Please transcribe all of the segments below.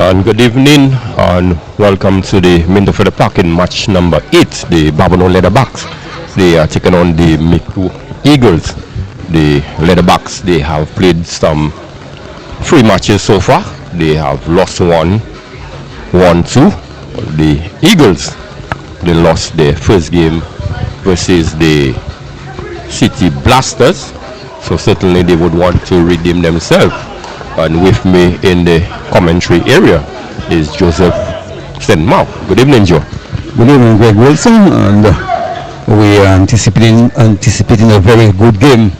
And good evening and welcome to the Micoud Leatherbacks in match number 8. The Babonneau Leatherbacks, they are taking on the Micoud Eagles. The Leatherbacks, they have played some 3 matches so far. They have lost one, won 2. The Eagles, they lost their first game versus the City Blasters. So certainly they would want to redeem themselves. And with me in the commentary area is Joseph Senmau. Good evening, Joe. Good evening, Greg Wilson, and we are anticipating a very good game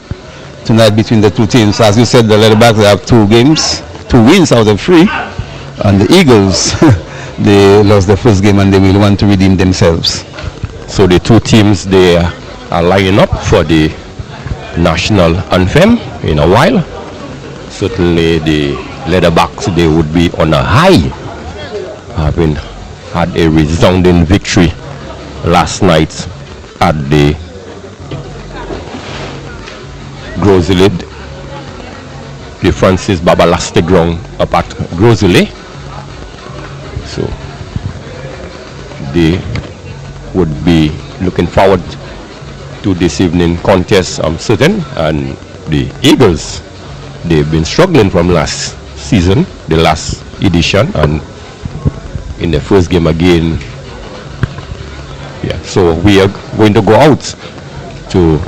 tonight between the two teams. As you said, the Leatherbacks have 2 wins out of 3, and the Eagles they lost the first game and they will want to redeem themselves. So the 2 teams, they are lining up for the national anthem in a while. Certainly the Leatherbacks, they would be on a high, having had a resounding victory last night at the Grosile, the Francis Babalaste ground up at Grosile. So they would be looking forward to this evening contest, I'm certain. And the Eagles, they've been struggling from last season, the last edition, and in the first game again. Yeah, so we are going to go out to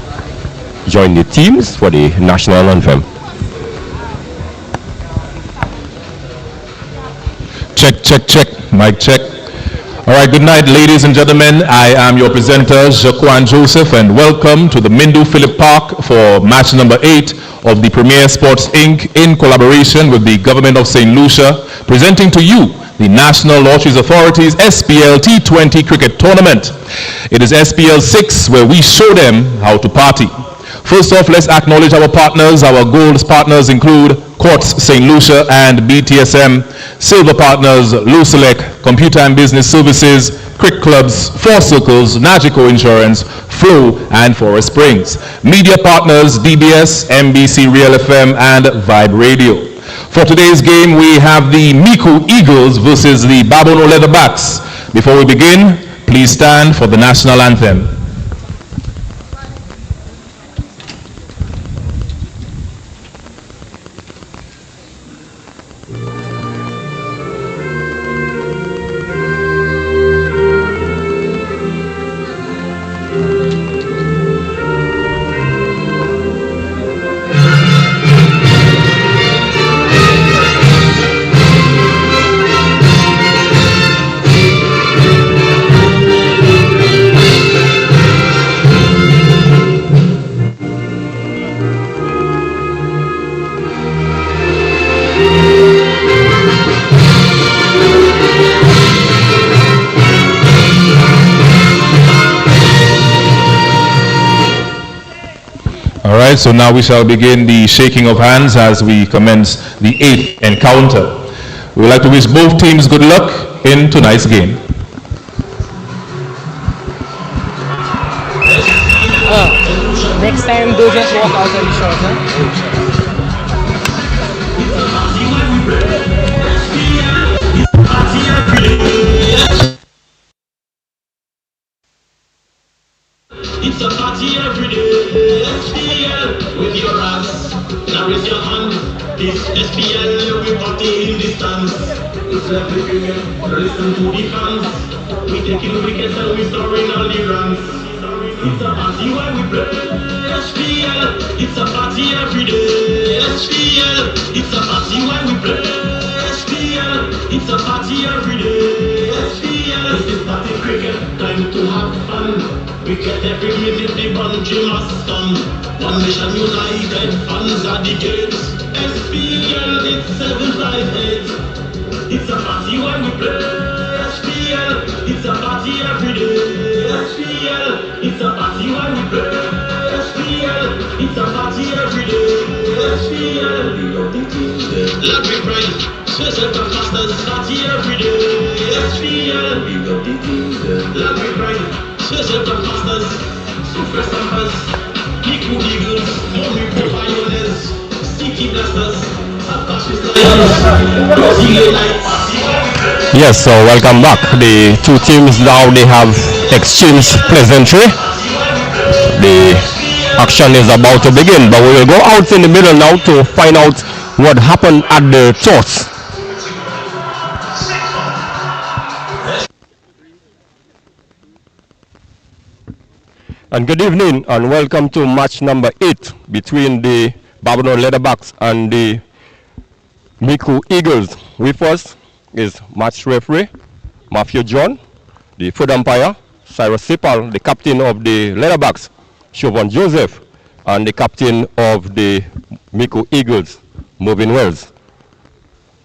join the teams for the national anthem. Check, check, check, mic check. All right, good night, ladies and gentlemen. I am your presenter, Jaquan Joseph, and welcome to the Micoud Leatherbacks for match number 8 of the Premier Sports Inc. in collaboration with the Government of St. Lucia, presenting to you the National Lotteries Authority's SPL T20 Cricket Tournament. It is SPL 6 where we show them how to party. First off, let's acknowledge our partners. Our gold partners include Courts St. Lucia and BTSM. Silver partners, Lucelec, Computer and Business Services, Crick Clubs, 4 Circles, Nagico Insurance, Flow, and Forest Springs. Media partners, DBS, MBC Real FM, and Vibe Radio. For today's game, we have the Micoud Eagles versus the Babonneau Leatherbacks. Before we begin, please stand for the national anthem. So now we shall begin the shaking of hands as we commence the 8th encounter. We would like to wish both teams good luck in tonight's game. Next time, do just walk out of the shot, huh? It's a party every day, SPL with your ass. Now raise your hand, this SPL, we party in distance. It's everywhere, listen to the fans. We taking wickets and we scoring all the runs. It's a party when we play, SPL. It's a party every day, SPL. It's a party when we play, SPL. It's a party every day, SPL. This is party cricket, time to have fun. We get every minute the boundary must stand. One nation united, fans at the gates. SPL, it's 758. It's a party when we play. SPL, it's a party every day. SPL, it's a party when we play. SPL, it's a party every day. SPL, we got the team there. Larry Bright, Special Masters, party every day. SPL, we got the team there. Larry Bright, Special Masters, Super Stampers, Micoud Eagles, Mommy Pioneers, City Blasters, Lions, Grosile Lights, Yes, so welcome back. The two teams now they have exchanged pleasantry. The action is about to begin, but we will go out in the middle now to find out what happened at the toss. And good evening and welcome to match number 8 between the Babonneau Leatherbacks and the Micoud Eagles. With us is match referee Matthew John, the foot umpire Cyrus Sipal, the captain of the Leatherbacks Siobhan Joseph, and the captain of the Micoud Eagles Moving Wells.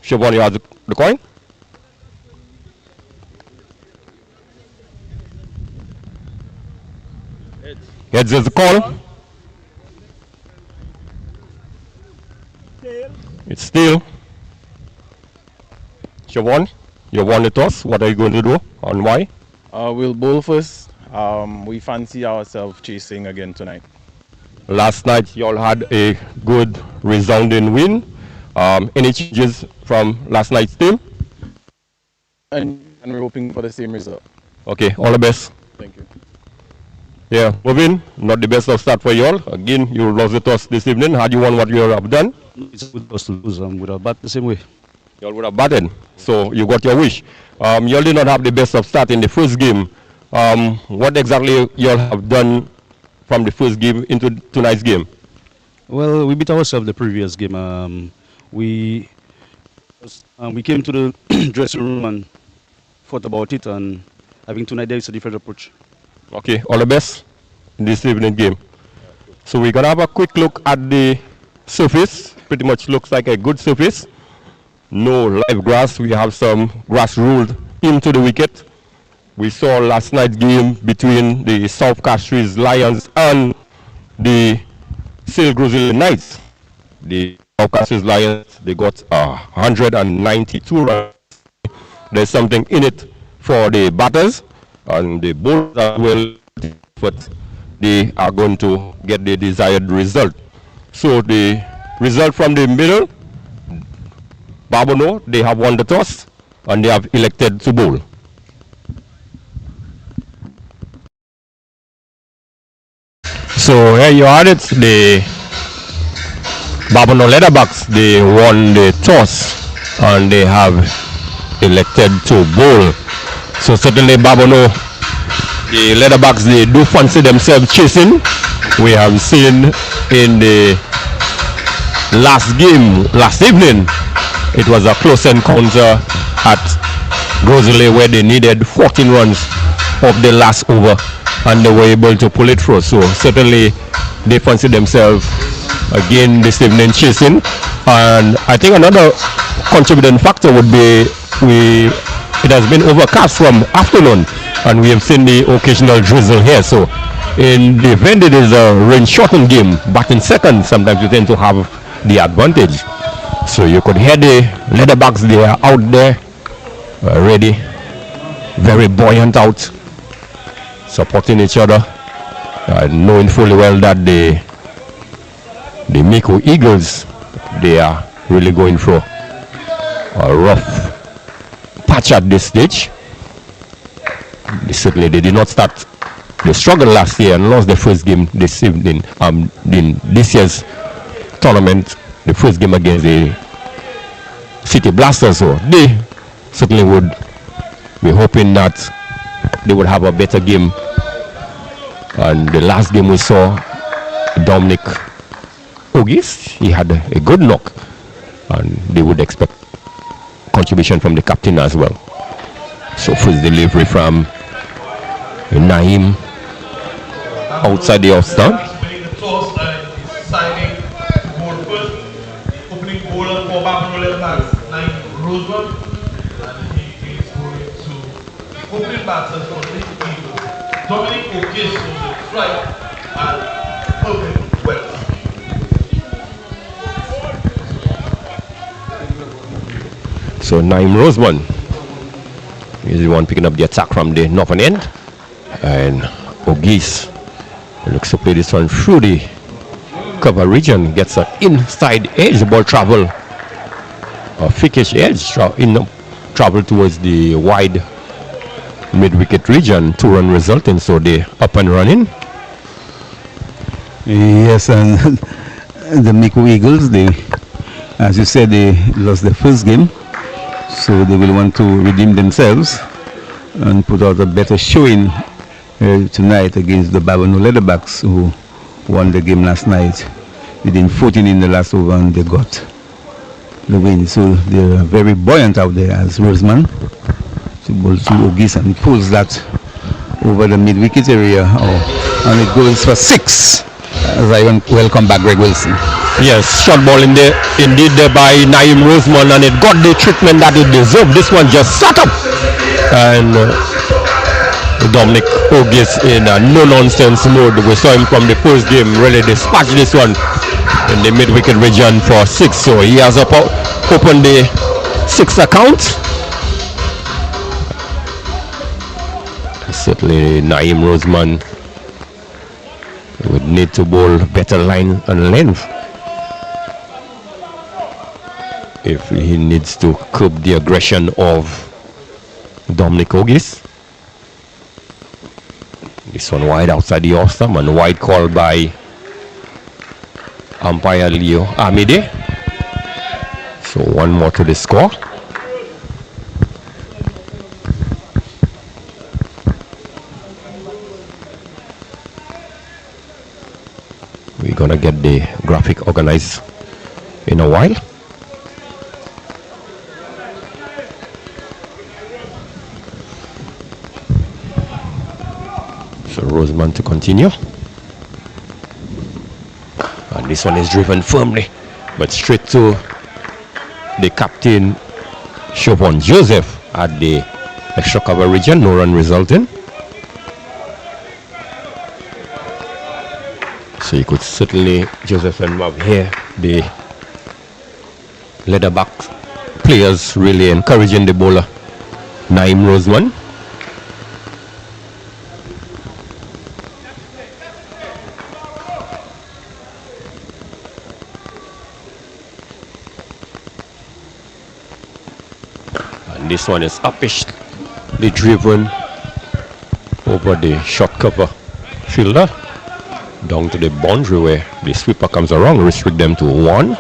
Siobhan, you have the coin? Heads is the call. It's still. Siobhan, you won the toss. What are you going to do and why? We'll bowl first. We fancy ourselves chasing again tonight. Last night you all had a good resounding win. Any changes from last night's team? And we're hoping for the same result. Okay, all the best. Thank you. Yeah, moving. Not the best of start for you all. Again, you lost the toss this evening. Had you won what you have done? It's a good toss to lose. Would have bat the same way. You all would have batted. So you got your wish. You all did not have the best of start in the first game. What exactly you all have done from the first game into tonight's game? Well, we beat ourselves the previous game. We came to the dressing room and thought about it, and I think tonight there is a different approach. Okay, all the best in this evening game. So we're going to have a quick look at the surface. Pretty much looks like a good surface. No live grass. We have some grass rolled into the wicket. We saw last night's game between the South Castries Lions and the Sale Grizzly Knights. The South Castries Lions, they got 192 runs. There's something in it for the batters. And the bowlers as well, but they are going to get the desired result. So the result from the middle, Babonneau, they have won the toss and they have elected to bowl. So here you are, it's the Babonneau Leatherbacks. They won the toss and they have elected to bowl. So certainly Babonneau, the Leatherbacks, they do fancy themselves chasing. We have seen in the last game, last evening, it was a close encounter at Grizzly where they needed 14 runs of the last over and they were able to pull it through. So certainly they fancy themselves again this evening chasing. And I think another contributing factor would be it has been overcast from afternoon and we have seen the occasional drizzle here. So in the event it is a rain shortened game, batting second, sometimes you tend to have the advantage. So you could hear the Leatherbacks, they are out there ready, very buoyant out, supporting each other, knowing fully well that the Micoud Eagles, they are really going through a rough patch at this stage. Certainly they did not start the struggle last year and lost the first game this evening in this year's tournament, the first game against the City Blasters. So they certainly would be hoping that they would have a better game. And the last game we saw Dominic Ogis, he had a good knock and they would expect contribution from the captain as well. So first delivery from Naim outside the off stand. Signing board first, opening bowler for Babonneau Leatherbacks, Naim Rosewood, and he is going to opening batters for the Eagles. Dominic Ogis on the strike and Moving Wells. So Naim Roseman is the one picking up the attack from the northern end, and Ogis looks to play this one through the cover region, gets an inside edge, the ball travel a thickish edge, travel travel towards the wide mid-wicket region, 2-run resulting, so they up and running. Yes, and the Micoud Eagles, as you said, they lost the first game, so they will want to redeem themselves and put out a better showing tonight against the Babonneau Leatherbacks, who won the game last night. They did 14 in the last over and they got the win. So they're very buoyant out there as Roseman. So ball to Ogis, and he pulls that over the mid-wicket area, and it goes for 6. As I welcome back Greg Wilson. Yes, short ball indeed there by Naeem Roseman, and it got the treatment that it deserved. This one just sat up, and Dominic Ogis in a no-nonsense mode. We saw him from the first game really dispatch this one in the mid-wicket region for 6. So he has opened the 6th account. Certainly Naeem Roseman would need to bowl better line and length if he needs to curb the aggression of Dominic Ogis. This one wide outside the off stump, and wide call by umpire Leo Amide. So 1 more to the score. We're gonna get the graphic organized in a while. So Roseman to continue. And this one is driven firmly, but straight to the captain, Chopin Joseph, at the extra cover region. No run resulting. So you could certainly, Joseph and Bob here, the Leatherback players really encouraging the bowler, Naeem Roseman. And this one is uppishly driven over the short cover fielder, down to the boundary where the sweeper comes around, restrict them to 1.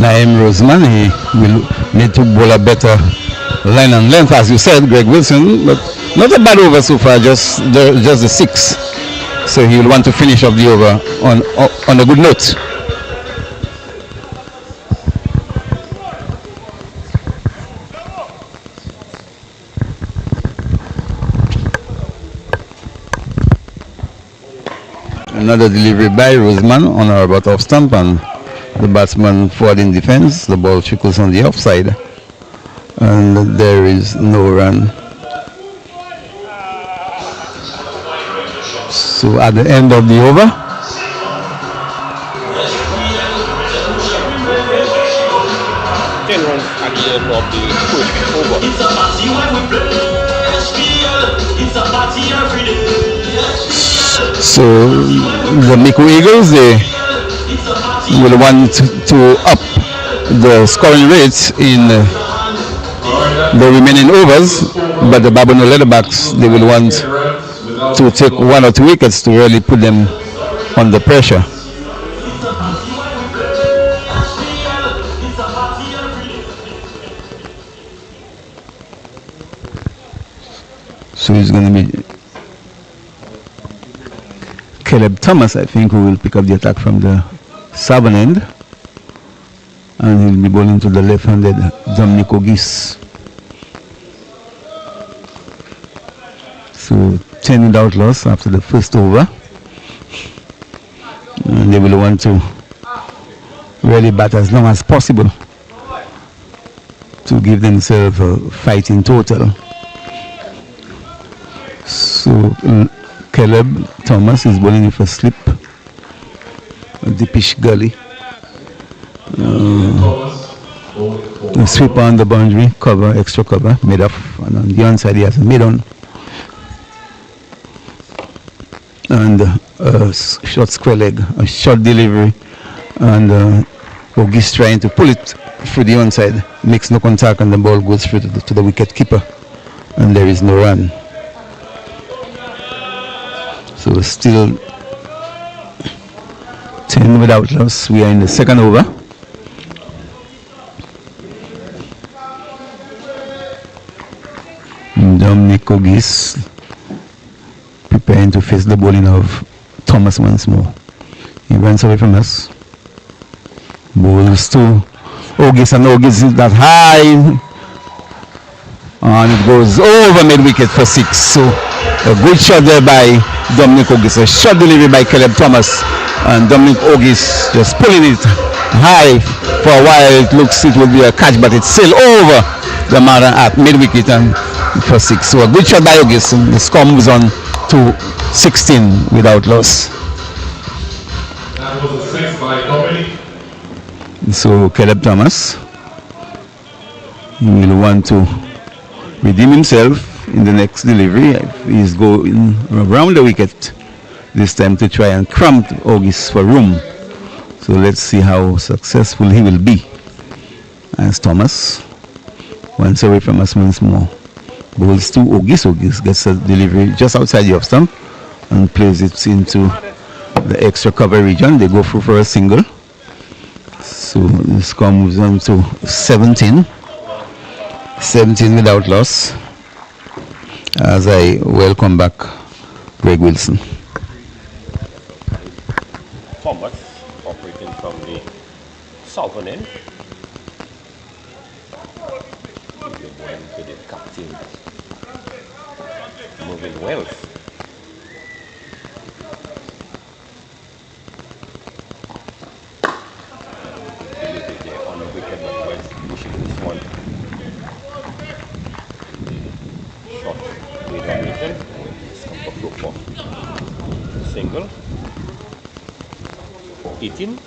Naeem Roseman, he will need to bowl a better line and length, as you said, Greg Wilson, but not a bad over so far, just the 6. So he will want to finish off the over on a good note. Another delivery by Roseman on or about off stump, and the batsman forward in defense. The ball trickles on the offside, and there is no run. So at the end of the over, It's a party when we play SPL. It's a party every day. so the Micoud Eagles, they will want to up the scoring rates in the remaining overs, but the Babonneau Leatherbacks, they will want to take 1 or 2 wickets to really put them under pressure. So it's going to be Caleb Thomas, I think, who will pick up the attack from the southern end, and he'll be bowling to the left-handed Dominic Ogis. So 10 without loss after the first over, and they will want to really bat as long as possible to give themselves a fighting total. So Caleb Thomas is bowling with a slip, a deepish gully. A sweeper on the boundary, cover, extra cover, made off, and on the onside he has a mid-on. and short square leg, a short delivery, and Ogis trying to pull it through the onside, makes no contact, and the ball goes through to the wicket keeper, and there is no run. So still 10 without loss. We are in the second over. Micoud preparing to face the bowling of Thomas once more. He runs away from us. Bowls to Ogis, and Ogis is that high, and it goes over mid-wicket for 6. So a good shot there by Dominic Ogis, a short delivery by Caleb Thomas, and Dominic Ogis just pulling it high. For a while it looks it will be a catch, but it's still over the man at mid-wicket and for 6. So a good shot by Ogis, and the score moves on to 16 without loss. That was a 6 by Dominic. So Caleb Thomas, he will want to redeem himself in the next delivery. He's going around the wicket this time to try and cramp Ogis for room. So let's see how successful he will be. As Thomas once away from us once more. Bowls to Ogis. Ogis gets a delivery just outside the off stump and plays it into the extra cover region. They go through for a single. So the score moves on to 17. 17 without loss. As I welcome back Greg Wilson. Thomas operating from the southern end. We're going to the captain, moving well. On the wicket, but Wells pushing this one. Shot with Hamilton. Come for single. 18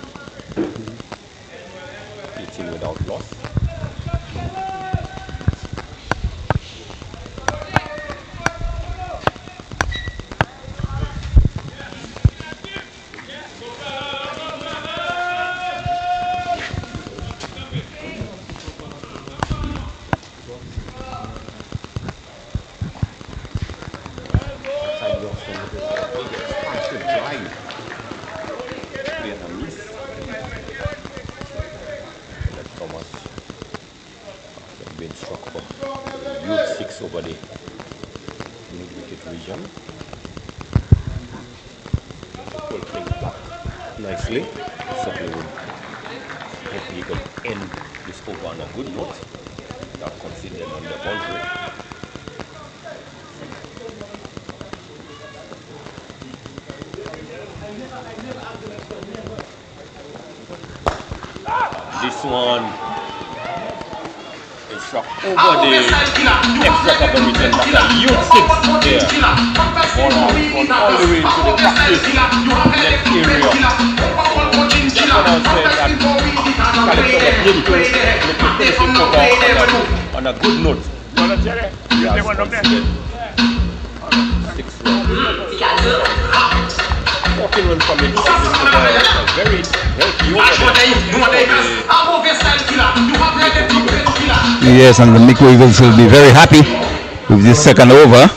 without loss. Over the mid-wicket region. Pull things back nicely. Certainly would hopefully you could end this over on a good note without considering on the boundary. This one struck over the extra cover region. That's a huge 6 there. Ball out all the way to the practice next area. That's what I was saying, that Calipso was able to finish cover on a good note. He has considered 6 runs. 14 runs from it. Very few over Yes, and the Micoud Eagles will be very happy with this second over,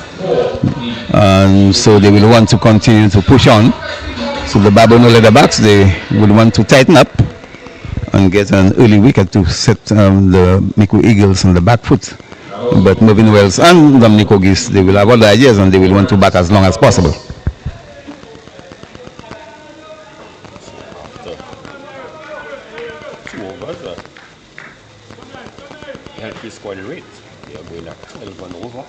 and so they will want to continue to push on. So the Babonneau Leatherbacks, they will want to tighten up and get an early wicket to set the Micoud Eagles on the back foot. But Mervyn Wells and Dominic Ogis, they will have other ideas and they will want to bat as long as possible. Scoring rate. They are going at 12 and over.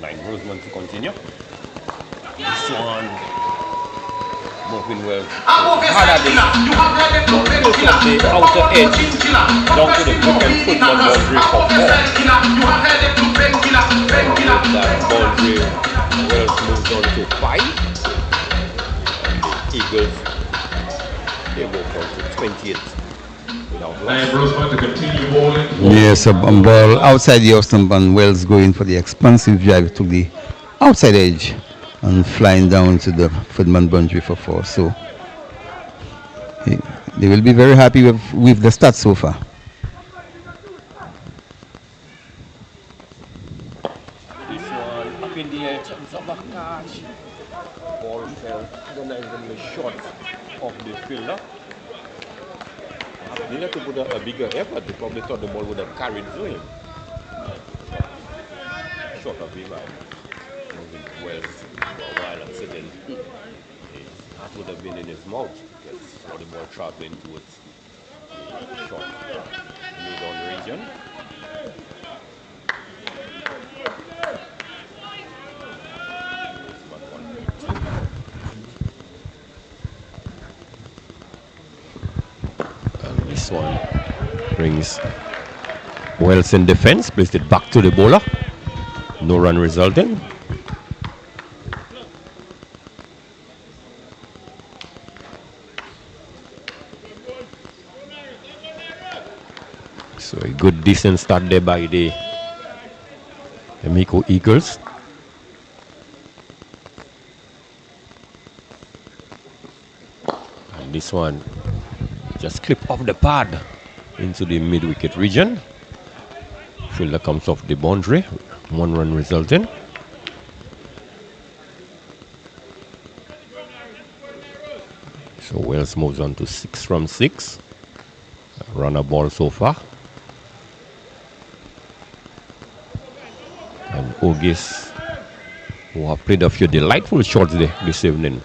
9 Roseman to continue. This one, Mervyn Wells. Hard at it. Close at the outer edge. Down to the broken foot on boundary for 4. That boundary, Wells moves on to 5. And the Eagles, they go down to 28. And Roseman to continue bowling. Yes, a ball outside the off stump, and Wells going for the expansive drive to the outside edge and flying down to the footman boundary for 4. So they will be very happy with the stats so far. This one up in the air, chance of a catch. Ball fell, then the shot of the fielder. They had to put a bigger effort. They probably thought the ball would have carried through him. Short of him, moving well for a while and suddenly that would have been in his mouth because all the ball traveling towards the short mid-on region. And this one brings Wells in defense, placed it back to the bowler. No run resulting. So a good decent start there by the Micoud Eagles. And this one just clipped off the pad into the mid-wicket region. Fielder comes off the boundary. 1 run resulting. So Wales moves on to 6 from 6. Runner ball so far. And Ogis, who have played a few delightful shots this evening.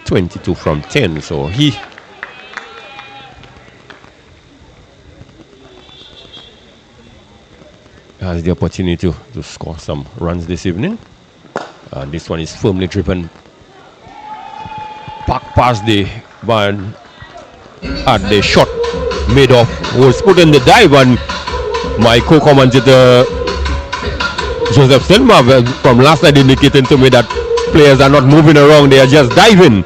22 from 10. So he has the opportunity to score some runs this evening. This one is firmly driven back past the man at the shot made off, was put in the dive, and my co-commentator Joseph Selma from last night indicated to me that players are not moving around, they are just diving.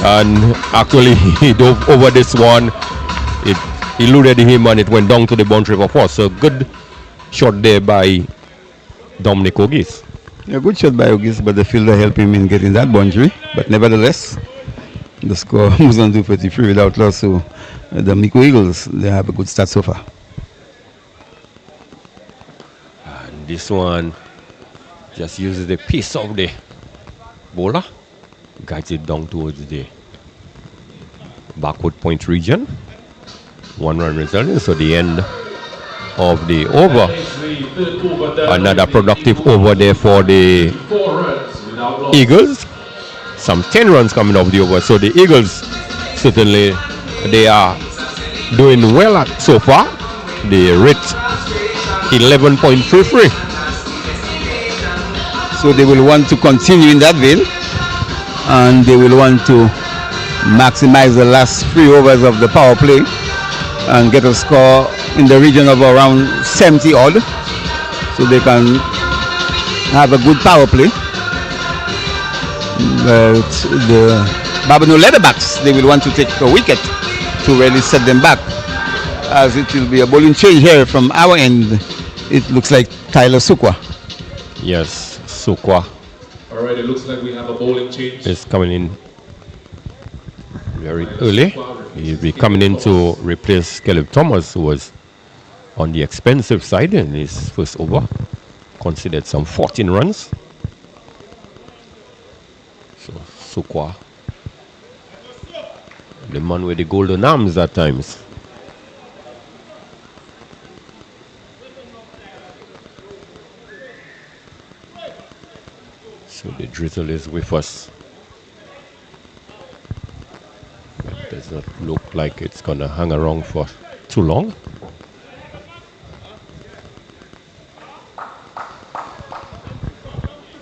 And actually he dove over this one, it eluded him and it went down to the boundary for 4. So good shot there by Dominic Ogis. A good shot by Ogis, but the fielder helped him in getting that boundary. But nevertheless, the score moves on to 43 without loss. So the Micoud Eagles, they have a good start so far. And this one just uses the piece of the bowler, guides it down towards the backward point region. 1 run resulting. So the end of the over. Another productive over there for the Eagles. Some 10 runs coming off the over. So the Eagles, certainly they are doing well so far. They rate 11.33. So they will want to continue in that vein, and they will want to maximize the last 3 overs of the power play and get a score in the region of around 70 odd, so they can have a good power play. But the Babonneau Leatherbacks, they will want to take a wicket to really set them back, as it will be a bowling change here from our end. It looks like Tyler Sukwa. Yes, Sukwa. All right, it looks like we have a bowling change. Is coming in very early. He'll be coming in to replace Caleb Thomas, who was on the expensive side in his first over. Considered some 14 runs. So Sukwa, the man with the golden arms at times. So the drizzle is with us. It does not look like it's gonna hang around for too long.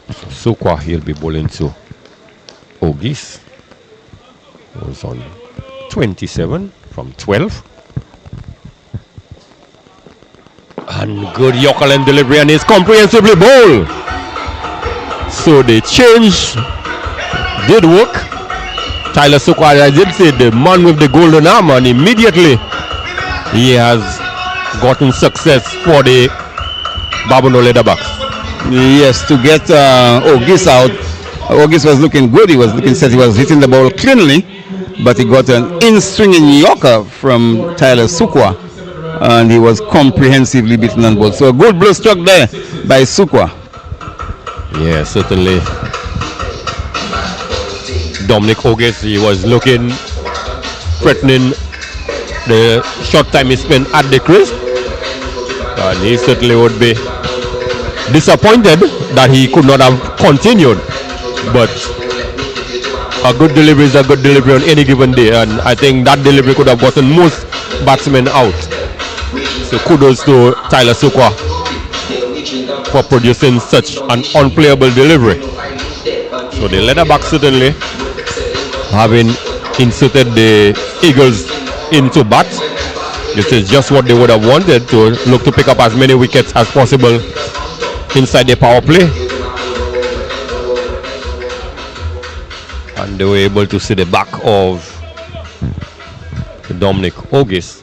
So Sukwa, he'll be bowling to Ogis, was on 27 from 12. And good Yorker and delivery, and he's comprehensively bowled. So the change did work. Tyler Sukwa, I did say, the man with the golden arm, and immediately he has gotten success for the Babonneau Leatherbacks. Yes, to get August out. August was looking good. He was looking set. He was hitting the ball cleanly, but he got an in-swinging yorker from Tyler Sukwa, and he was comprehensively beaten on board. So a good blow struck there by Sukwa. Yeah, certainly. Dominic August, he was looking threatening the short time he spent at the crease, and he certainly would be disappointed that he could not have continued. But a good delivery is a good delivery on any given day, and I think that delivery could have gotten most batsmen out. So kudos to Tyler Sukwa for producing such an unplayable delivery. So the Leatherbacks certainly having inserted the Eagles into bat. This is just what they would have wanted, to look to pick up as many wickets as possible inside the power play. And they were able to see the back of Dominic August.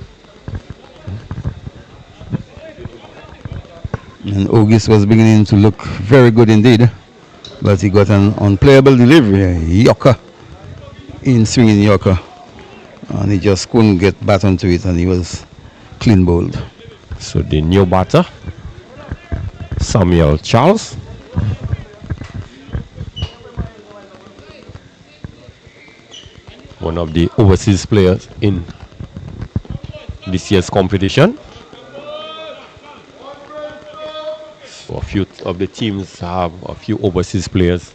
And August was beginning to look very good indeed, but he got an unplayable delivery, a yorker, in swinging yorker, and he just couldn't get bat onto it, and he was clean bowled. So the new batter, Samuel Charles. One of the overseas players in this year's competition. So a few of the teams have a few overseas players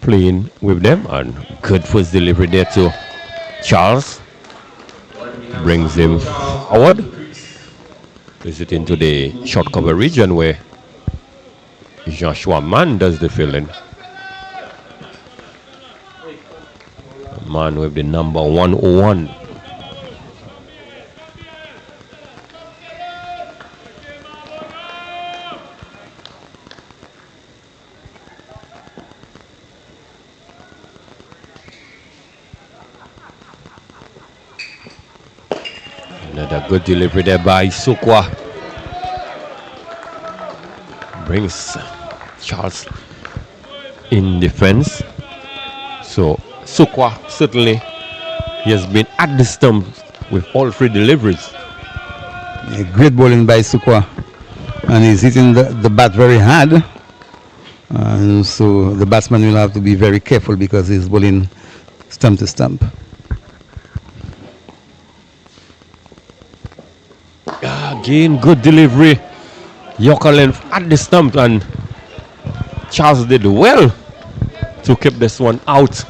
playing with them, and good first delivery there to Charles. Brings him forward. Is it into the short cover region where Joshua Mann does the fielding. Man with the number 101. Another good delivery there by Sukwa. Brings Charles in defense. So Sukwa certainly, he has been at the stump with all three deliveries. A great bowling by Sukwa, and he's hitting the bat very hard, and so the batsman will have to be very careful because he's bowling stump to stump. Again, good delivery, yorker length at the stump, and Charles did well to keep this one out.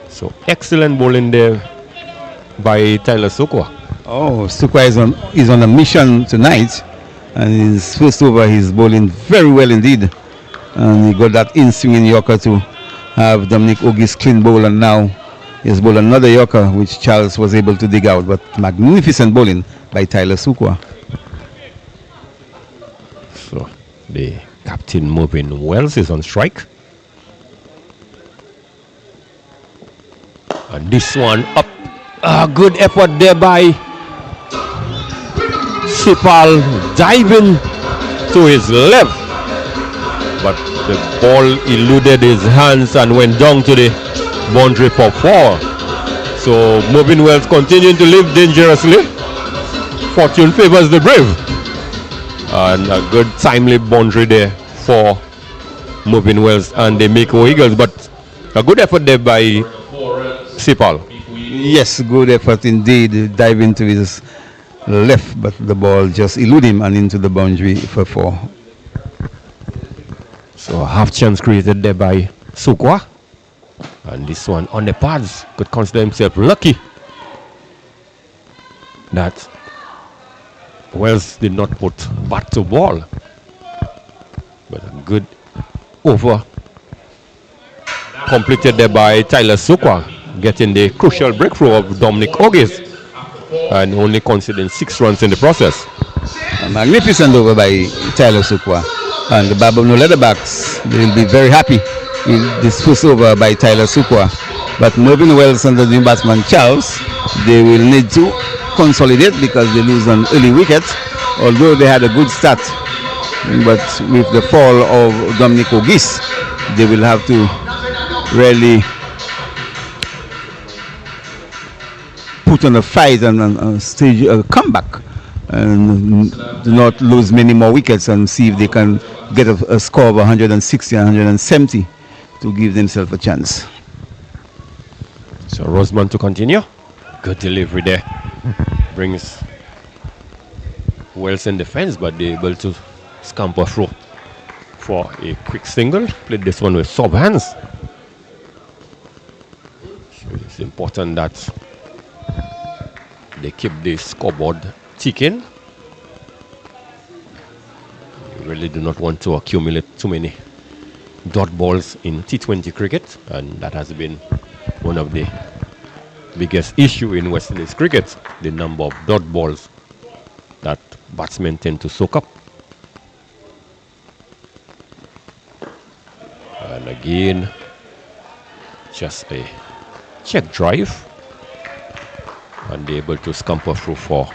So excellent bowling there by Tyler Sukwa. Oh, Sukwa is on a mission tonight, and his first over he's bowling very well indeed, and he got that in-swinging yorker to have Dominic August clean bowl, and now he's bowled another yorker which Charles was able to dig out, but magnificent bowling by Tyler Sukwa. So the captain Mervyn Wells is on strike. And this one up. Good effort there by Sipal, diving to his left, but the ball eluded his hands and went down to the boundary for 4. So Mervyn Wells continuing to live dangerously. Fortune favors the brave, and a good timely boundary there for Mervyn Wells and the Micoud Eagles, but a good effort there by Sipal. Yes, good effort indeed, diving to his left, but the ball just eluded him and into the boundary for 4. So a half chance created there by Sukwa, and this one on the pads could consider himself lucky that Wells did not put bat to ball, but a good over completed there by Tyler Sukwa, getting the crucial breakthrough of Dominic August and only conceding 6 runs in the process. A magnificent over by Tyler Sukwa, and the Babonneau Leatherbacks, they will be very happy with this first over by Tyler Sukwa. But Mervyn Wells and the new batsman Charles, they will need to consolidate because they lose an early wicket, although they had a good start But with the fall of Dominic Ogis, they will have to really put on a fight and stage a comeback and do not lose many more wickets and see if they can get a score of 160 and 170 to give themselves a chance. So Roseman to continue. Good delivery there. Brings Wales in defense, but they're able to scamper through for a quick single. Played this one with sub hands. So it's important that they keep the scoreboard ticking. You really do not want to accumulate too many dot balls in T20 cricket, and that has been one of the biggest issue in West Indies cricket, the number of dot balls that batsmen tend to soak up. And again, just a check drive, and they're able to scamper through for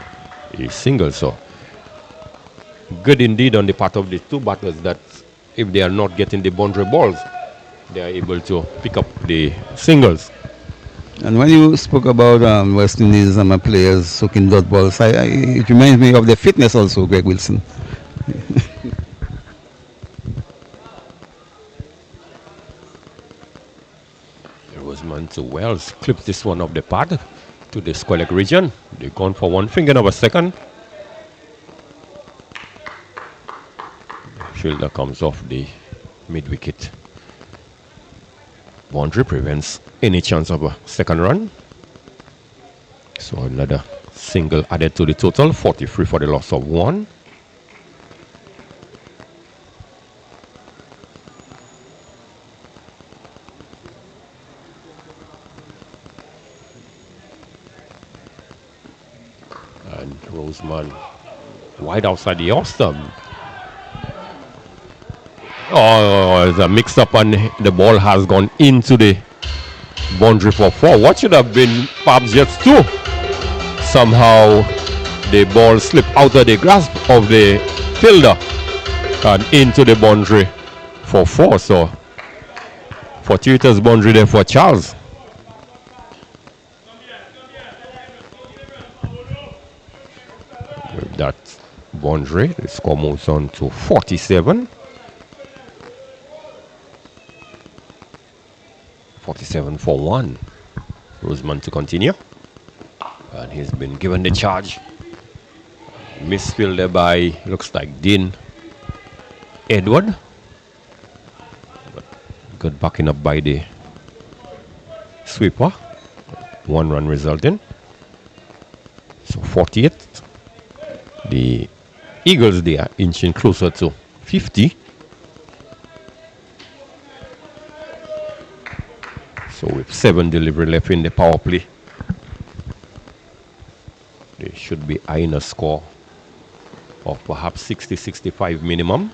a single. So good indeed on the part of the two batters that if they are not getting the boundary balls, they are able to pick up the singles. And when you spoke about West Indies players soaking dot balls, it reminds me of their fitness also, Greg Wilson. Roseman to Wells, clips this one off the pad to the square leg region. They're gone for one finger of a second. Fielder comes off the mid-wicket boundary, prevents any chance of a second run. So another single added to the total, 43 for the loss of one. And Roseman wide outside the off stump. Oh, it's a mix up and the ball has gone into the boundary for four. What should have been perhaps just two? Somehow the ball slipped out of the grasp of the fielder and into the boundary for four. So fortuitous boundary there for Charles. With that boundary, the score moves on to 47. 47 for one. Roseman to continue. And he's been given the charge. Misfield there by, looks like Dean Edward. But good backing up by the sweeper. 1 run resulting. So 48. The Eagles, they are inching closer to 50. So with 7 delivery left in the power play, they should be eyeing a score of perhaps 60-65 minimum.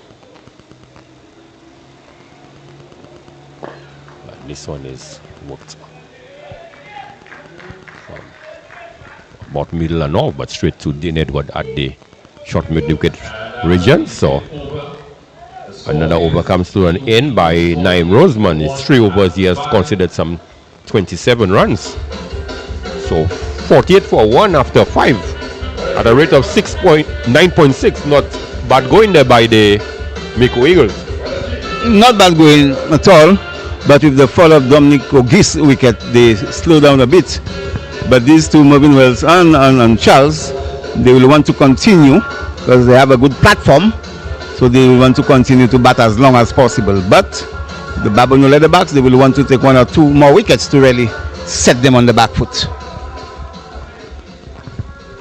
And this one is worked from about middle and off, but straight to Dean Edward at the short mid-wicket region. So another over comes to an end by Naeem Roseman. It's 3 overs. He has considered some 27 runs. So 48 for 1 after 5 at a rate of 9.6. Not bad going there by the Micoud Eagles. Not bad going at all, but with the fall of Dominic Ogis wicket, they slow down a bit. But these two, Mervyn Wells and Charles, they will want to continue because they have a good platform. So they will want to continue to bat as long as possible. But the Babonneau Leatherbacks, they will want to take 1 or 2 more wickets to really set them on the back foot.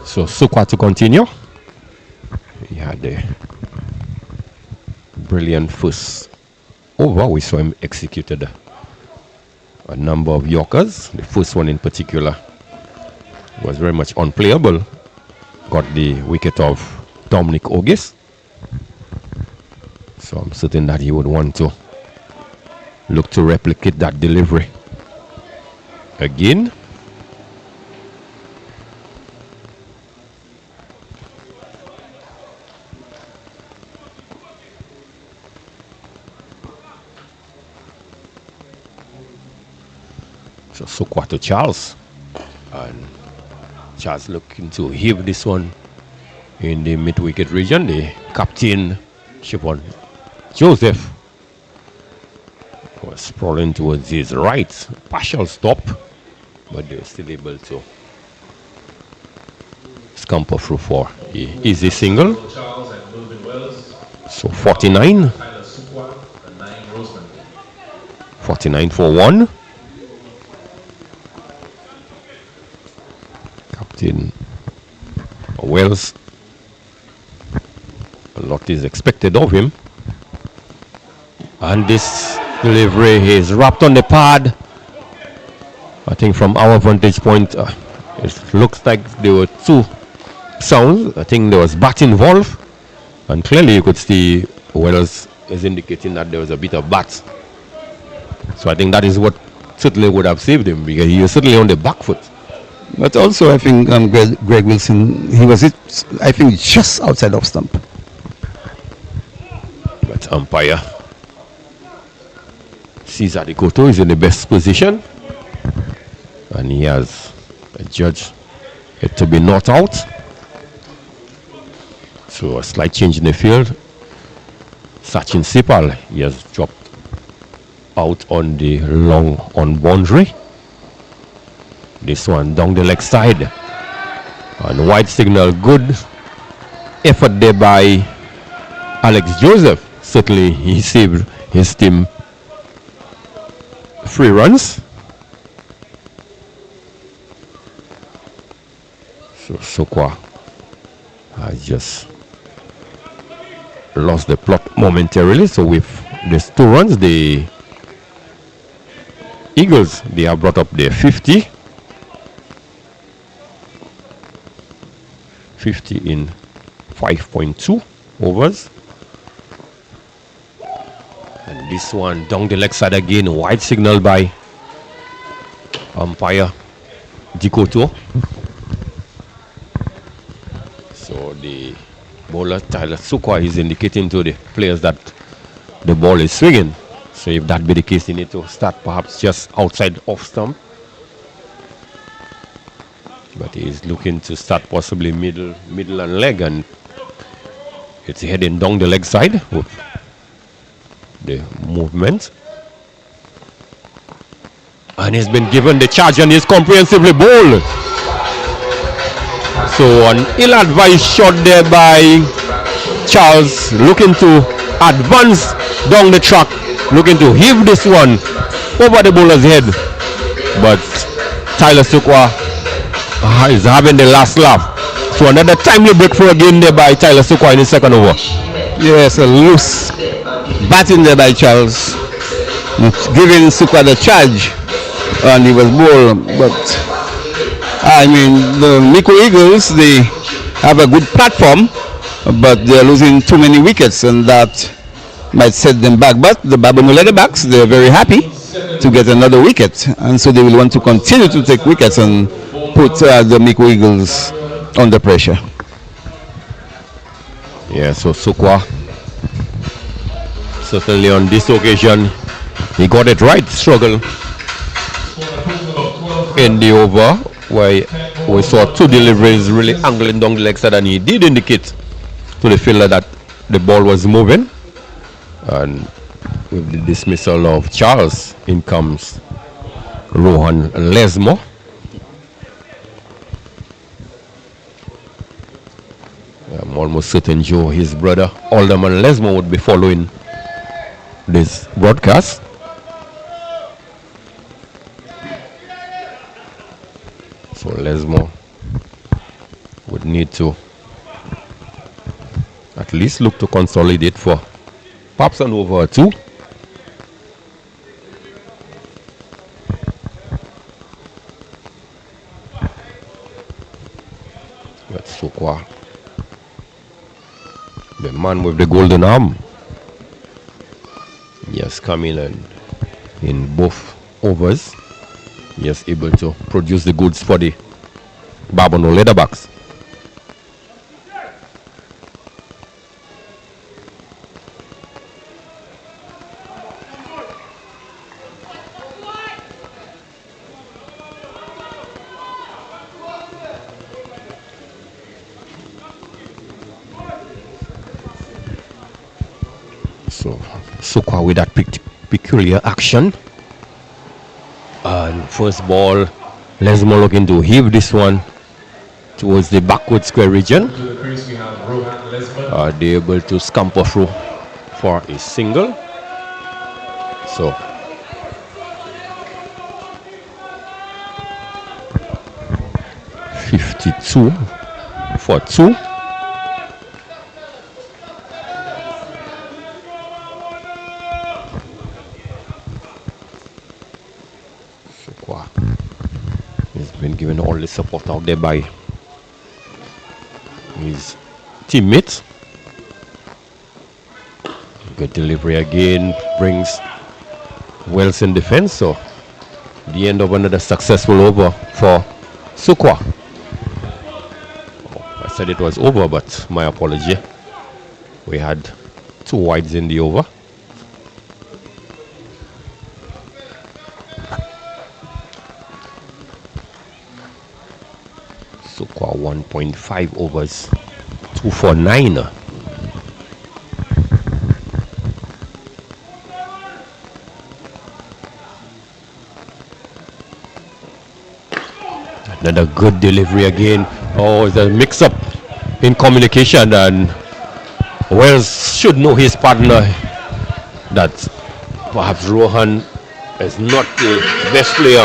So Sukwa to continue. He had a brilliant first over. We saw him executed a number of Yorkers. The first one in particular was very much unplayable. Got the wicket of Dominic Ogis. So I'm certain that he would want to look to replicate that delivery again. So Sukwa to Charles. And Charles looking to heave this one in the mid-wicket region. The captain, Siobhan Joseph, was sprawling towards his right. Partial stop, but they were still able to scamper through for the easy single. So 49. 49 for 1. Captain Wells, a lot is expected of him. And this delivery is wrapped on the pad. I think from our vantage point, it looks like there were two sounds. I think there was bat involved. And clearly you could see Wells is indicating that there was a bit of bat. So I think that is what certainly would have saved him, because he was certainly on the back foot. But also, I think Greg Wilson, he was I think just outside of stump. But umpire sees that Ikoto is in the best position, and he has adjudged it to be not out. So a slight change in the field. Sachin Sipal, he has dropped out on the long on boundary. This one down the leg side. And wide signal, good effort there by Alex Joseph. Certainly he saved his team 3 runs. So Sukwa has just lost the plot momentarily. So with these 2 runs, the Eagles, they have brought up their 50. 50 in 5.2 overs. And this one down the leg side again, wide signal by umpire Dikoto. So the bowler Tyler Sukwa is indicating to the players that the ball is swinging. So if that be the case, you need to start perhaps just outside off stump. But he is looking to start possibly middle and leg, and it's heading down the leg side with the movement. And he's been given the charge and he's comprehensively bowled. So an ill-advised shot there by Charles, looking to advance down the track, looking to heave this one over the bowler's head. But Tyler Sukwa is having the last laugh. So another timely breakthrough again there by Tyler Sukwa in the second over. Yes, a loose batting there by Charles, giving Sukwa the charge, and he was bowled. But I mean, the Micoud Eagles, they have a good platform, but they're losing too many wickets, and that might set them back. But the Babonneau Leatherbacks, they're very happy to get another wicket, and so they will want to continue to take wickets and put the Micoud Eagles under pressure. Yeah, so Sukwa, certainly on this occasion, he got it right. Struggle in the over, where we saw 2 deliveries really angling down the leg side, and he did indicate to the fielder that the ball was moving. And with the dismissal of Charles, in comes Rohan Lesmo. I'm almost certain Joe, his brother Alderman Lesmo, would be following this broadcast. So Lesmo would need to at least look to consolidate for perhaps an over or 2. But Sukwa, the man with the golden arm, he has come in and in both overs, he is able to produce the goods for the Babonneau Leatherbacks. So Sukwa with that peculiar action. And first ball, Lesmo looking to heave this one towards the backward square region. Are they able to scamper through for a single? So 52 for 2. Sukwa has been given all the support out there by his teammates. Good delivery again, brings Wells in defense. So the end of another successful over for Sukwa. I said it was over, but my apology. We had 2 wides in the over. Sukwa 1.5 overs, 2 for 9. Another good delivery again. Oh, it's a mix-up in communication, and Wells should know his partner that perhaps Rohan is not the best player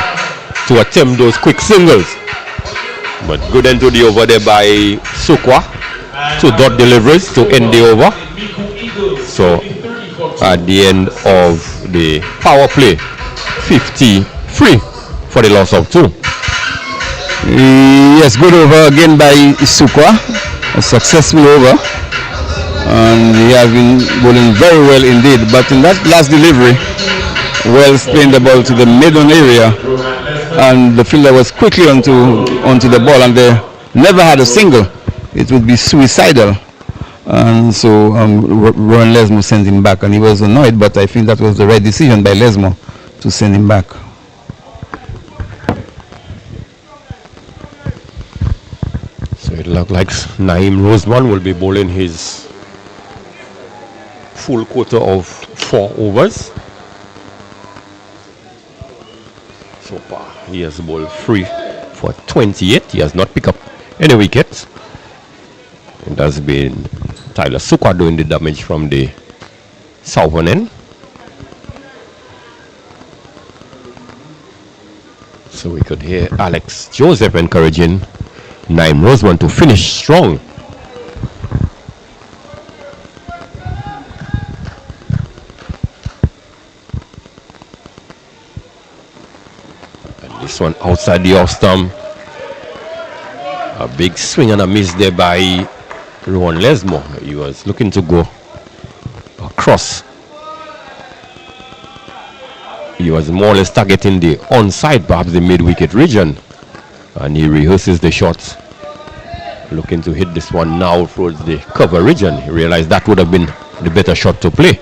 to attempt those quick singles. But good end to the over there by Sukwa. 2 dot deliveries to end the over. So at the end of the power play, 53 for the loss of 2. Yes, good over again by Sukwa. A successful over. And he has been bowling very well indeed. But in that last delivery, Wells playing the ball to the middle area, and the fielder was quickly onto the ball, and they never had a single. It would be suicidal. And so Ron Lesmo sent him back, and he was annoyed, but I think that was the right decision by Lesmo to send him back. So it looked like Naeem Roseman will be bowling his full quota of 4 overs. So far, he has bowled 3 for 28. He has not picked up any wickets. It has been Tyler Sukwa doing the damage from the southern end. So we could hear Alex Joseph encouraging Naeem Roseman to finish strong. This one outside the off stump. A big swing and a miss there by Rohan Lesmo. He was looking to go across. He was more or less targeting the onside, perhaps the mid-wicket region. And he rehearses the shots. Looking to hit this one now towards the cover region. He realized that would have been the better shot to play.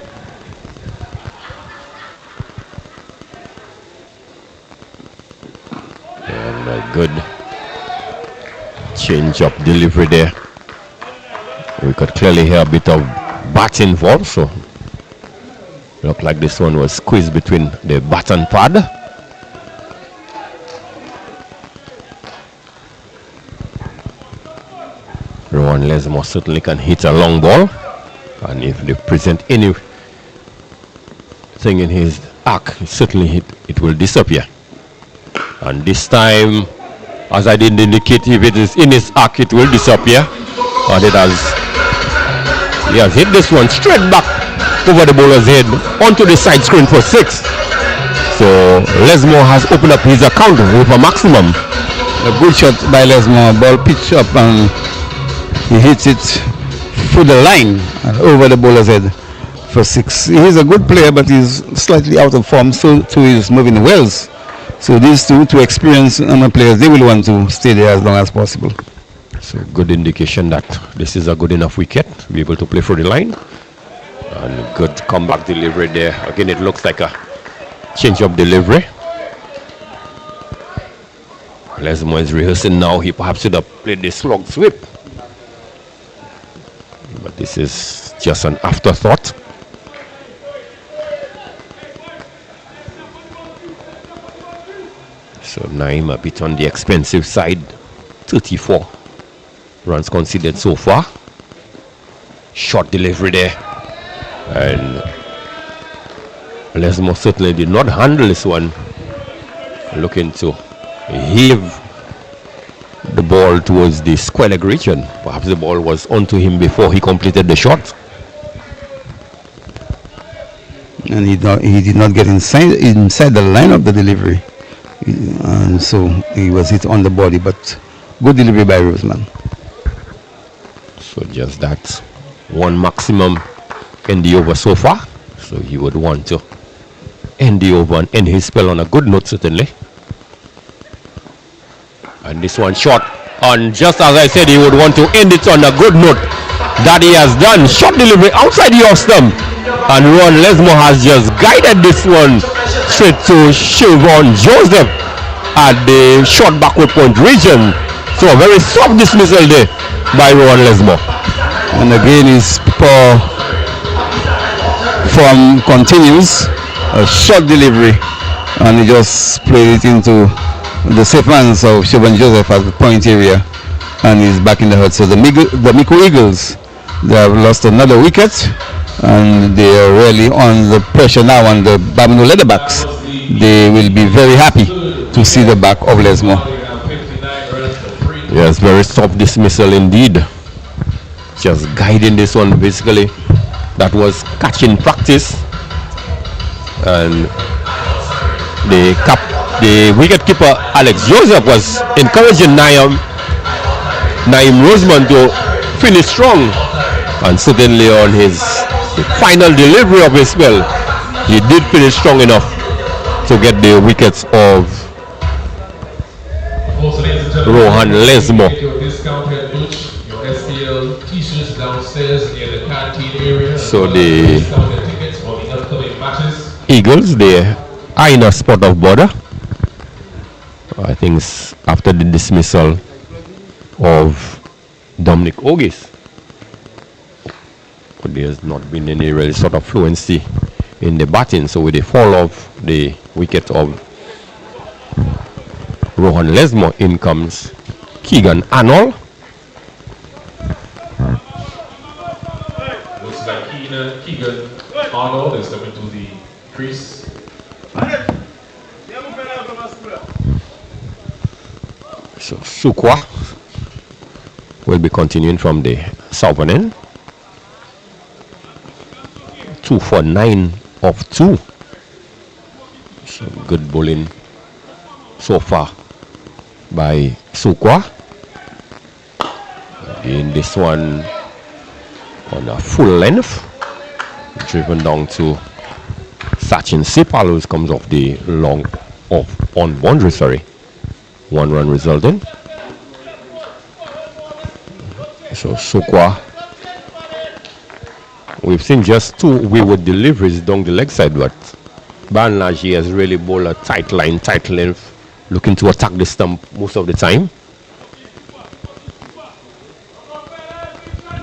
Good change up delivery there. We could clearly hear a bit of bat involved, so looked like this one was squeezed between the bat and pad. Rohan Lesmo certainly can hit a long ball, and if they present anything in his arc, certainly it will disappear. And this time, as I didn't indicate, if it is in his arc, it will disappear. But he has hit this one straight back over the bowler's head onto the side screen for 6. So Lesmo has opened up his account with a maximum. A good shot by Lesmo. Ball pitched up and he hits it through the line and over the bowler's head for 6. He's a good player, but he's slightly out of form. So too is Moving Wells. So these two experienced players, they will want to stay there as long as possible. So good indication that this is a good enough wicket to be able to play for the line. And good comeback delivery there. Again, it looks like a change of delivery. Lesmo is rehearsing now. He perhaps should have played the slog sweep. But this is just an afterthought. Naim a bit on the expensive side. 34 runs conceded so far. Short delivery there. And Lesmo certainly did not handle this one. Looking to heave the ball towards the square leg region. Perhaps the ball was onto him before he completed the shot. And he did not get inside the line of the delivery. And so he was hit on the body, but good delivery by Roseman. So just that one maximum in the over so far. So he would want to end the over and end his spell on a good note, certainly. And this one shot, and just as I said, he would want to end it on a good note. That he has done. Shot delivery outside the off stump, and Ron Lesmo has just guided this one straight to Siobhan Joseph at the short backward point region. So a very soft dismissal there by Ron Lesmo. And again his poor form continues. A short delivery, and he just played it into the safe hands of Siobhan Joseph at the point area, and he's back in the hut. So the Micoud Eagles, they have lost another wicket, and they are really on the pressure now on the Babonneau Leatherbacks. They will be very happy to see the back of Lesmo. Yes, very soft dismissal indeed. Just guiding this one basically. That was catching practice, and the wicket keeper Alex Joseph was encouraging Naim Roseman to finish strong, and certainly on the final delivery of his spell, he did finish strong enough to get the wickets of Rohan Lesmo. So the Eagles, they are in a spot of bother. I think after the dismissal of Dominic Ogis, there's not been any really sort of fluency in the batting. So with the fall of the wicket of Rohan Lesmo, in comes Keegan Arnold. Looks like Keegan Arnold is coming to the crease. So Sukwa will be continuing from the southern end. 2 for 9 of 2. So good bowling so far by Sukwa. Again, this one on a full length, driven down to Sachin Sipal, who comes off the long on boundary, sorry. 1 run resulting. So Sukwa, we've seen just 2 wayward deliveries down the leg side, but by and large he has really bowled a tight line, tight length, looking to attack the stump most of the time.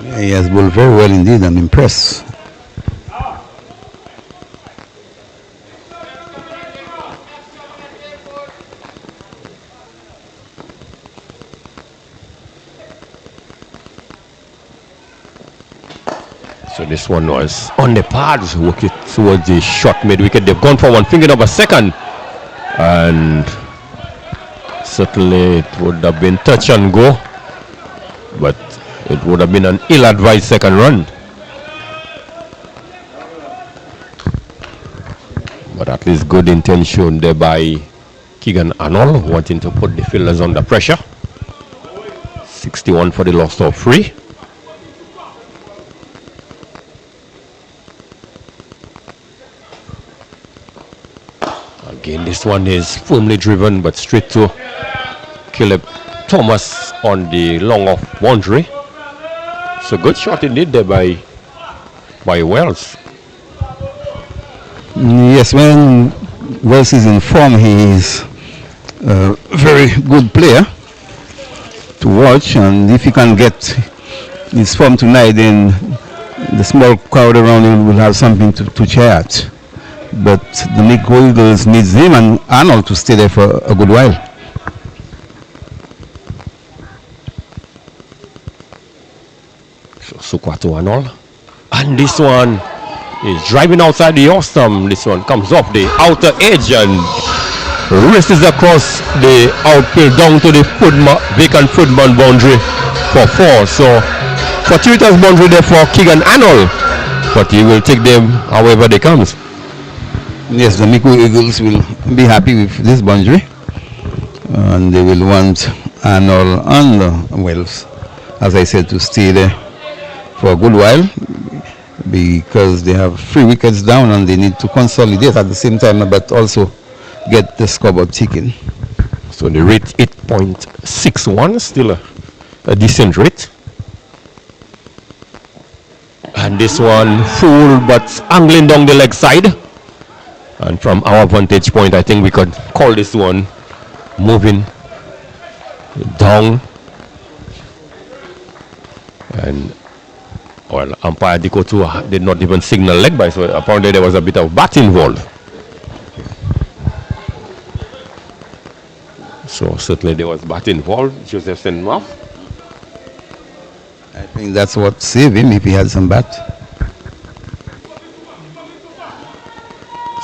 Yeah, he has bowled very well indeed. I'm impressed. So this one was on the pads, working towards the short mid wicket. They've gone for one, finger number second, and certainly it would have been touch and go, but it would have been an ill-advised second run. But at least good intention there by Keegan Arnold, wanting to put the fielders under pressure. 61 for the loss of 3. Again, this one is firmly driven, but straight to Caleb Thomas on the long off boundary. So good shot indeed there by Wells. Yes, when Wells is in form, he is a very good player to watch, and if he can get his form tonight, then the small crowd around him will have something to cheer at. But the Micoud Eagles needs him and Arnold to stay there for a good while. Sukwato and all. And this one is driving outside the awesome. This one comes off the outer edge and races across the outfield down to the vacant footman boundary for 4. So fortuitous boundary there for Keegan Arnold, but he will take them however they comes. Yes, the Micoud Eagles will be happy with this boundary, and they will want Arnold and Wells, as I said, to stay there for a good while, because they have 3 wickets down and they need to consolidate at the same time, but also get the scoreboard ticking. So the rate 8.61, still a decent rate. And this one full but angling down the leg side. And from our vantage point, I think we could call this one moving down. And well, umpire Dikotu did not even signal leg by, so apparently there was a bit of bat involved. So certainly there was bat involved. Joseph Senmouth. I think that's what saved him, if he had some bat.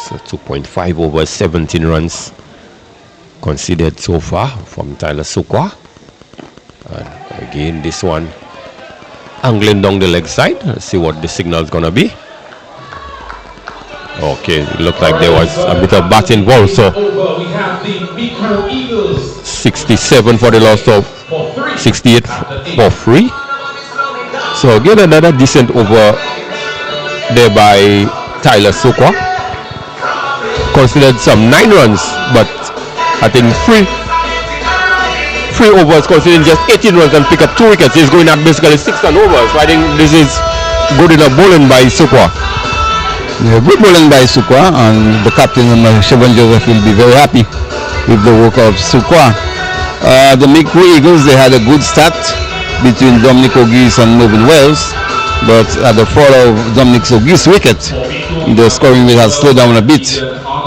So 2.5 over 17 runs conceded so far from Tyler Sukwa. And again, this one angling down the leg side. Let's see what the signal is going to be. Okay, it looked like there was a bit of bat involved. So 67 for the loss of 68 for free. So again, another decent over there by Tyler Sukwa. Considered some 9 runs, but I think 3 overs, considering just 18 runs and pick up 2 wickets. He's going at basically 6 and overs. So I think this is good enough bowling by Sukwa. Yeah, good bowling by Sukwa, and the captain, Siobhan Joseph, will be very happy with the work of Sukwa. The Micoud Eagles, they had a good start between Dominic O'Geese and Mervyn Wells, but at the fall of Dominic O'Geese's wicket, the scoring rate has slowed down a bit.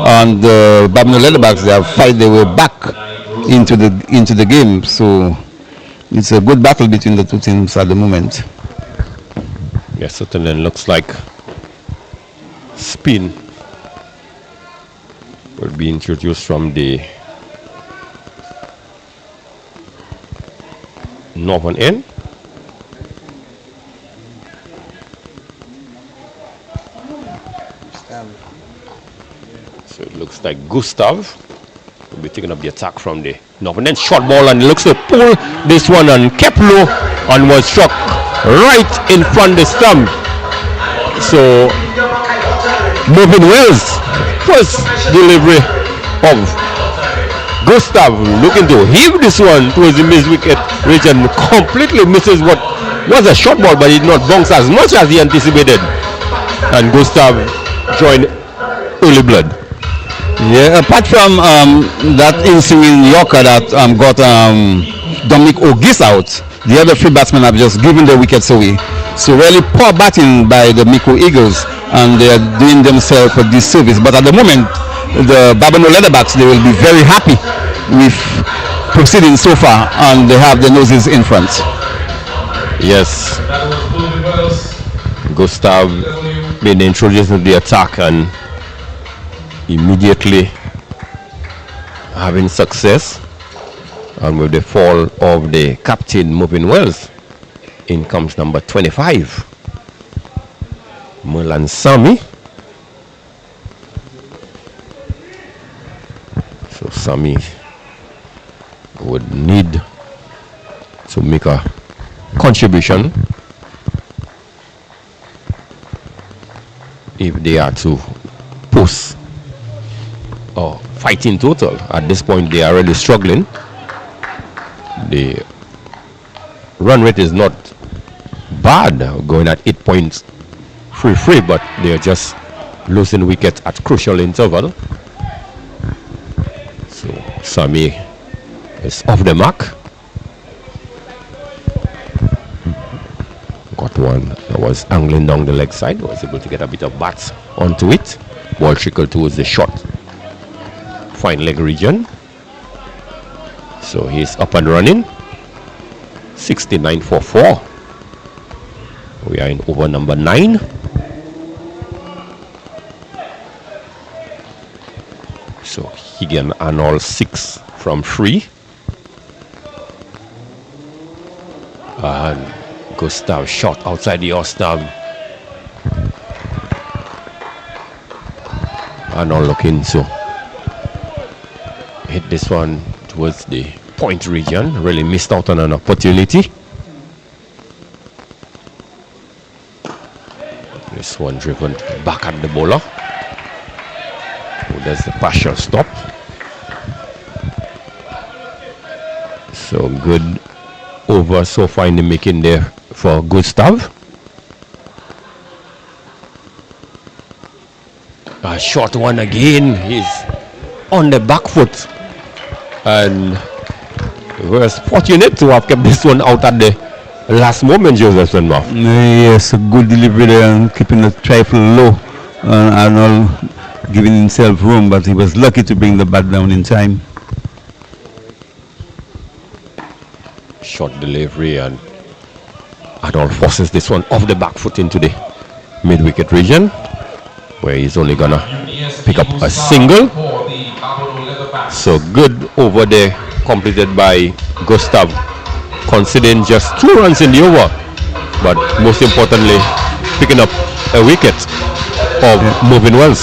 And the Babonneau Leatherbacks, they have fight their way back into the game. So it's a good battle between the two teams at the moment. Yes, certainly looks like spin will be introduced from the northern end. So it looks like Gustav will be taking up the attack from the northern end. Short ball, and it looks to pull this one and kept low and was struck right in front of the stump. So Mervyn Wells, first delivery of Gustav, looking to heave this one towards the mid wicket region, completely misses what was a short ball, but it did not bounce as much as he anticipated. And Gustav joined early blood. Yeah, apart from that in-swinging Yorker that got Dominic O'Geese out, the other 3 batsmen have just given the wickets away. So really poor batting by the Micoud Eagles, and they are doing themselves a disservice. But at the moment, the Babonneau Leatherbacks, they will be very happy with proceeding so far, and they have the noses in front. Yes, Gustav been introduced to the attack and immediately having success, and with the fall of the captain Mervyn Wells, in comes number 25, Merlan Sami. So Sami would need to make a contribution if they are to post or fight in total. At this point, they are really struggling. The run rate is not bad, going at 8.33, but they are just losing wickets at crucial interval. So Sami is off the mark. Got one that was angling down the leg side, was able to get a bit of bat onto it. Ball trickled towards the short fine leg region. So he's up and running. 69 for 4. We are in over number 9. So Keegan Arnold 6 from 3. And Gustav shot outside the Ostab. Arnold looking to hit this one towards the point region. Really missed out on an opportunity. This one driven back at the bowler. Oh, there's the partial stop. So good over so far in the making there for Gustav. A short one again. He's on the back foot. And was fortunate to have kept this one out at the last moment, Joseph Senmouth. Yes, a good delivery there and keeping the trifle low. Arnold giving himself room, but he was lucky to bring the bat down in time. Short delivery, and Arnold forces this one off the back foot into the mid-wicket region, where he's only gonna pick up a single. So good over there, completed by Gustav, conceding just 2 runs in the over, but most importantly, picking up a wicket of Moving Wells.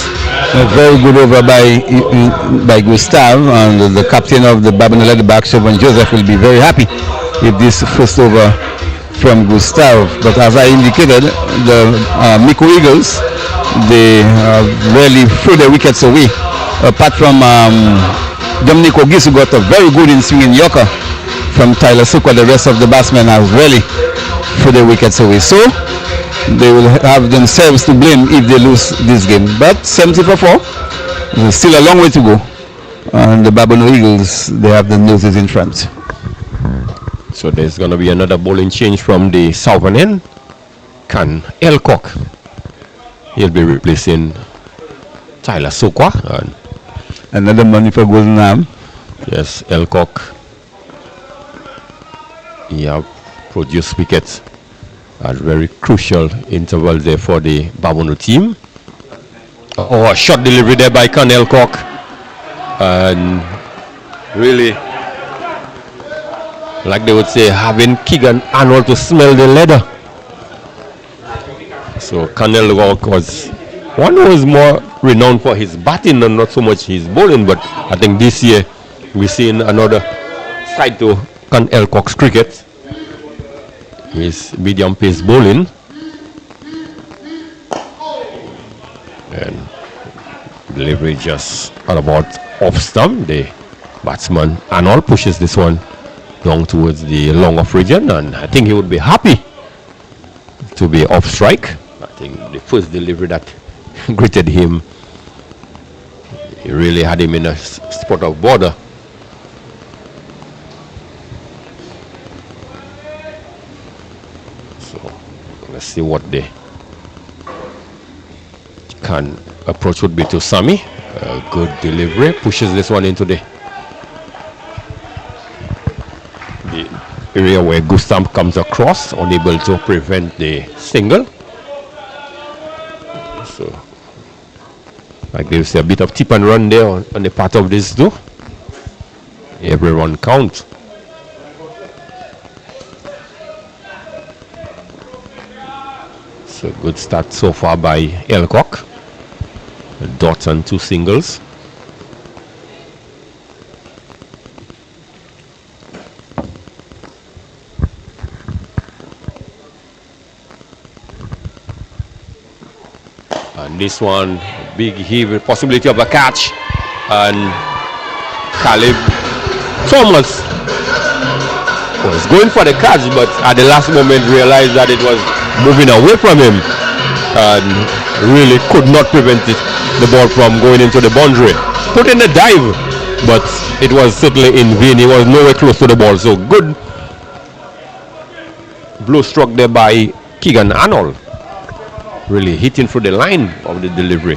A very good over by Gustav, and the captain of the Babonneau Leatherbacks, Siobhan Joseph, will be very happy with this first over from Gustav. But as I indicated, the Micoud Eagles, they really threw the wickets away. Apart from Dominic Ogis, who got a very good in-swinging yorker from Tyler Sukwa, the rest of the batsmen have really threw the wickets away. So they will have themselves to blame if they lose this game. But 70 for 4, there's still a long way to go. And the Babonneau Eagles, they have the noses in front. So there's going to be another bowling change from the southern end. Can Elcock. He'll be replacing Tyler Sukwa. And another money for Golden Arm. Yes, Elcock. He have produced wickets at very crucial interval there for the Babonneau team. Oh, a shot delivery there by Can Elcock. And really, like they would say, having Keegan Arnold to smell the leather. So Can Elcock was one who was more renowned for his batting and not so much his bowling, but I think this year we're seeing another side to Can Elcock's cricket. His medium pace bowling. And delivery just about off stump. The batsman Arnold pushes this one down towards the long off region, and I think he would be happy to be off strike. I think the first delivery that greeted him, he really had him in a spot of bother. So let's see what the can approach would be to Sami. Good delivery, pushes this one into the area where Gustav comes across, unable to prevent the single. So, like they say, a bit of tip and run there on the part of this too. Every run counts. So good start so far by Elcock. A dot and 2 singles. And this one, big heave, possibility of a catch. And Caleb Thomas was going for the catch, but at the last moment realized that it was moving away from him and really could not prevent the ball from going into the boundary. Put in the dive, but it was certainly in vain. He was nowhere close to the ball. So good blow struck there by Keegan Arnold, really hitting through the line of the delivery.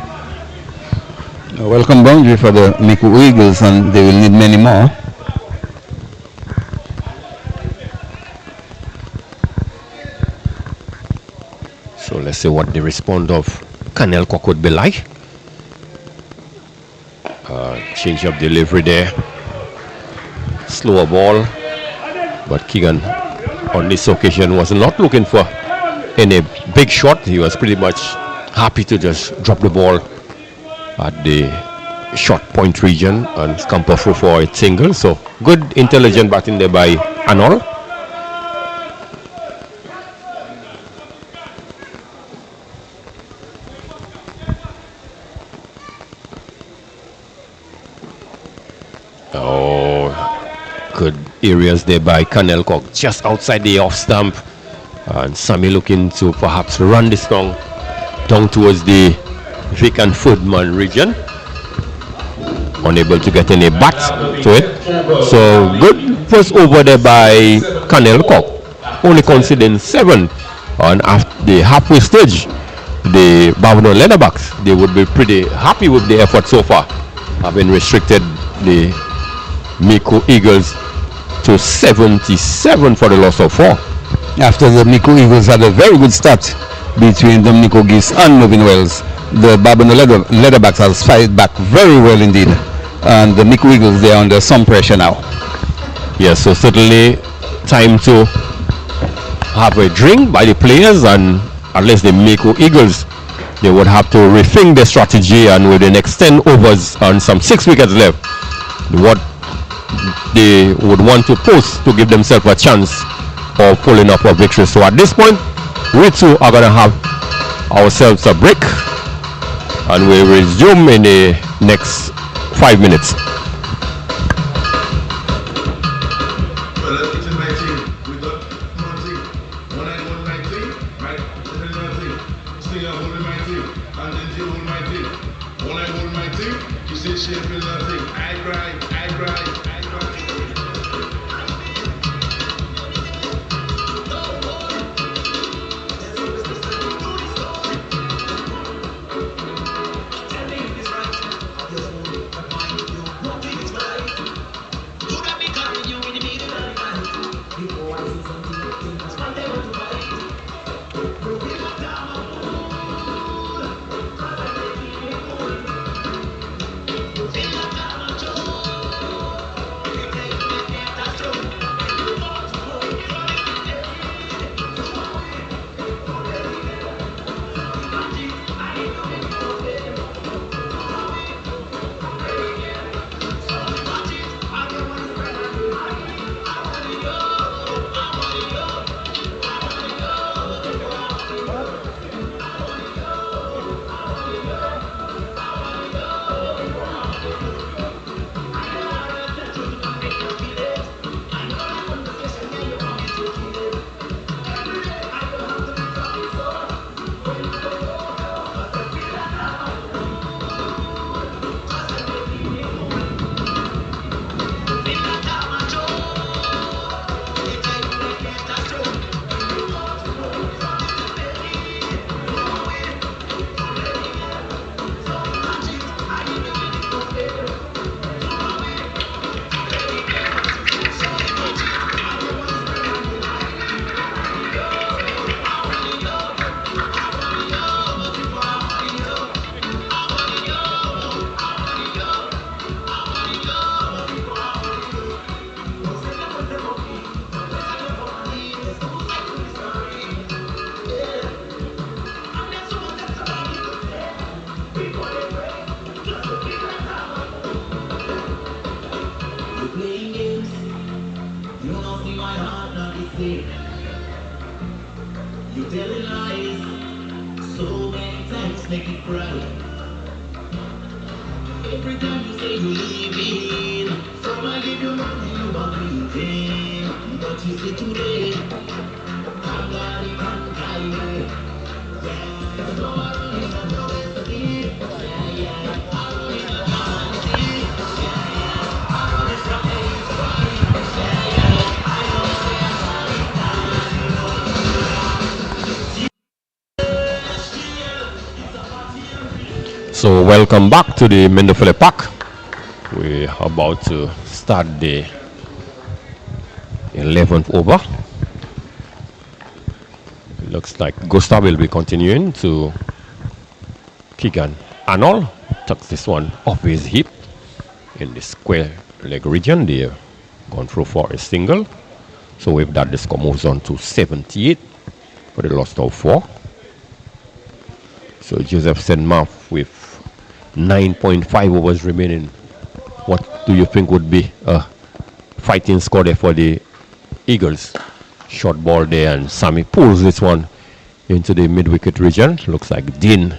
A welcome boundary for the Micoud Eagles, and they will need many more. Let's see what the response of Canel Cock would be like. Change of delivery there. Slower ball. But Keegan on this occasion was not looking for any big shot. He was pretty much happy to just drop the ball at the short point region and scamper through for a single. So good intelligent batting there by Anol. Good areas there by Canel Cock, just outside the off stump, and Sammy looking to perhaps run this down towards the Vic and Foodman region. Unable to get any bat to it. So good first over there by Canel Cock, only conceding 7. And after the halfway stage, the Babonneau Leatherbacks, they would be pretty happy with the effort so far, having restricted the Micoud Eagles to 77 for the loss of 4. After the Micoud Eagles had a very good start between Dominico Gis and Novin Wells, the Babonneau Leatherbacks has fight back very well indeed, and the Micoud Eagles, they are under some pressure now. Yes, so certainly time to have a drink by the players, and unless the Micoud Eagles, they would have to rethink their strategy, and with the next 10 overs and some 6 wickets left, what they would want to post to give themselves a chance of pulling up a victory. So at this point, we too are going to have ourselves a break, and we resume in the next 5 minutes. So welcome back to the Babonneau Leatherbacks. We're about to start the 11th over. Looks like Gustav will be continuing to Keegan Arnold. Tucks this one off his hip in the square leg region. They've gone through for a single. So with that, the score moves on to 78 for the lost of 4. So Joseph Senmath with 9.5 overs remaining. What do you think would be a fighting score there for the Eagles? Short ball there, and Sammy pulls this one into the mid-wicket region. Looks like Dean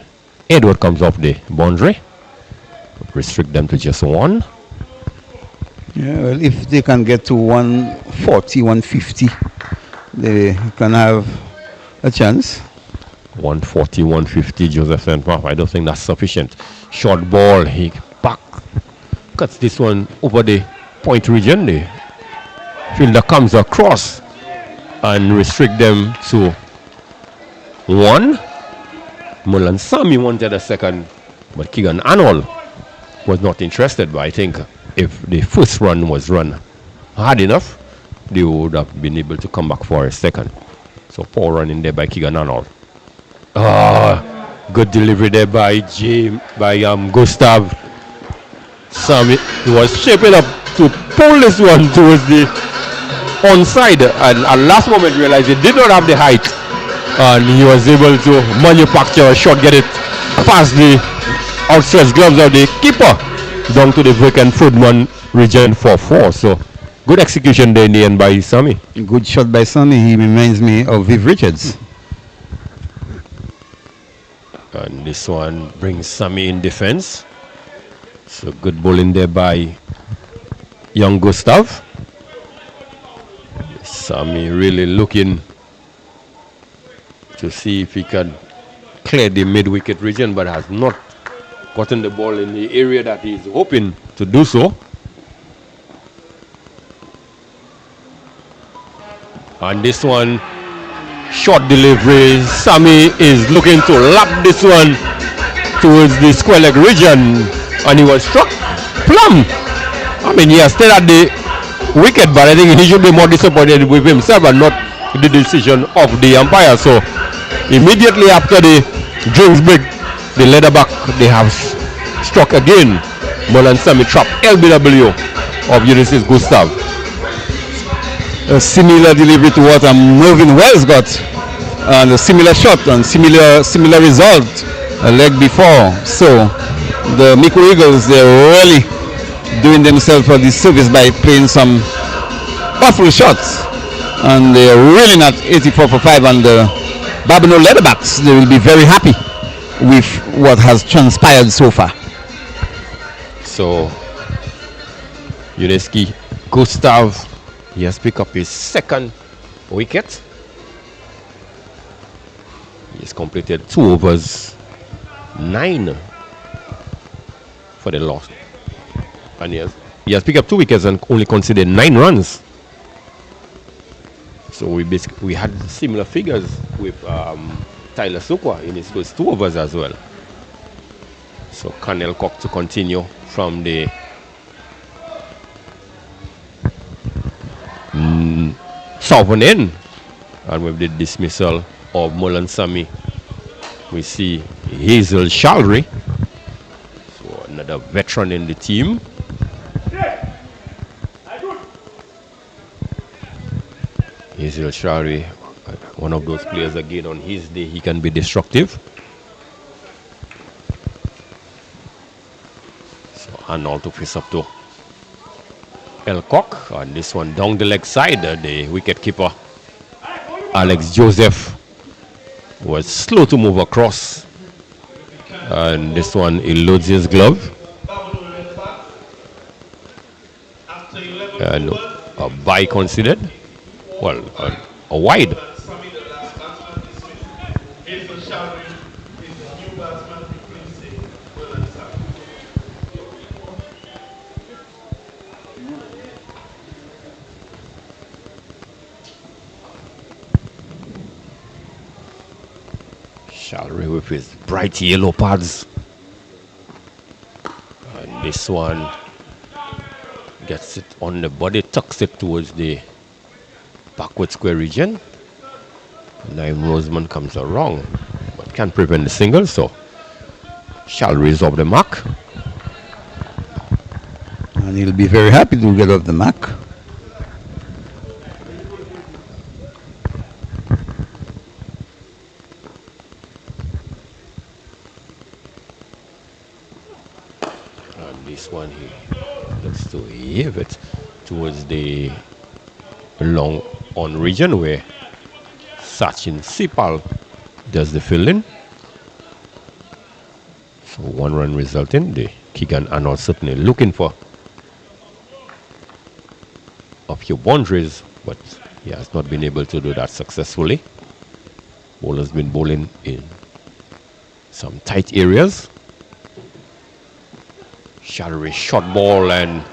Edward comes off the boundary. Restrict them to just 1. Yeah, well, if they can get to 140, 150, they can have a chance. 140, 150, Joseph Senpath. I don't think that's sufficient. Short ball, he back cuts this one over the point region. The fielder comes across and restrict them to 1. Mulan Sami wanted a second, but Keegan Arnold was not interested. But I think if the first run was run hard enough, they would have been able to come back for a second. So poor run in there by Keegan Arnold. Good delivery there by Gustav. Sami was shaping up to pull this one towards the onside, and at last moment realized he did not have the height, and he was able to manufacture a shot, get it past the outstretched gloves of the keeper down to the vacant footman region for 4. So good execution there in the end by Sami. Good shot by Sami. He reminds me of Viv Richards. And this one brings Sami in defense. So good bowling there by young Gustav. Sami really looking to see if he can clear the mid-wicket region, but has not gotten the ball in the area that he's hoping to do so. And this one, short delivery. Sami is looking to lap this one towards the square leg region, and he was struck plumb. I mean, he has stayed at the wicket, but I think he should be more disappointed with himself and not the decision of the umpire. So immediately after the drinks break, the Leatherback, they have struck again. Mulan Sami trap LBW of Ulysses Gustav. A similar delivery to what Mervyn Wells got, and a similar shot and similar result a leg before. So the Micoud Eagles, they're really doing themselves a disservice by playing some awful shots, and they're really not 84 for 5 on the Babonneau Leatherbacks. They will be very happy with what has transpired so far. So Ulysses Gustav, he has picked up his second wicket. He has completed 2 overs, 9 for the loss. And he has picked up 2 wickets and only conceded 9 runs. So we had similar figures with Tyler Sukwa in his first 2 overs as well. So Cornell Cock to continue from the southern end, and with the dismissal of Mulan Sami, we see Hazel Shalry, so another veteran in the team. Hazel Shalry, one of those players again, on his day he can be destructive. So Arnold to face up to Elcock, and this one down the leg side, the wicket keeper Alex Joseph was slow to move across, and this one eludes his glove, and a bye considered, well, a wide. Shalry with his bright yellow pads, and this one gets it on the body, tucks it towards the backward square region. Naim Roseman comes around, but can't prevent the single, so Shalry is off the mark. And he'll be very happy to get off the mark. And this one he looks to heave it towards the long on region where Sachin Sipal does the fielding. So 1 run resulting. The Keegan Arnold certainly looking for a few boundaries, but he has not been able to do that successfully. Bowler's been bowling in some tight areas. Shalry short ball and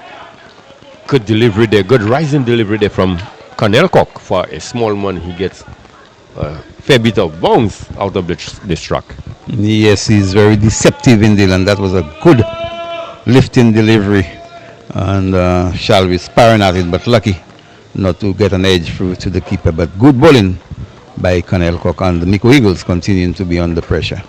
good delivery there, good rising delivery there from Kanelcock. For a small man, he gets a fair bit of bounce out of this track. Yes, he's very deceptive indeed, and that was a good lifting delivery. And Shalry sparring at it, but lucky not to get an edge through to the keeper. But good bowling by Kanelcock, and the Micoud Eagles continuing to be under pressure.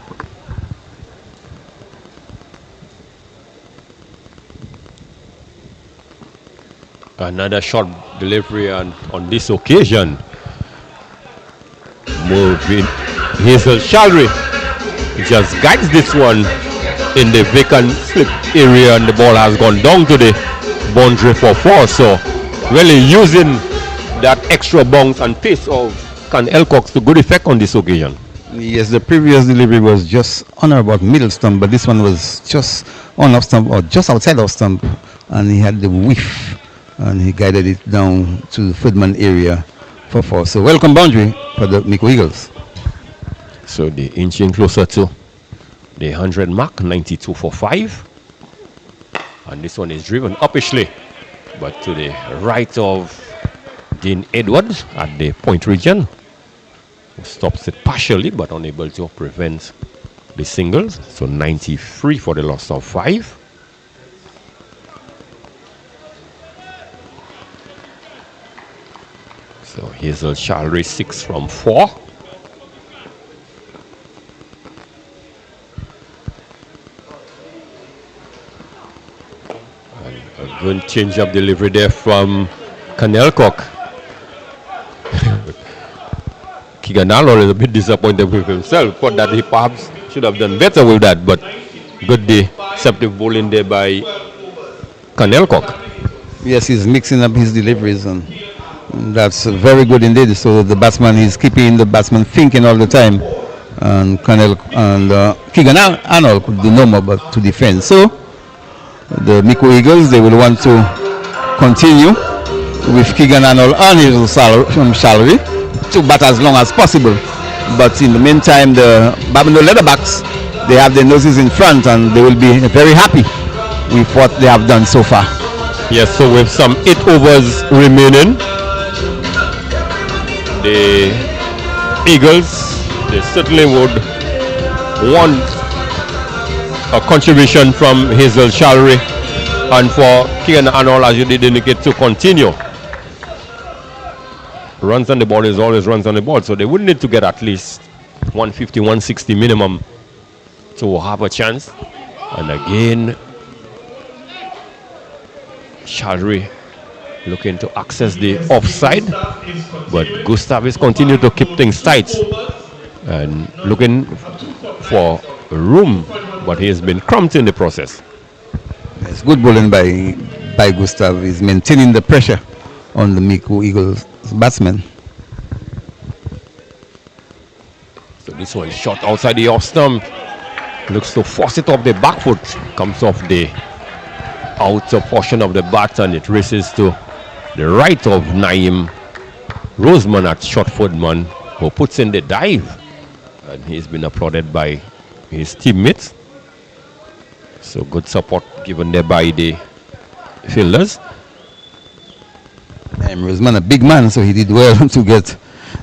Another short delivery on this occasion. Moving Hazel Shalry just guides this one in the vacant slip area, and the ball has gone down to the boundary for 4. So really using that extra bounce and pace of Kanelcock to good effect on this occasion. Yes, the previous delivery was just on or about middle stump, but this one was just on off stump or just outside of stump, and he had the whiff and he guided it down to the Footman area for 4. So welcome boundary for the Micoud Eagles. So the inching closer to the 100 mark, 92 for 5. And this one is driven uppishly, but to the right of Dean Edwards at the point region. Who stops it partially, but unable to prevent the singles. So 93 for the loss of 5. So Hazel Shalry 6 from 4. And a good change of delivery there from Kanelcock. Keegan Arnold is a bit disappointed with himself. Thought that he perhaps should have done better with that, but good deceptive bowling there by Kanelcock. Yes, he's mixing up his deliveries, and that's very good indeed. So the batsman is keeping the batsman thinking all the time, and Keegan Arnold could do no more but to defend. So the Micoud Eagles, they will want to continue with Keegan Arnold and his Shalry to bat as long as possible. But in the meantime, the Babonneau Leatherbacks, they have their noses in front, and they will be very happy with what they have done so far. Yes, so with some 8 overs remaining, the Eagles, they certainly would want a contribution from Hazel Shalry, and for Keegan Arnold, as you did indicate, to continue. Runs on the board is always runs on the board, so they would need to get at least 150, 160 minimum to have a chance. And again, Shalry looking to access the offside, but Gustav is continuing to keep things tight and looking for room, but he has been cramped in the process. It's good bowling by Gustav. He's maintaining the pressure on the Micoud Eagles batsman. So this one shot outside the off stump, looks to force it off the back foot, comes off the outer portion of the bat, and it races to the right of Naim Roseman at short footman, who puts in the dive, and he's been applauded by his teammates. So good support given there by the fielders. Naim Roseman, a big man, so he did well to get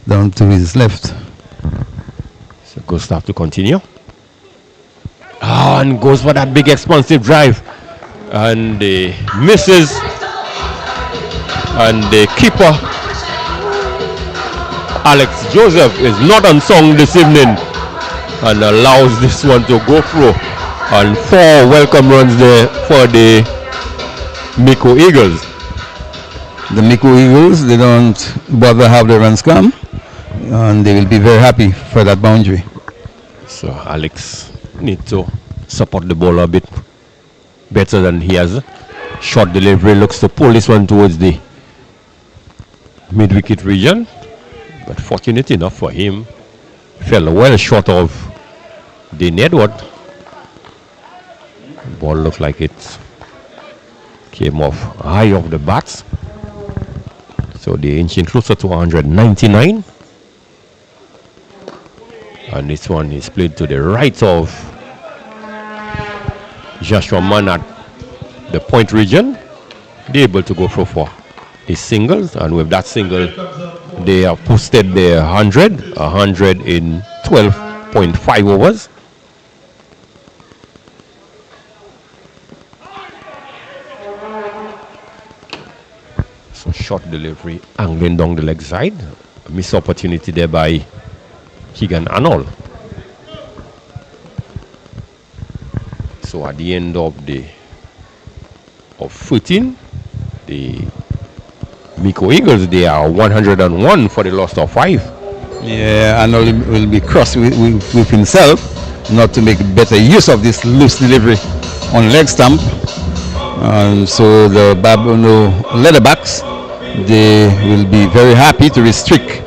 down to his left. So Gustav to continue. And goes for that big expansive drive, and misses, and the keeper Alex Joseph is not on song this evening and allows this one to go through. And 4 welcome runs there for the Micoud Eagles. The Micoud Eagles, they don't bother have the runs come, and they will be very happy for that boundary. So Alex needs to support the ball a bit better than he has. Short delivery, looks to pull this one towards the mid-wicket region, but fortunate enough for him, fell well short of the network. Ball looked like it came off high off the bats, so they're inching closer to 199, and this one is played to the right of Joshua Mann at the point region. They're able to go through for the singles, and with that single they have posted their 100 in 12.5 overs. So short delivery angling down the leg side, a missed opportunity there by Keegan Arnold. So at the end of 13, the Micoud Eagles, they are 101 for the loss of 5. Yeah, Arnold will be cross with himself not to make better use of this loose delivery on leg stump. And so the Babonneau Leatherbacks, they will be very happy to restrict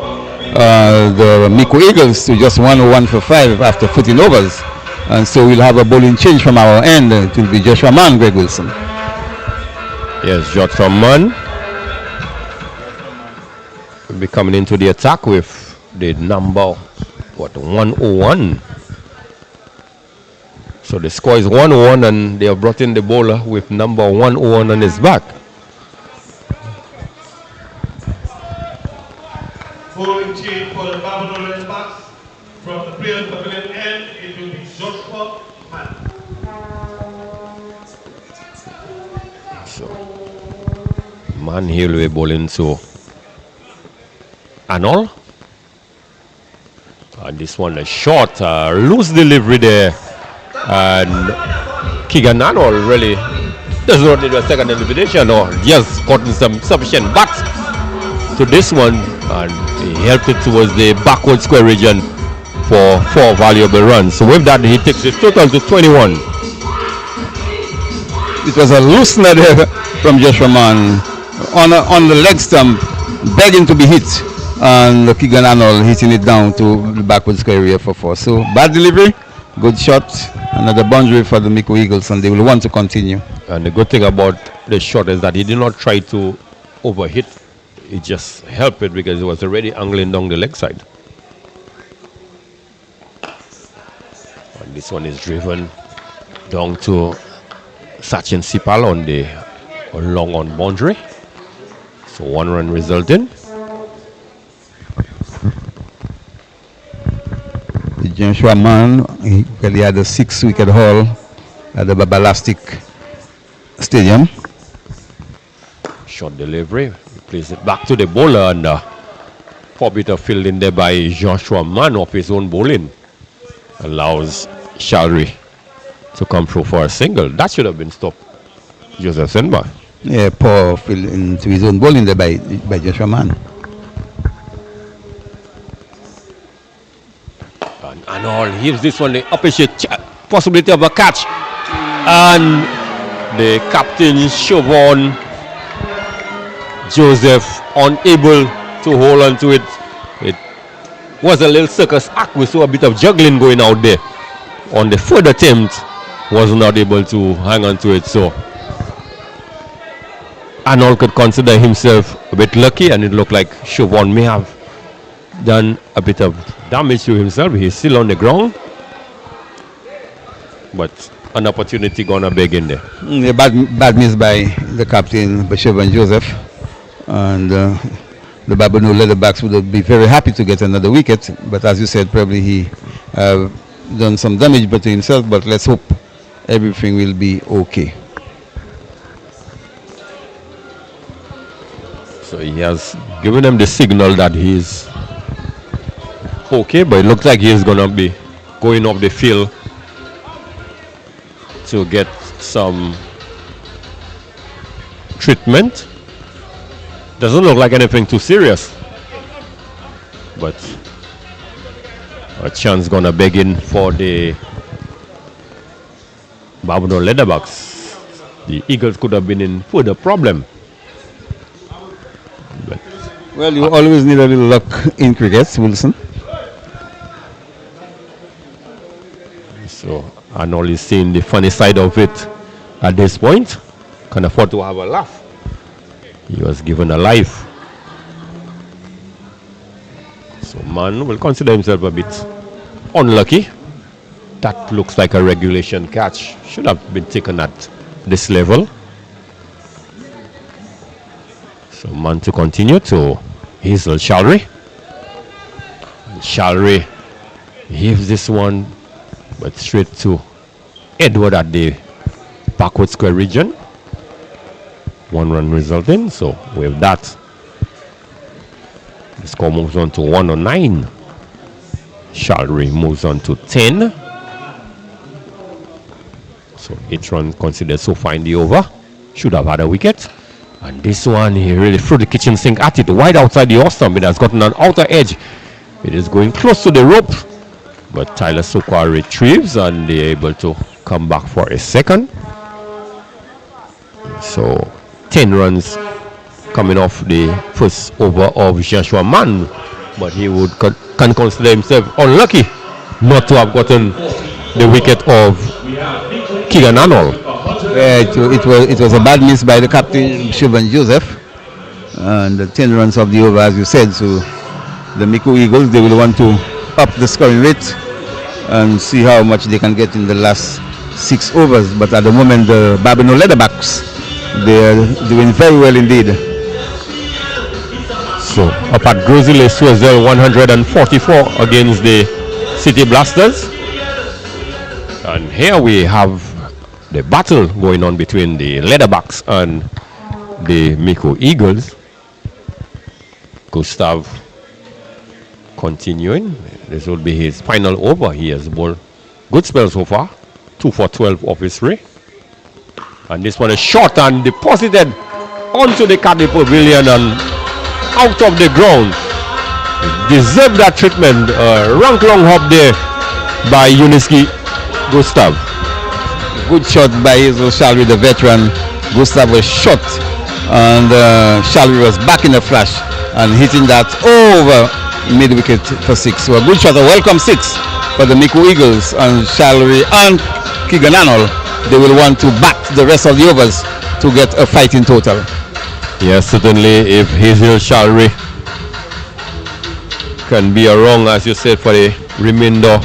the Micoud Eagles to just 101 for 5 after 14 overs. And so we'll have a bowling change from our end. It will be Joshua Mann, Greg Wilson. Yes, Joshua Mann will be coming into the attack with the number 101. So the score is 101, and they have brought in the bowler with number 101 on his back. Bowling change for the Babonneau Leatherbacks. From the players pavilion end, it will be Joshua Mann. So Mann here will be bowling to Arnold. And this one a short, loose delivery there. And Keegan Arnold really does not need a second elimination, or just gotten some sufficient bats to this one, and he helped it towards the backward square region for 4 valuable runs. So with that, he takes his total to 21. It was a loosener there from Joshua Mann on the leg stump, begging to be hit, and Keegan Arnold hitting it down to the backward square area for 4. So bad delivery, good shot, another boundary for the Micoud Eagles, and they will want to continue. And the good thing about the shot is that he did not try to overhit. It just helped it because it was already angling down the leg side. And this one is driven down to Sachin Sipal on the long on boundary. So 1 run resulting. Joshua Mann, he had a 6-wicket haul at the Babalastic Stadium. Short delivery, plays it back to the bowler, and poor bit of fielding there by Joshua Mann off his own bowling allows Shalry to come through for a single. That should have been stopped. Joseph Senba. Yeah, poor fielding to his own bowling there by Joshua Mann. And Arnold here's this one, the opposite possibility of a catch, and the captain Siobhan Joseph unable to hold on to it. It was a little circus act. We saw a bit of juggling going out there. On the third attempt, was not able to hang on to it. So Arnold could consider himself a bit lucky, and it looked like Siobhan may have done a bit of damage to himself. He's still on the ground, but an opportunity gonna beg in there. Yeah, bad miss by the captain, Siobhan Joseph, and the Babonneau Leatherbacks would be very happy to get another wicket, but as you said, probably he done some damage to himself, but let's hope everything will be okay. So he has given them the signal that he's okay, but it looks like he is going to be going off the field to get some treatment. Doesn't look like anything too serious, but a chance gonna begin for the Babonneau Leatherbacks. The Eagles could have been in further problem. But well, you always need a little luck in cricket, Wilson. So Arnold is seeing the funny side of it at this point. Can afford to have a laugh. He was given a life. So man will consider himself a bit unlucky. That looks like a regulation catch. Should have been taken at this level. So man to continue to Hazel Shalry. Shalry gives this one, but straight to Edward at the backward square region. 1 run resulting. So with that, the score moves on to 109. Shalry moves on to 10. So 8 runs considered so far in the over. Should have had a wicket. And this one, he really threw the kitchen sink at it, wide outside the off stump. It has gotten an outer edge. It is going close to the rope. But Tyler Sokwa retrieves and they're able to come back for a second. So 10 runs coming off the first over of Joshua Mann, but he would can consider himself unlucky not to have gotten the wicket of Keegan Arnold. It was a bad miss by the captain, Shubhan Joseph, and the 10 runs of the over, as you said. So the Micoud Eagles, they will want to up the scoring rate and see how much they can get in the last 6 overs. But at the moment, the Babonneau Leatherbacks, they are doing very well indeed. So up at Grozile Swazel, 144 against the City Blasters. And here we have the battle going on between the Leatherbacks and the Micoud Eagles. Gustav continuing. This will be his final over. He has bowled good spell so far. 2 for 12 off his 3. And this one is short and deposited onto the Caddy Pavilion and out of the ground. Deserved that treatment. Rank long hop there by Uniski Gustav. Good shot by Hazel Shalry, the veteran. Gustav was shot and Shalry was back in a flash and hitting that over mid-wicket for 6. So a good shot, a welcome 6 for the Micoud Eagles, and Shalry and Keegan Arnold, they will want to bat the rest of the overs to get a fight in total. Yes, certainly if Hazel Shalry can be around, as you said, for the remainder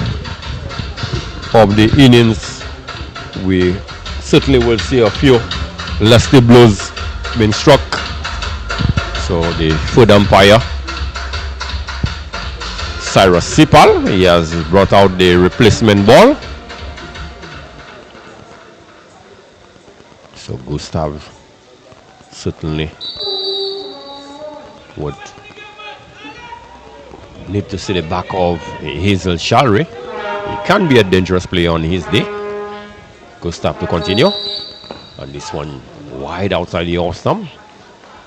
of the innings, we certainly will see a few lusty blows being struck. So the third umpire, Cyrus Sipal, he has brought out the replacement ball. So Gustav certainly would need to see the back of Hazel Shalry. He can be a dangerous player on his day. Gustav to continue. And this one wide outside the off stump.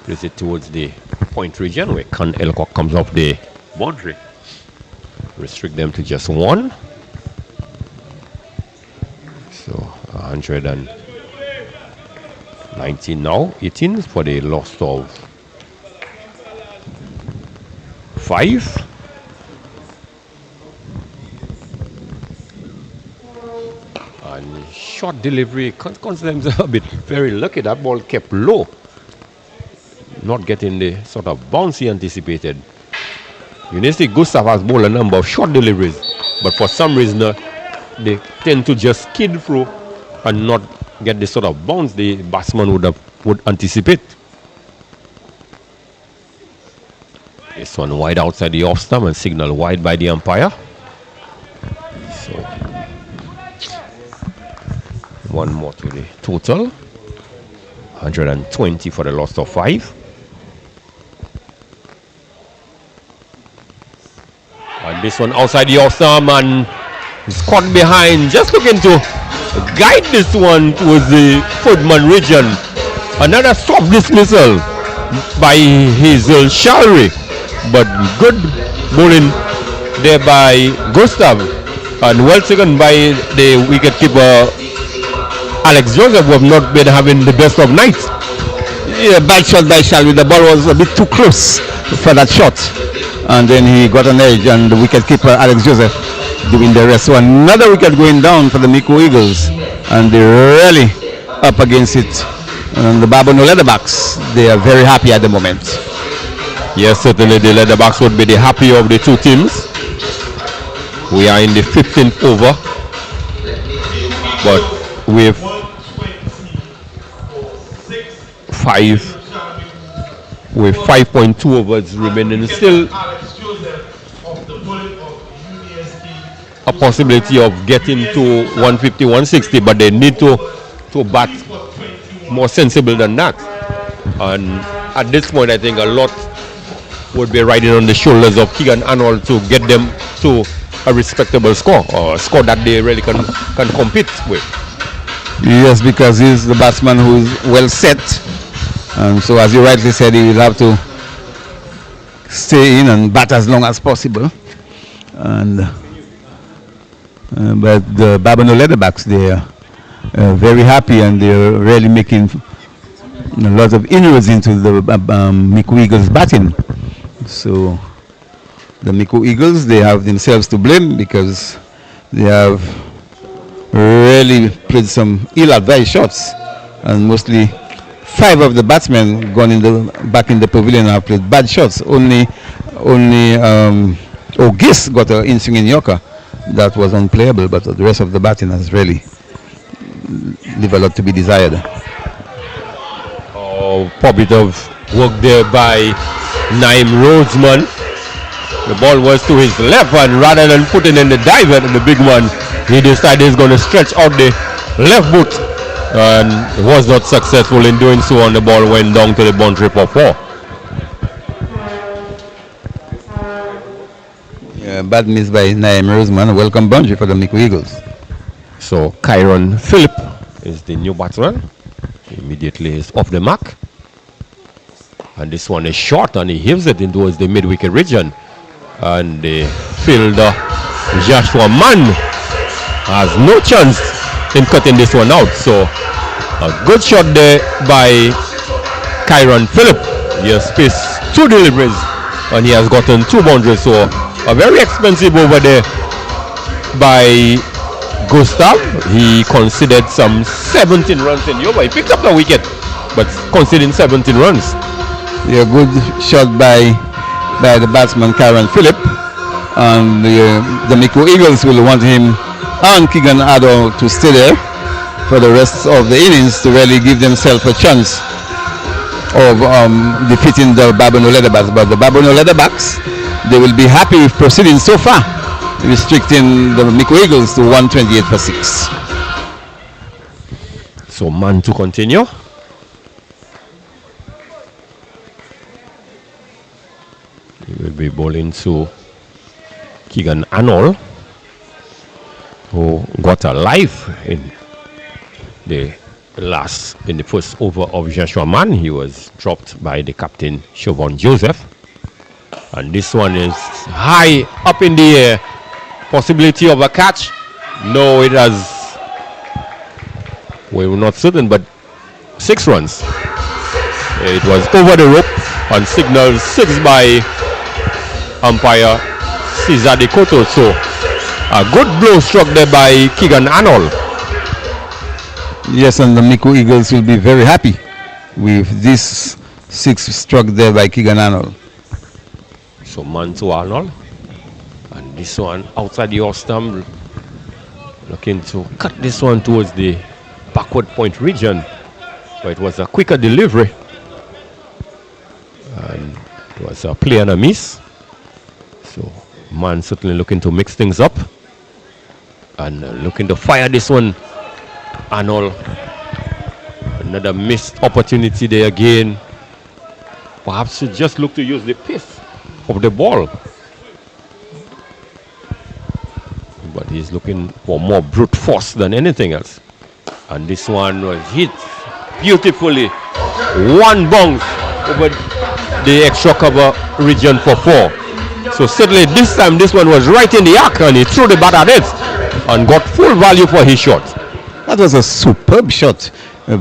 Place it towards the point region where Khan Elcock comes off the boundary. Restrict them to just 1. So 119 now, 18 for the loss of 5. And short delivery, consider himself a bit very lucky. That ball kept low, not getting the sort of bounce he anticipated. You need to see Gustav has bowled a number of short deliveries, but for some reason they tend to just skid through and not get the sort of bounce the batsman would anticipate. This one wide outside the off stump and signal wide by the umpire. So 1 more to the total. 120 for the loss of 5. And And this one outside the off-arm and is caught behind. Just looking to guide this one towards the footman region. Another soft dismissal by Hazel Shalry. But good bowling there by Gustav. And well taken by the wicketkeeper Alex Joseph, who have not been having the best of nights. Yeah, bad shot by Shalry. The ball was a bit too close for that shot. And then he got an edge, and the wicketkeeper Alex Joseph doing the rest. So another wicket going down for the Micoud Eagles. And they're really up against it. And the Babonneau Leatherbacks, they are very happy at the moment. Yes, certainly the Leatherbacks would be the happier of the two teams. We are in the 15th over, but with 5.2 overs remaining, still a possibility of getting to 150, 160, but they need to bat more sensible than that. And at this point, I think a lot would be riding on the shoulders of Keegan Arnold to get them to a respectable score, or a score that they really can compete with. Yes, because he's the batsman who is well set, and so as you rightly said, he will have to stay in and bat as long as possible. And but the Babonneau Leatherbacks, they are very happy, and they're really making a lot of inroads into the Micoud Eagles batting. So the Micoud Eagles, they have themselves to blame because they have really played some ill-advised shots, and mostly 5 of the batsmen gone back in the pavilion have played bad shots. Only Ogis got an in-swinging yorker that was unplayable, but the rest of the batting has really leave a lot to be desired. Oh, probably of work there by Naim Rhodesman. The ball was to his left, and rather than putting in the diver, the big one, he decided he's going to stretch out the left boot, and was not successful in doing so, and the ball went down to the boundary for 4. Yeah, bad miss by Naim Rhodesman. Welcome boundary for the Micoud Eagles. So Kyron Phillip is the new batsman. Immediately is off the mark. And this one is short, and he heaves it in towards the mid-wicket region. And the fielder, Joshua Mann, has no chance in cutting this one out. So a good shot there by Kyron Phillip. He has spaced 2 deliveries, and he has gotten 2 boundaries. So a very expensive over there by Gustav. He considered some 17 runs in the over. He picked up the wicket, but conceding 17 runs. Yeah, good shot by the batsman Kyron Phillip, and the Micoud Eagles will want him and Keegan Arnold to stay there for the rest of the innings to really give themselves a chance of defeating the Babonneau Leatherbacks. But the Babonneau Leatherbacks, they will be happy with proceeding so far, restricting the Micoud Eagles to 128 for 6. So Mann to continue. He will be bowling to Keegan Arnold, who got a life in the first over of Joshua Mann. He was dropped by the captain Siobhan Joseph. And this one is high up in the air. Possibility of a catch. No, it has. We were not certain, but 6 runs. It was over the rope on signal 6 by umpire Cesar de Coto. So a good blow struck there by Keegan Arnold. Yes, and the Micoud Eagles will be very happy with this 6 struck there by Keegan Arnold. So Mann to Arnold. And this one outside the off stump, looking to cut this one towards the backward point region. But it was a quicker delivery. And it was a play and a miss. So Mann certainly looking to mix things up. And looking to fire this one. Arnold. Another missed opportunity there again. Perhaps should just look to use the pace of the ball. he's looking for more brute force than anything else. And this one was hit beautifully. One bounce over the extra cover region for 4. So certainly this time this one was right in the arc, and he threw the bat at it and got full value for his shot. That was a superb shot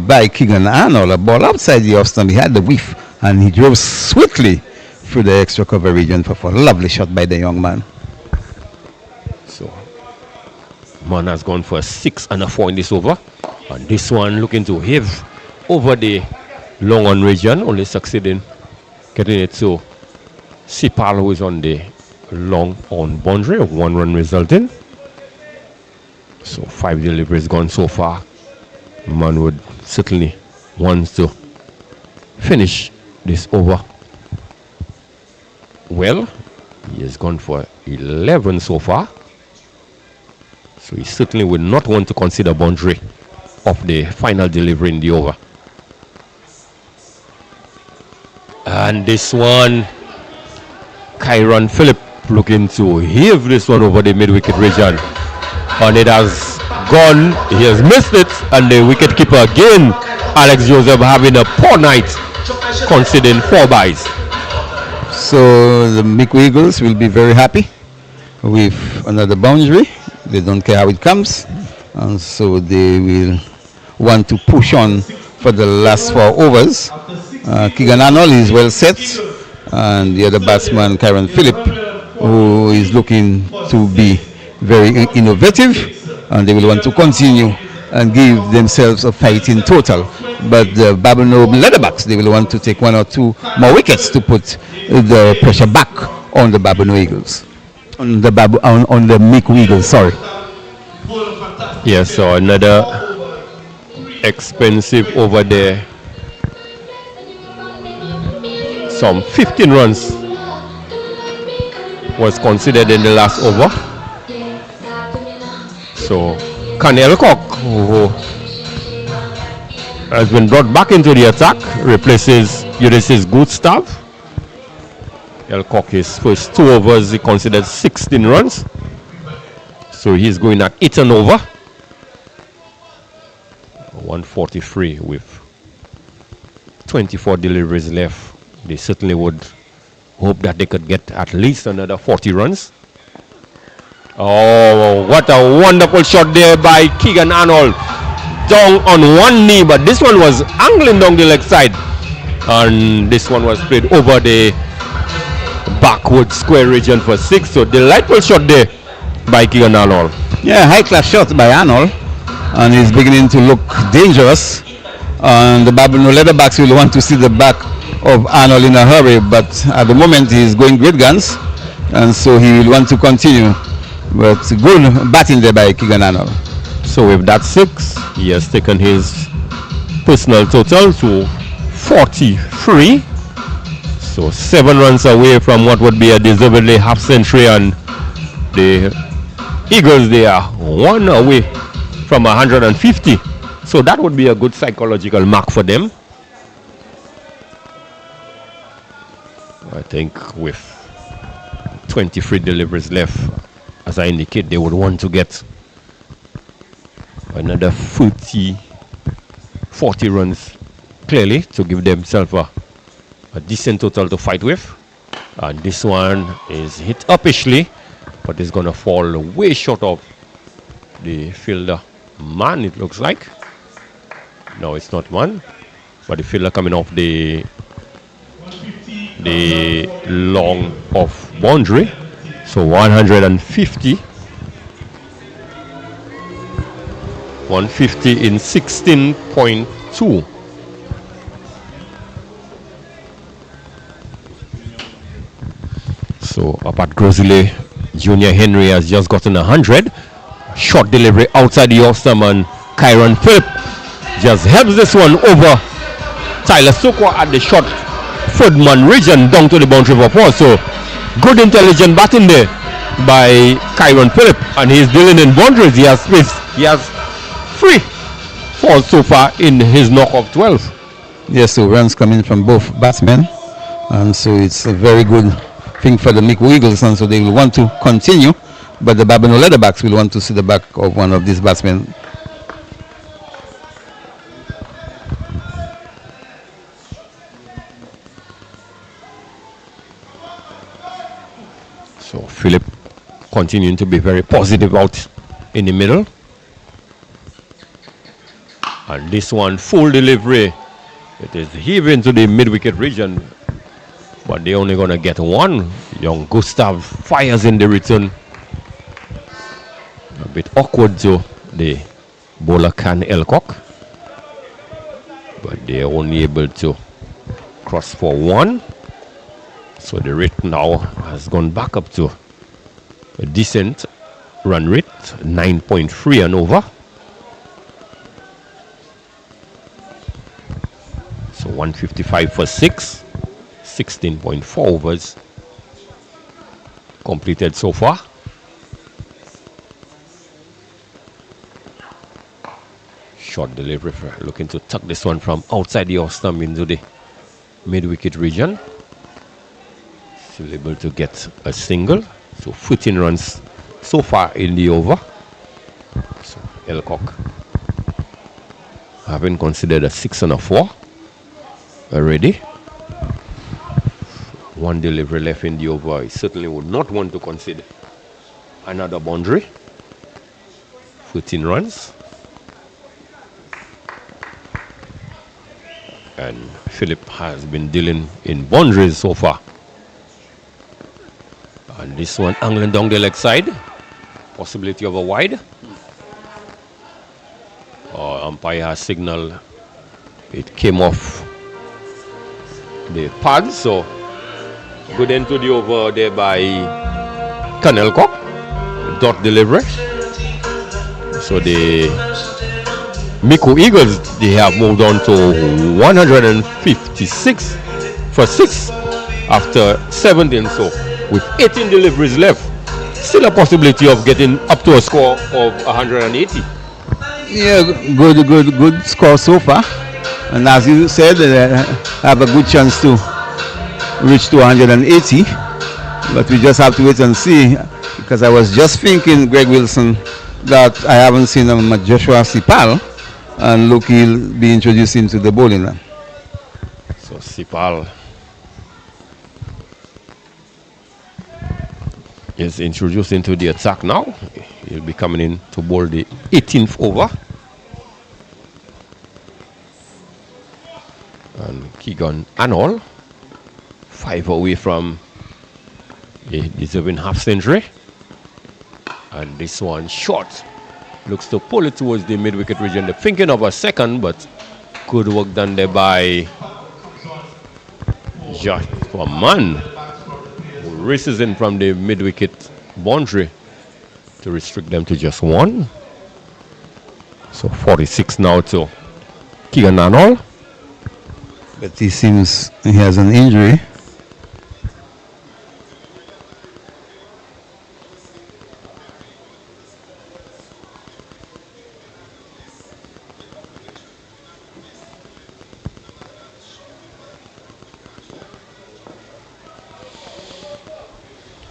by Keegan Arnold. A ball outside the off stump. He had the whiff and he drove swiftly through the extra cover region for 4. Lovely shot by the young man. So man has gone for a 6 and a 4 in this over. And this one looking to heave over the long on region, only succeeding getting it to Sipal, who is on the long on boundary, of 1 run resulting. So 5 deliveries gone so far. Man would certainly want to finish this over well. He has gone for 11 so far. So he certainly would not want to consider boundary of the final delivery in the over. And this one, Kyron Phillip looking to heave this one over the mid-wicket region. And it has gone, he has missed it, and the wicketkeeper again, Alex Joseph, having a poor night, conceding 4 byes. So the Micoud Eagles will be very happy with another boundary. They don't care how it comes, and so they will want to push on for the last 4 overs. Keegan Arnold is well set, and the other batsman, Kyron Phillip, who is looking to be very innovative, and they will want to continue and give themselves a fight in total. But the Babonneau Leatherbacks, they will want to take 1 or 2 more wickets to put the pressure back on the Babonneau Eagles, on the Micoud Eagles. Sorry. Yes, so another expensive over there. Some 15 runs was considered in the last over. So Canel Cock, who has been brought back into the attack, replaces Ulysses Gustav. Elcock, his first 2 overs, he considered 16 runs. So he's going at 8 and over. 143 with 24 deliveries left. They certainly would hope that they could get at least another 40 runs. Oh, what a wonderful shot there by Keegan Arnold. Down on one knee, but this one was angling down the leg side. And this one was played over the backward square region for 6. So delightful shot there by Keegan Arnold. Yeah, high class shot by Arnold. And he's beginning to look dangerous. And the Babonneau Leatherbacks will want to see the back of Arnold in a hurry, but at the moment he's going great guns, and so he will want to continue. But good batting there by Keegan Arnold. So with that 6, he has taken his personal total to 43. So 7 runs away from what would be a deservedly half century, and the Eagles, they are 1 away from 150. So that would be a good psychological mark for them. I think with 23 deliveries left, as I indicate, they would want to get another 40 runs clearly to give themselves a decent total to fight with. And this one is hit uppishly, but it's going to fall way short of the fielder. Man, it looks like. No, it's not man, but the fielder coming off the long off boundary. So 150 in 16.2. So up at Grozile, Junior Henry has just gotten 100. Short delivery outside the off stump, and Kyron Phillip just helps this one over Tyler Sokwa at the short Ferdman region down to the boundary for 4. So good intelligent batting there by Kyron Phillip, and he's dealing in boundaries. He has 3 falls so far in his knock of 12. Yes, so runs coming from both batsmen, and so it's a very good thing for the Micoud Eagles, and so they will want to continue but the Babonneau Leatherbacks will want to see the back of one of these batsmen. So Philip continuing to be very positive out in the middle. And this one, full delivery. It is heaving to the mid-wicket region, but they're only going to get one. Young Gustav fires in the return. A bit awkward to the bowler Can Elcock, but they're only able to cross for one. So the rate now has gone back up to a decent run rate, 9.3 and over. So 155 for 6, 16.4 overs completed so far. Short delivery, looking to tuck this one from outside the off stump into the mid-wicket region. Still able to get a single. So 14 runs so far in the over. So Elcock having considered a 6 and a 4 already. One delivery left in the over. He certainly would not want to consider another boundary. 14 runs. And Philip has been dealing in boundaries so far. And this one angling down the leg side. Possibility of a wide. Umpire has signaled it came off the pad, so good end to the over there by Canelcock. Dot delivery. So the Micoud Eagles, they have moved on to 156 for 6 after 17. So with 18 deliveries left, still a possibility of getting up to a score of 180. Yeah, good score so far. And as you said, have a good chance to reach to 180. But we just have to wait and see, because I was just thinking, Greg Wilson, that I haven't seen Joshua Sipal, and look, he'll be introduced into the bowling line. So Sipal is introduced into the attack now. He'll be coming in to bowl the 18th over. And Keegan Arnold, 5 away from a deserving half century. And this one short. Looks to pull it towards the mid-wicket region. They're thinking of a second, but good work done there by Josh Foreman, who races in from the mid-wicket boundary to restrict them to just one. So 46 now to Keegan Arnold. But he seems he has an injury.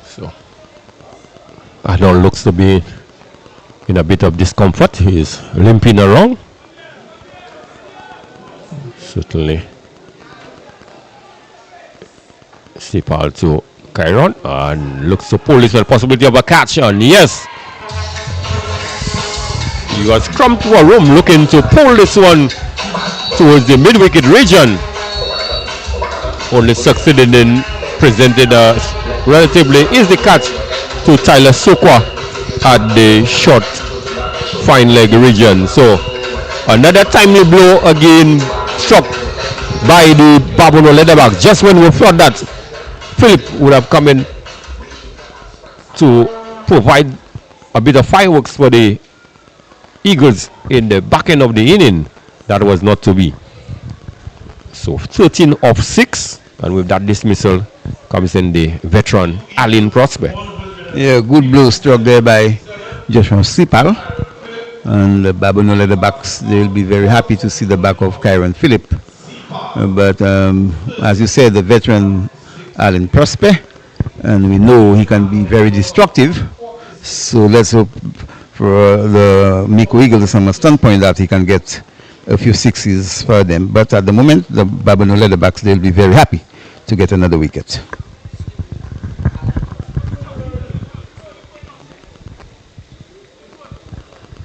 So Arnold looks to be in a bit of discomfort. He's limping around. Certainly. Sipal to Chiron, and looks to pull this one, possibility of a catch, and yes, he was crumped to a room looking to pull this one towards the mid-wicket region. Only succeeded in presenting a relatively easy catch to Tyler Sokwa at the short fine leg region. So another timely blow again struck by the Babonneau Leatherbacks just when we thought that Philip would have come in to provide a bit of fireworks for the Eagles in the back end of the inning. That was not to be. So 13 of 6, and with that dismissal comes in the veteran Alin Prosper. Yeah, good blow struck there by Joshua Sipal, and the Babonneau Leatherbacks, they'll be very happy to see the back of Kyron Phillip. But as you said, the veteran Allen Prosper, and we know he can be very destructive. So let's hope for the Micoud Eagles from a standpoint that he can get a few sixes for them. But at the moment, the Babonneau Leatherbacks, they'll be very happy to get another wicket.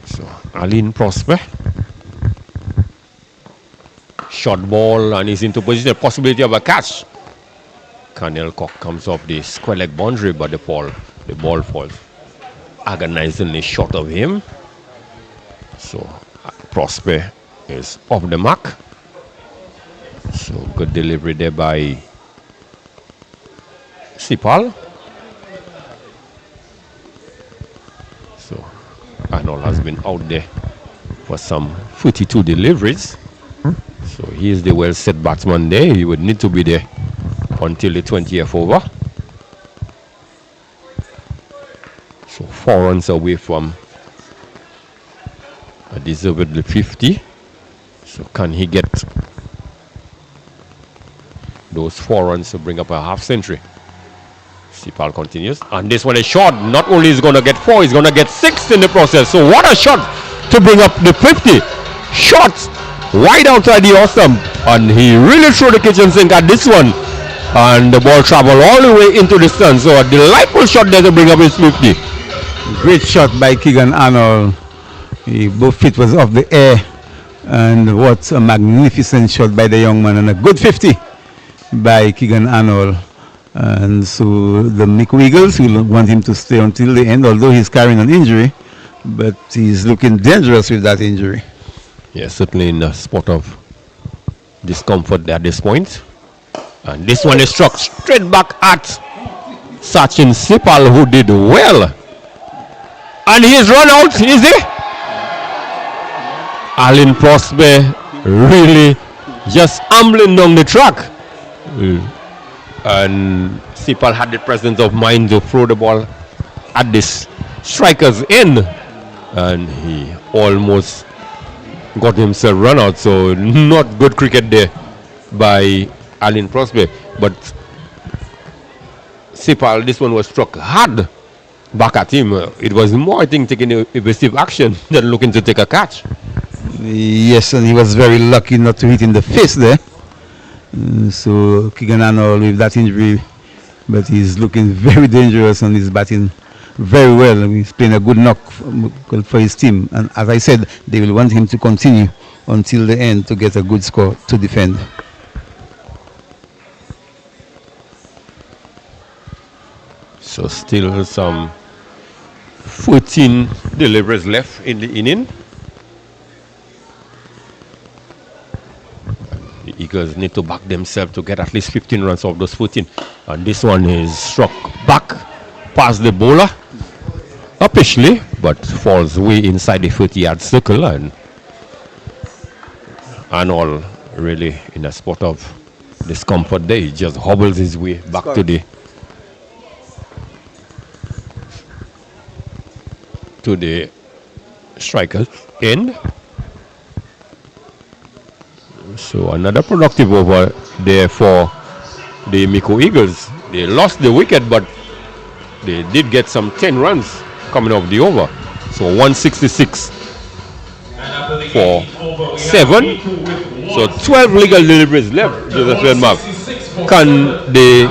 So Aline Prosper. Short ball and he's into position. Possibility of a catch. Cornell Cock comes off the square leg boundary, but the ball falls agonizingly short of him. So Prosper is off the mark. So good delivery there by Sipal. So Arnold has been out there for some 42 deliveries. So he is the well set batsman there. He would need to be there until the 20th over. So 4 runs away from a deservedly 50. So can he get those 4 runs to bring up a half century? Sipal continues. And this one is short. Not only is he going to get 4, he's going to get 6 in the process. So what a shot to bring up the 50. Shots wide outside the awesome. And he really threw the kitchen sink at this one. And the ball traveled all the way into the stand. So a delightful shot there to bring up his 50. Great shot by Keegan Arnold. Both feet was off the air. And what a magnificent shot by the young man. And a good 50 by Keegan Arnold. And so the Micoud Eagles will want him to stay until the end, although he's carrying an injury. But he's looking dangerous with that injury. Yes, certainly in a spot of discomfort at this point. And this one is struck straight back at Sachin Sipal, who did well. And he's run out, is he? Aline Prosper really just ambling down the track. And Sipal had the presence of mind to throw the ball at this striker's end. And he almost got himself run out. So not good cricket there by Aline Prosper. But Sipal, this one was struck hard back at him. It was more, I think, taking evasive action than looking to take a catch. Yes, and he was very lucky not to hit in the face there. So Keegan Arnold with that injury, but he's looking very dangerous and he's batting very well. He's playing a good knock for his team. And as I said, they will want him to continue until the end to get a good score to defend. So still some 14 deliveries left in the inning. The Eagles need to back themselves to get at least 15 runs off those 14. And this one is struck back past the bowler, uppishly, but falls way inside the 30-yard circle. And Arnold really in a spot of discomfort there. He just hobbles his way back to the striker's end. So another productive over there for the Micoud Eagles. They lost the wicket, but they did get some 10 runs coming off the over. So 166 for 7. So 12 legal deliveries left, Joseph Denmark. Can the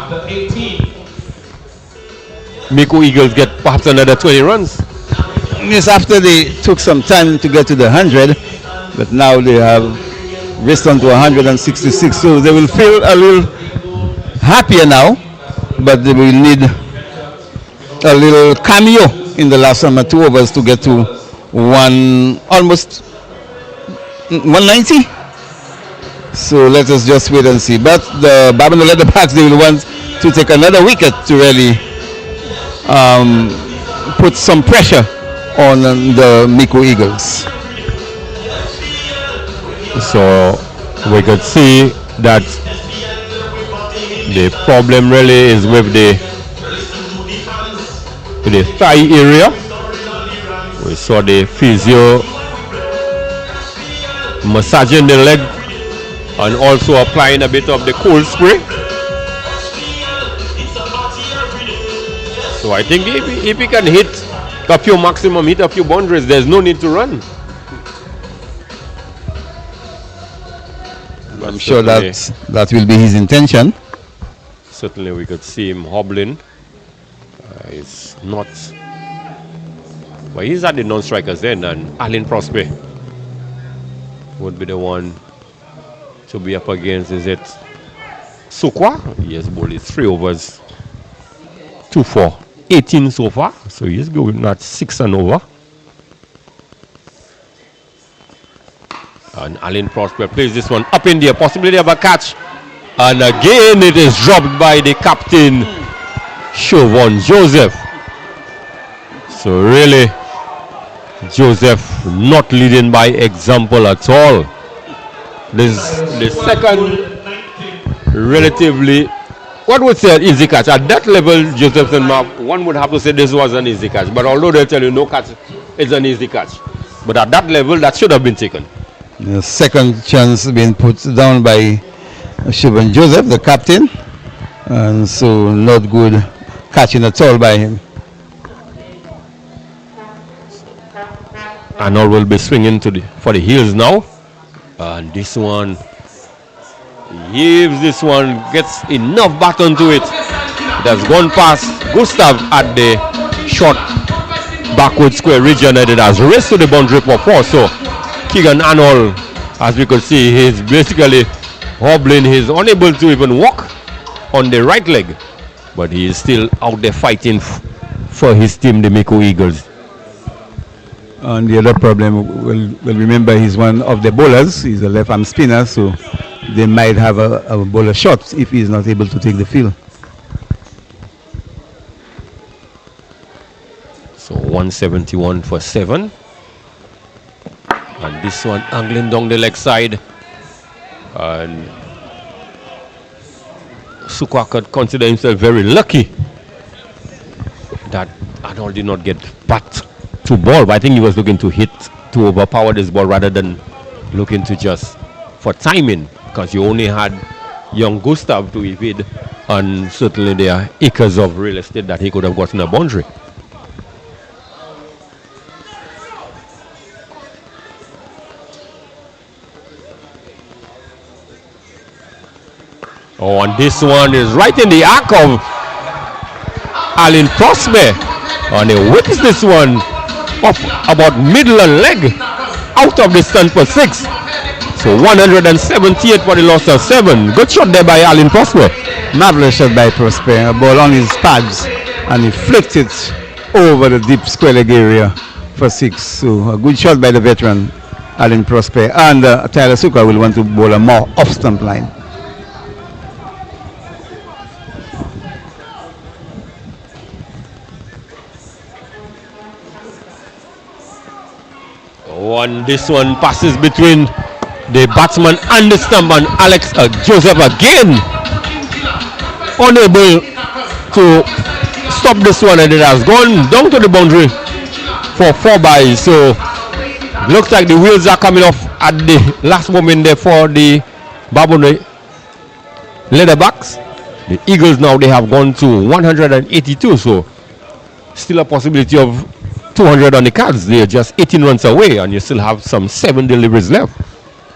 Micoud Eagles get perhaps another 20 runs? Yes, after they took some time to get to the 100, but now they have raced on to 166, so they will feel a little happier now, but they will need a little cameo in the last 2 overs to get to almost 190. So let us just wait and see. But the Babonneau Leatherbacks, they will want to take another wicket to really put some pressure on the Micoud Eagles. So we could see that the problem really is with the thigh area. We saw the physio massaging the leg and also applying a bit of the cold spray. So I think if he can hit a few maximum, hit a few boundaries. There's no need to run. I'm sure that will be his intention. Certainly we could see him hobbling. It's not... Well, he's at the non-strikers then, and Alan Prosper would be the one to be up against. Is it Sukwa? Yes, bowled is 3 overs. 2 for 18 so far. So he's going at 6 and over. And Alan Prosper plays this one up in the possibility of a catch. And again it is dropped by the captain, Chauvin Joseph. So really, Joseph not leading by example at all. This the second relatively, what would say an easy catch. At that level, Joseph and Mark, one would have to say this was an easy catch. But although they'll tell you no catch, it's an easy catch. But at that level, that should have been taken. The second chance being put down by Chauvin Joseph, the captain. And so not good catching at all by him. Arnold will be swinging for the heels now. And this one, gives this one, gets enough baton to it. It has gone past Gustav at the short backward square region, and it has raced to the boundary for 4. So Keegan Arnold, as we could see, he's basically hobbling. He's unable to even walk on the right leg, but he is still out there fighting for his team, the Micoud Eagles. And the other problem, well, remember, he's one of the bowlers. He's a left-arm spinner, so they might have a bowler shot if he's not able to take the field. So 171 for 7. And this one angling down the leg side. And Sukwa could consider himself very lucky that Arnold did not get bat to ball, but I think he was looking to hit, to overpower this ball rather than looking to just for timing, because you only had young Gustav to evade, and certainly there are acres of real estate that he could have gotten a boundary. Oh, and this one is right in the arc of Alan Prosper, and he whips this one up about middle and leg out of the stand for 6. So 178 for the loss of 7. Good shot there by Alan Prosper. Marvelous shot by Prosper. A ball on his pads, and he flicked it over the deep square leg area for 6. So a good shot by the veteran Alan Prosper. And Tyler Sukwa will want to bowl a more off stump line. This one passes between the batsman and the stump, and Alex Joseph again unable to stop this one, and it has gone down to the boundary for 4 byes. So looks like the wheels are coming off at the last moment there for the Babonneau Leatherbacks. The Eagles now, they have gone to 182, so still a possibility of 200 on the cards. They are just 18 runs away, and you still have some 7 deliveries left.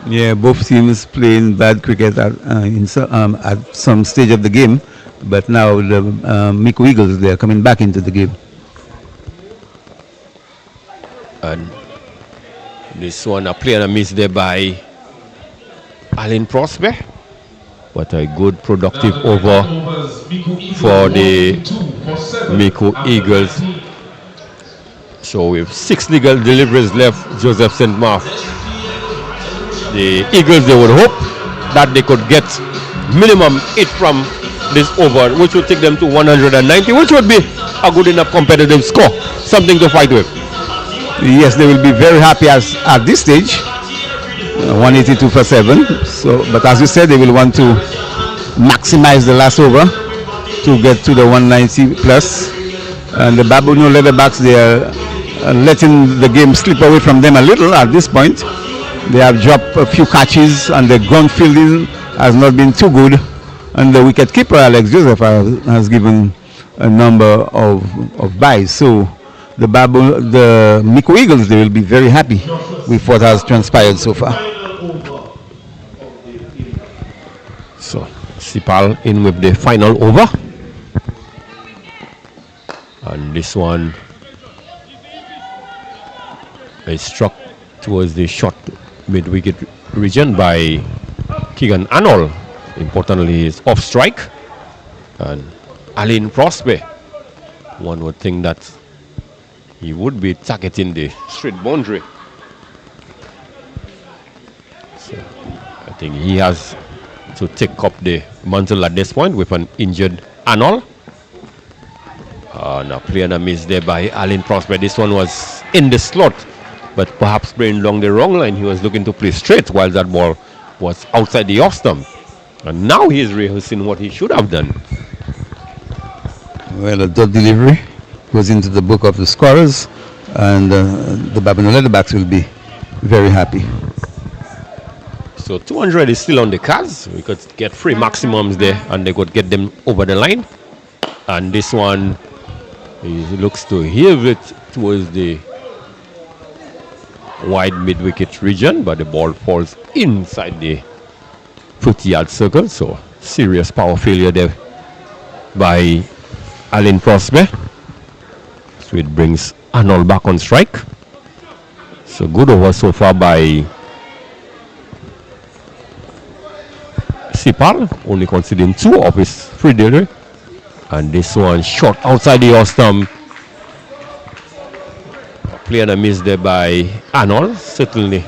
Yeah, both teams playing bad cricket at some stage of the game, but now the Micoud Eagles, they are coming back into the game. And this one, a play and a miss there by Alan Prosper, but a good productive over for the Micoud Eagles. So with 6 legal deliveries left, Joseph St. Mark, the Eagles, they would hope that they could get minimum 8 from this over, which would take them to 190, which would be a good enough competitive score, something to fight with. Yes, they will be very happy at this stage, 182 for 7. So, but as you said, they will want to maximize the last over to get to the 190 plus. And the Babonneau Leatherbacks, they are letting the game slip away from them a little at this point. They have dropped a few catches, and the ground fielding has not been too good. And the wicket keeper, Alex Joseph, has given a number of byes. So the Micoud Eagles, they will be very happy with what has transpired so far. So Sipal in with the final over. And this one is struck towards the short mid-wicket region by Keegan Arnold. Importantly, is off strike. And Alan Prosper, one would think that he would be targeting the straight boundary. So I think he has to take up the mantle at this point with an injured Arnold. Now playing a miss there by Alan Prosper. This one was in the slot, but perhaps playing along the wrong line. He was looking to play straight while that ball was outside the off stump. And now he is rehearsing what he should have done. Well, a dot delivery goes into the book of the scorers, and the Babonneau Leatherbacks will be very happy. So 200 is still on the cards. We could get 3 maximums there, and they could get them over the line. And this one, he looks to heave it towards the wide mid-wicket region, but the ball falls inside the 50-yard circle. So serious power failure there by Alan Prosper. So it brings Arnold back on strike. So good over so far by Sipal, only conceding 2 of his 3 delivery. And this one shot outside the off stump. Playing a miss there by Arnold. Certainly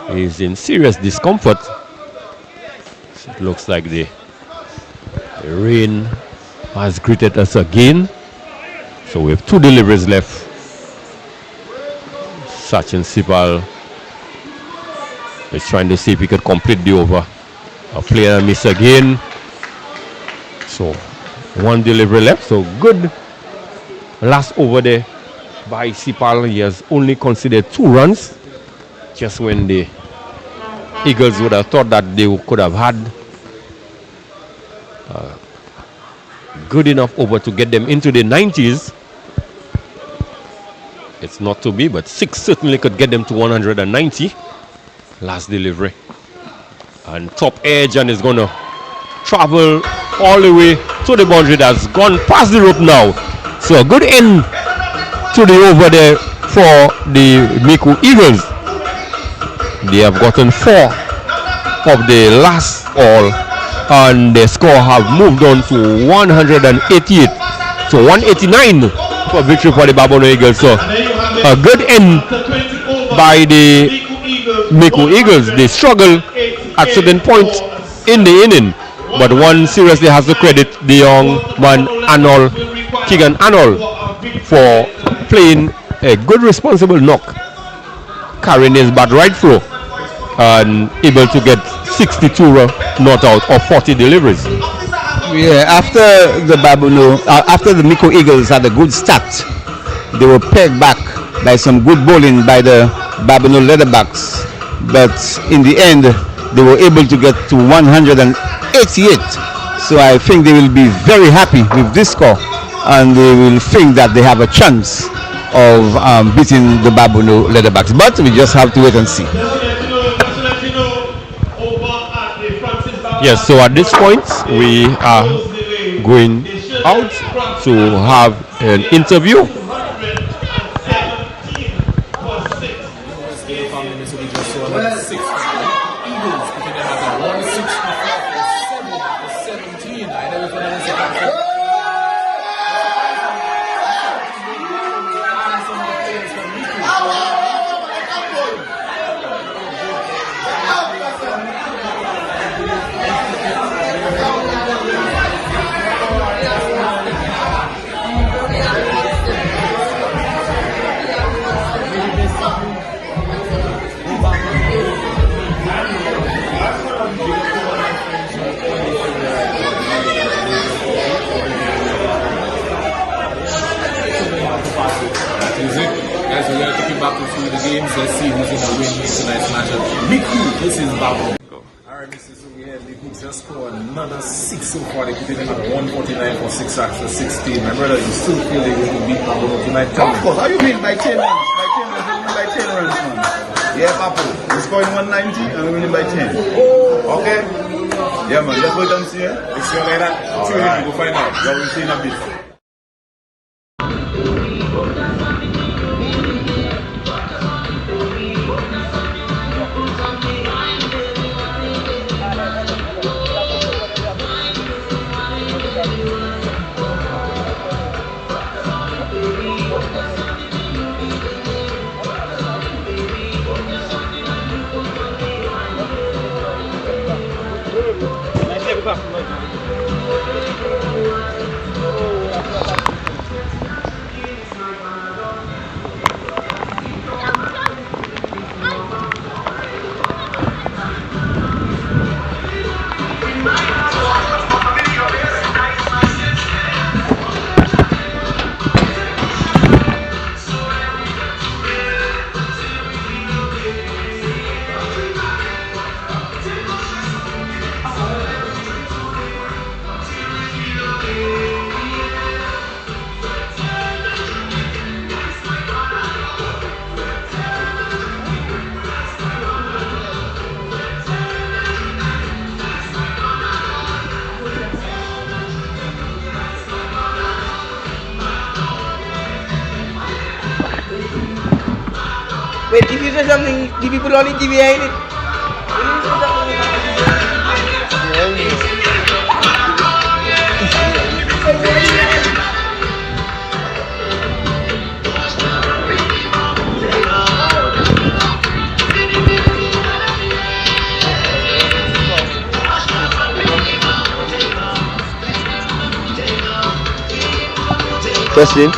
is in serious discomfort. So it looks like the rain has greeted us again. So we have 2 deliveries left. Sachin Sipal is trying to see if he could complete the over. A player miss again. So 1 delivery left. So good last over there by Sipal. He has only considered 2 runs. Just when the Eagles would have thought that they could have had good enough over to get them into the 90s. It's not to be, but 6 certainly could get them to 190. Last delivery. And top edge, and is going to travel all the way to the boundary. That's gone past the rope now. So a good end to the over there for the Micoud Eagles. They have gotten 4 of the last all, and the score have moved on to 188. So 189 for victory for the Babonneau Eagles. So a good end by the Micoud Eagles. They struggle at certain points in the inning, but one seriously has to credit the young man Arnold, Keegan Arnold, for playing a good responsible knock, carrying his bat right through and able to get 62 not out of 40 deliveries. Yeah, after the Micoud Eagles had a good start, they were pegged back by some good bowling by the Babonneau Leatherbacks, but in the end they were able to get to 188. So I think they will be very happy with this score, and they will think that they have a chance of beating the Babonneau Leatherbacks. But we just have to wait and see. Yes, so at this point we are going out to have an interview. Let's see who's going to win tonight's matchup. Micoud, this is Babonneau. All right, We just scored another 6 so far. They put in another 149 for 6 sacks for 16. My brother, you still feel they will beat Babonneau tonight? Of course. How you mean by 10 runs? By 10 runs, man. Yeah, Papa. We're scoring 190 and we're winning by 10. Okay? Yeah, man. Let's wait and see. Let's see like that. Tune in to go find out. Yeah, we'll see in a bit. Wait, if you say something, the people on the TV behind it. Testing.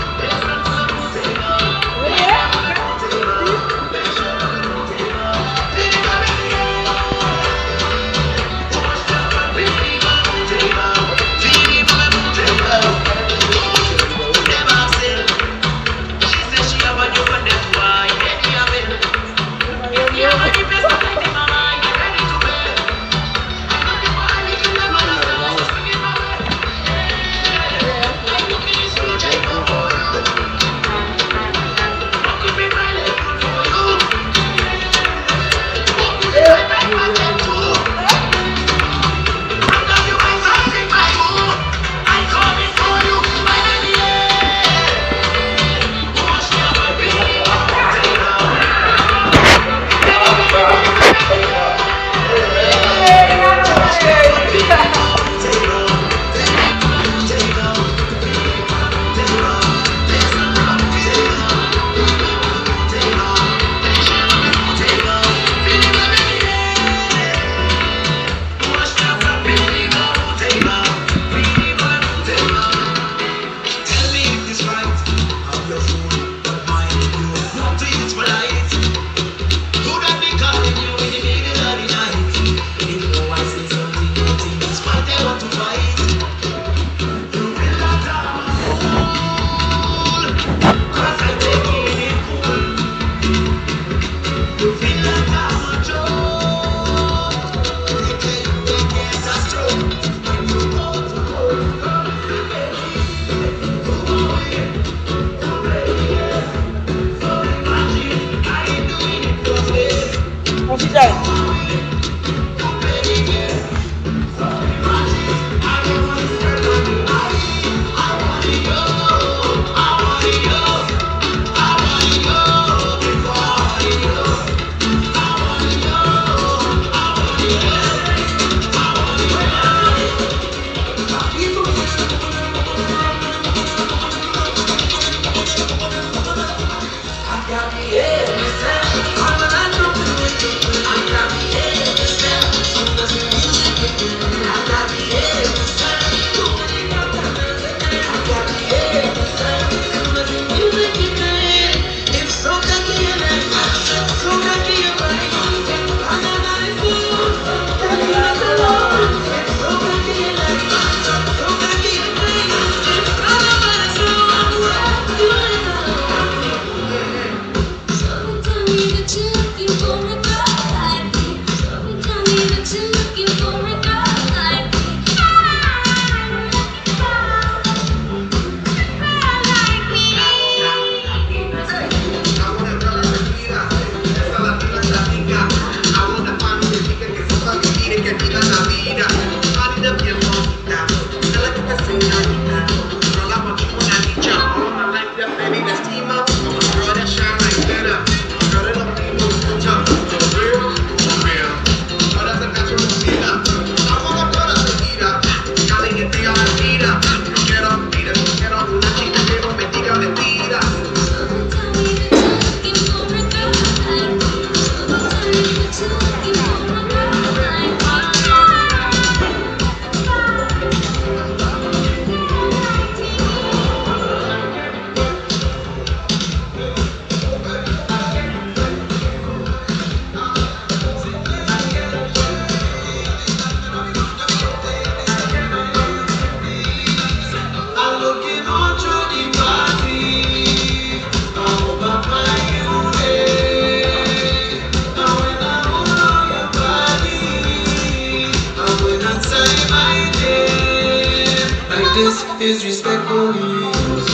Is respect for me.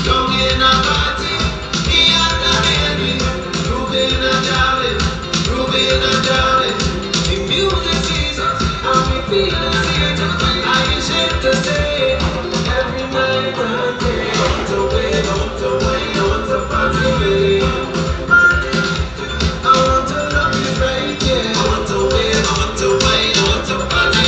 Strong in a party, me and the baby, proving a darling, proving a darling. The music seasons, and we feel it. I ain't ashamed to say, every night and day, don't away, don't to party. I want to love you right, yeah. I want to wait, don't to party.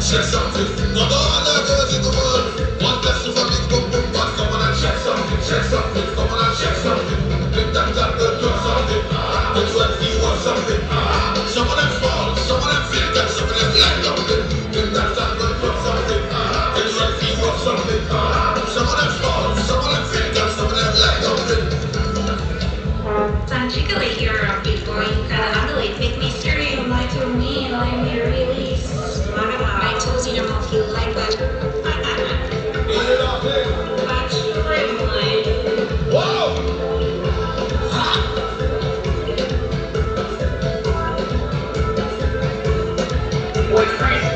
Shake something, not all the girls in the world. One blessing for big boom boom, but come on and shake something, come on and shake something. Big that girl do something, that's what you want something. Some of them fall, some of them feel that, some of them like something. Big that girl do something, that's what you want something. Some of them fall, some of them feel that, some of them like something. Particularly here before you gotta handle it with mystery. You like to me, I'm really smart about my toes in your mouth, you like that. Watch my Whoa! Wait, crazy.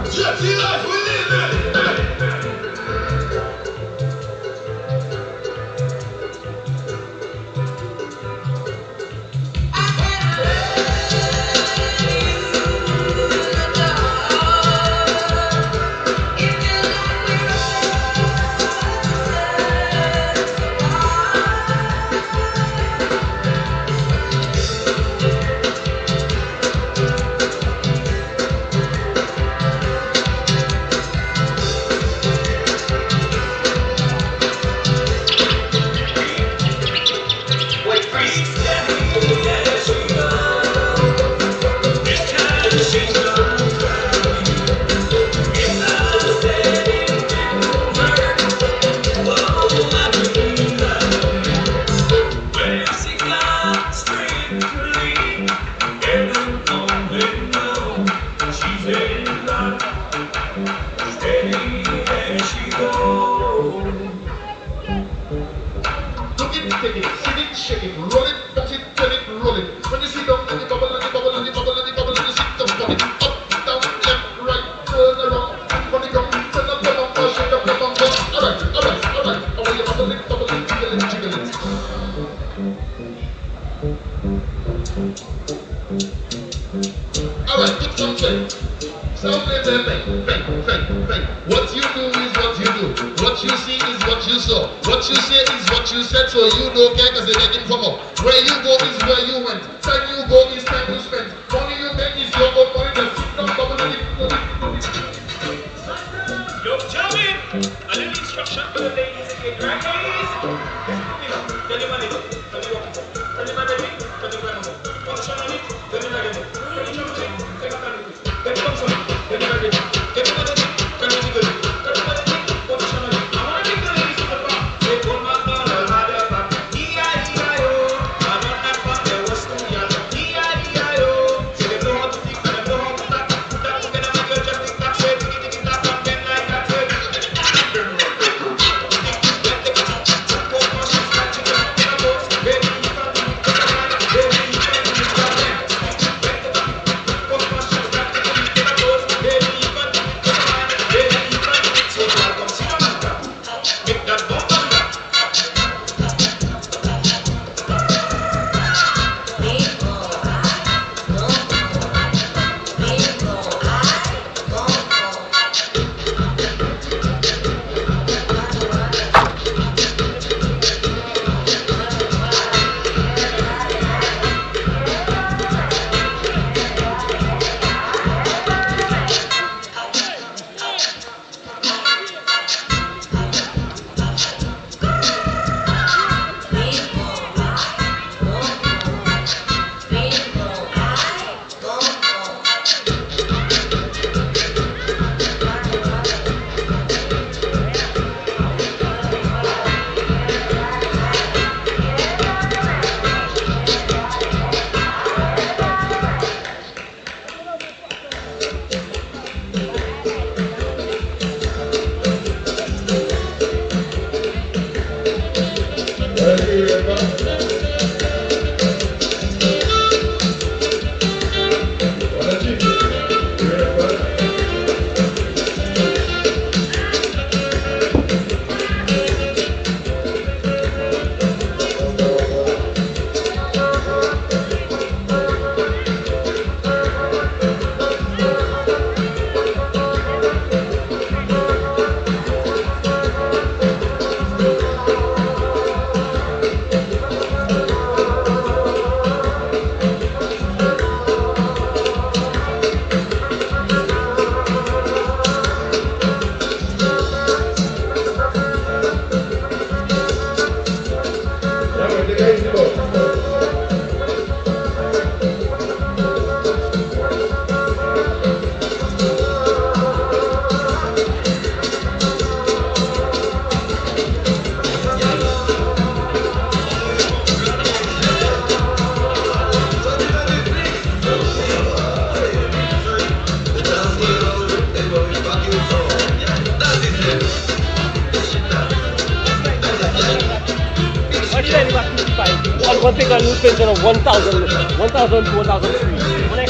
GFT life, we live it! Alright, get something. So play. What you do is what you do. What you see is what you saw. What you say is what you said, so you don't care because they're getting from up. Where you go is where you went. Time you go is time you spend. Money you make is your own money. Just sit down, bubble and Yo, gentlemen, a little instruction for the ladies again, right, ladies? Tell your money, tell your walk, tell your baby, tell your grandma. What's your money? Tell your baby, tell your children, tell your family, tell your function, tell your baby, tell your money, tell your good, tell your money, what's your money? I want to make the ladies in the back. They pull my dollar, mother back. E-I-E-I-O, I don't have fun, there was two young. E-I-E-I-O, say they know how to think, they know how to talk. Put that together, make your just think that way, tiki-tiki, that one, then like that way. One thing I lose pension of 1,000 to 1,003. When I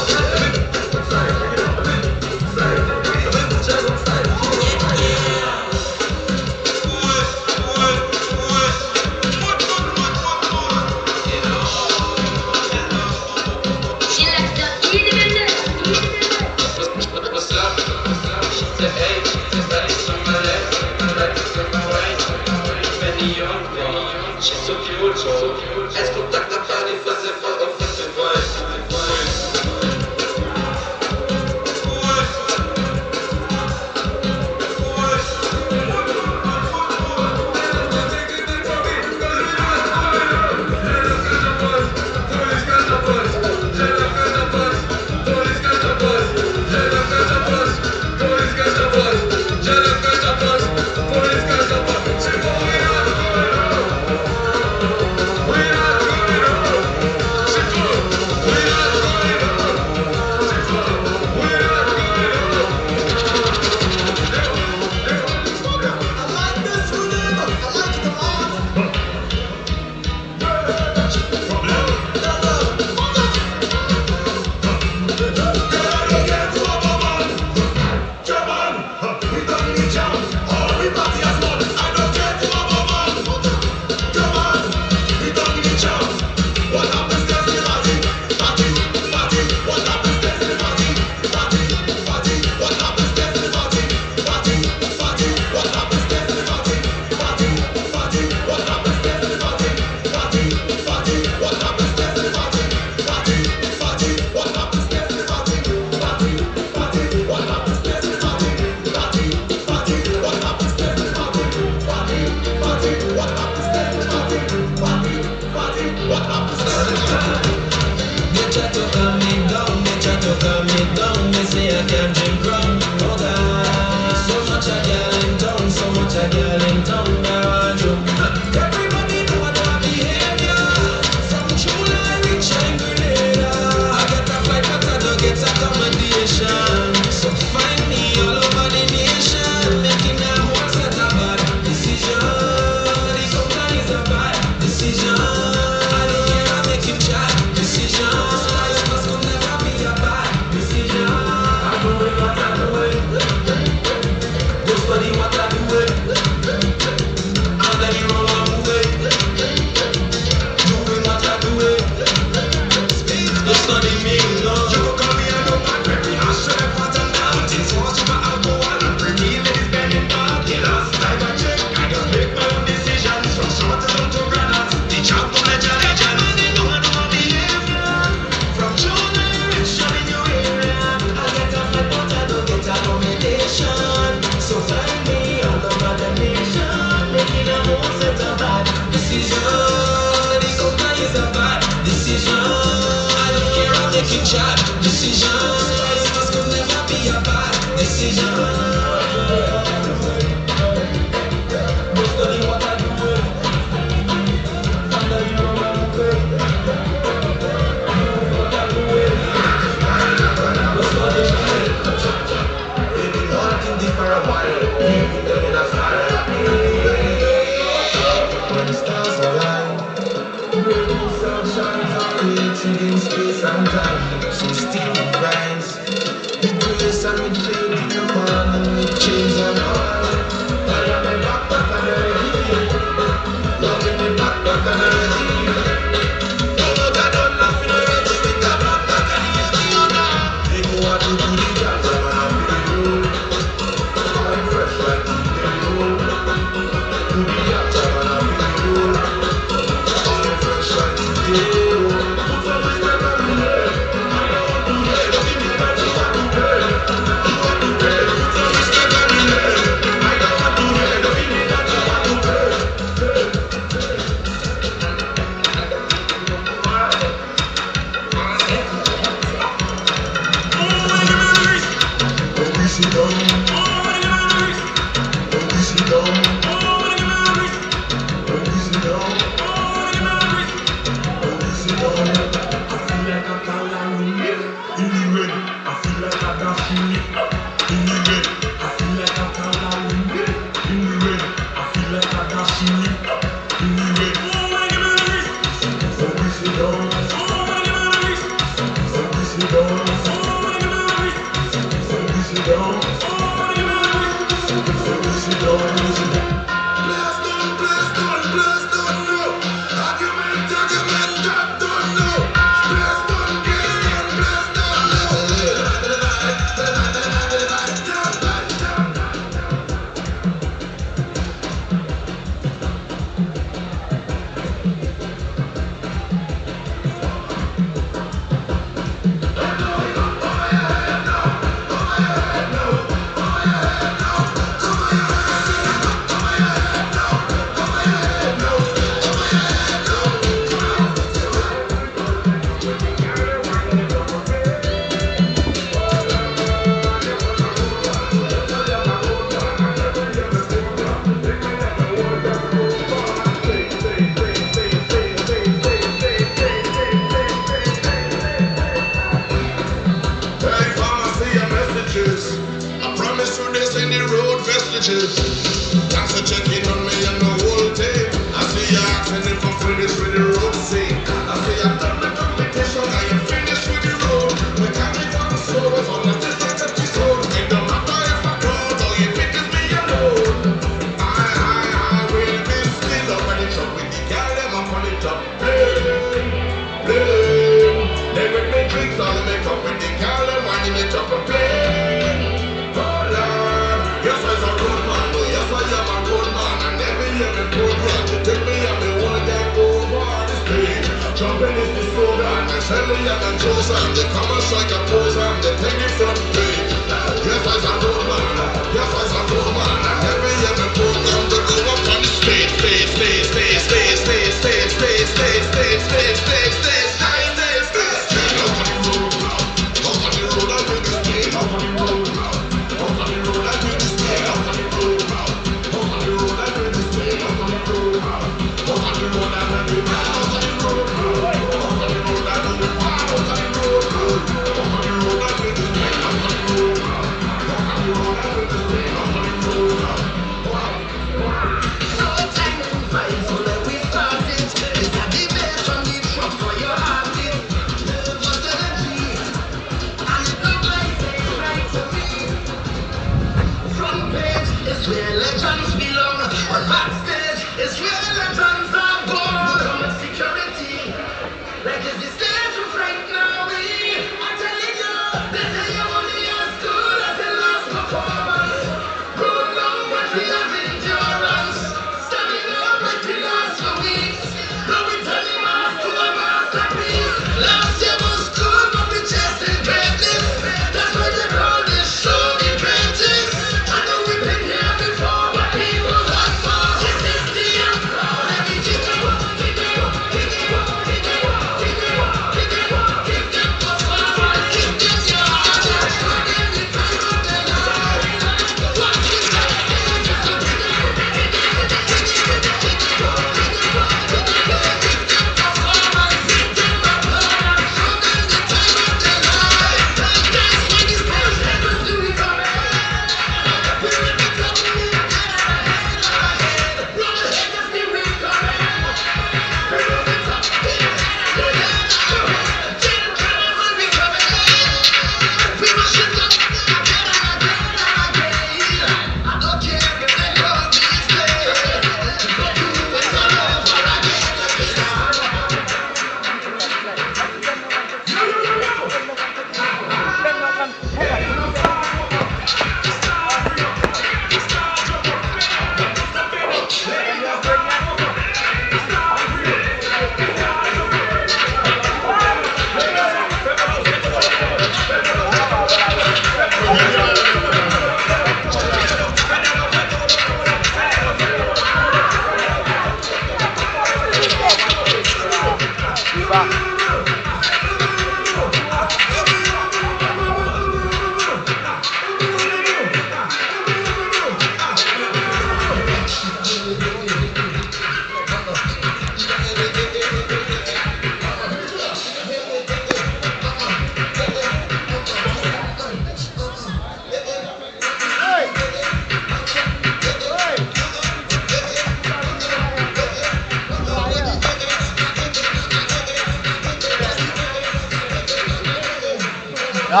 We'll